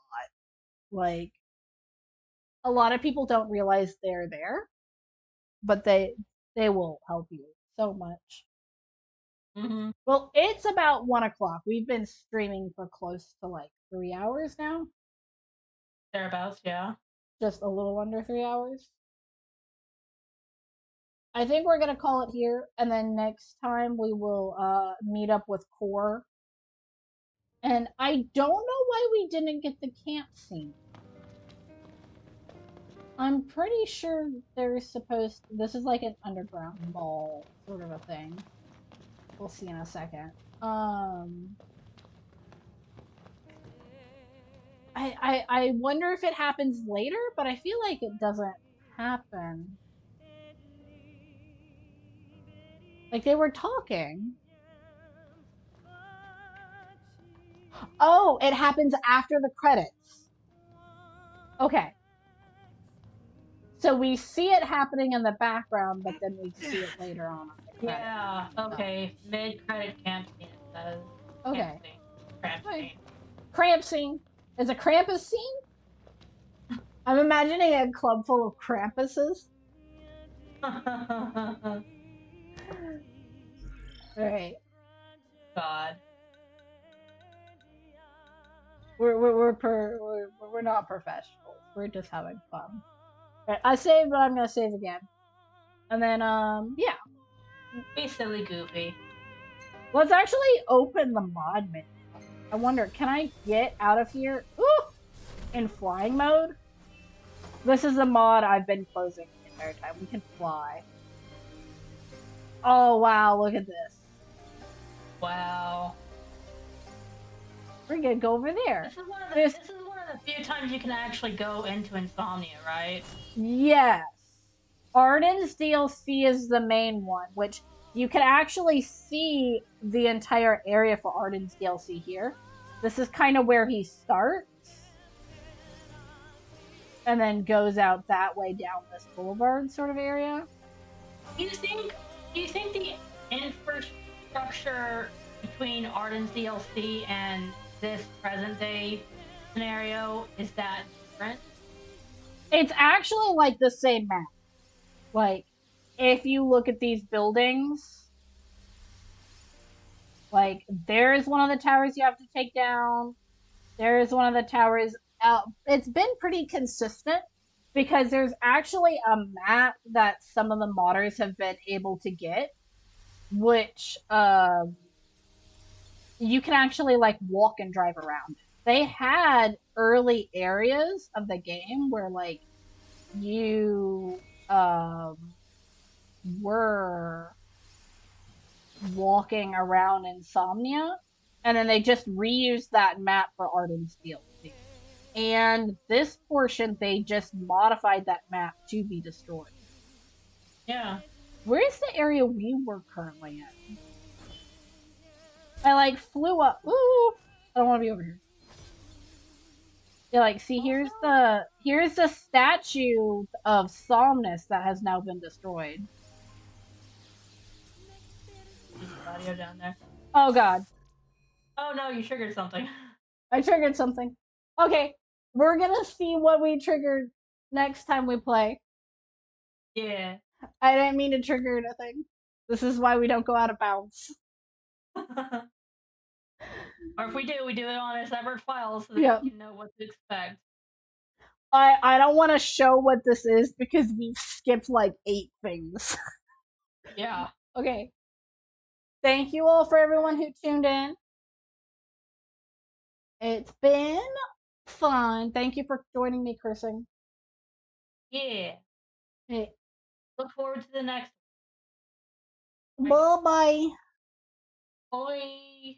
S1: Like, a lot of people don't realize they're there, but they will help you so much.
S2: Mm-hmm.
S1: Well, it's about 1 o'clock. We've been streaming for close to like 3 hours now.
S2: Thereabouts, yeah.
S1: Just a little under 3 hours. I think we're gonna call it here, and then next time we will meet up with Core. And I don't know why we didn't get the camp scene. I'm pretty sure there's supposed... This is like an underground mall sort of a thing. We'll see in a second. I wonder if it happens later, but I feel like it doesn't happen. Like, they were talking. Oh, it happens after the credits. Okay. So we see it happening in the background, but then we see it later on the credits.
S2: Yeah, okay. Mid-credit camp scene, it says.
S1: Okay.
S2: Cramp scene.
S1: Cramp scene. Is a Krampus scene? I'm imagining a club full of Krampuses. Alright.
S2: God.
S1: We're not professionals. We're just having fun. Right, I saved, but I'm gonna save again. And then, yeah.
S2: Be silly goofy.
S1: Let's actually open the mod menu. I wonder, can I get out of here? Ooh! In flying mode? This is the mod I've been closing the entire time. We can fly. Oh wow, look at this.
S2: Wow.
S1: We're gonna go over there.
S2: This is one of the
S1: There's
S2: this is one of the few times you can actually go into Insomnia, right?
S1: yes. Arden's DLC is the main one, which you can actually see the entire area for Arden's DLC here. This is kind of where he starts. And then goes out that way down this boulevard sort of area.
S2: Do you think the infrastructure between Arden's DLC and this present day scenario is that different?
S1: It's actually like the same map. Like, if you look at these buildings, like, there's one of the towers you have to take down. There's one of the towers. It's been pretty consistent because there's actually a map that some of the modders have been able to get, which you can actually like walk and drive around. They had early areas of the game where like you were walking around Insomnia, and then they just reused that map for Arden's DLC. And this portion, they just modified that map to be destroyed.
S2: Yeah.
S1: Where's the area we were currently in? I like flew up. Ooh, I don't want to be over here. Yeah, like see, here's the statue of Somnus that has now been destroyed.
S2: Audio down there.
S1: Oh god.
S2: Oh no, you triggered something.
S1: I triggered something. Okay, we're gonna see what we triggered next time we play.
S2: Yeah.
S1: I didn't mean to trigger anything. This is why we don't go out of bounds.
S2: Or if we do it on a separate file so that
S1: Yeah.
S2: you know what to expect.
S1: I don't want to show what this is because we've skipped like 8 things.
S2: Yeah.
S1: Okay. Thank you all for everyone who tuned in. It's been fun. Thank you for joining me, Cursing.
S2: Yeah.
S1: Hey.
S2: Look forward to the next
S1: Bye-bye.
S2: Bye.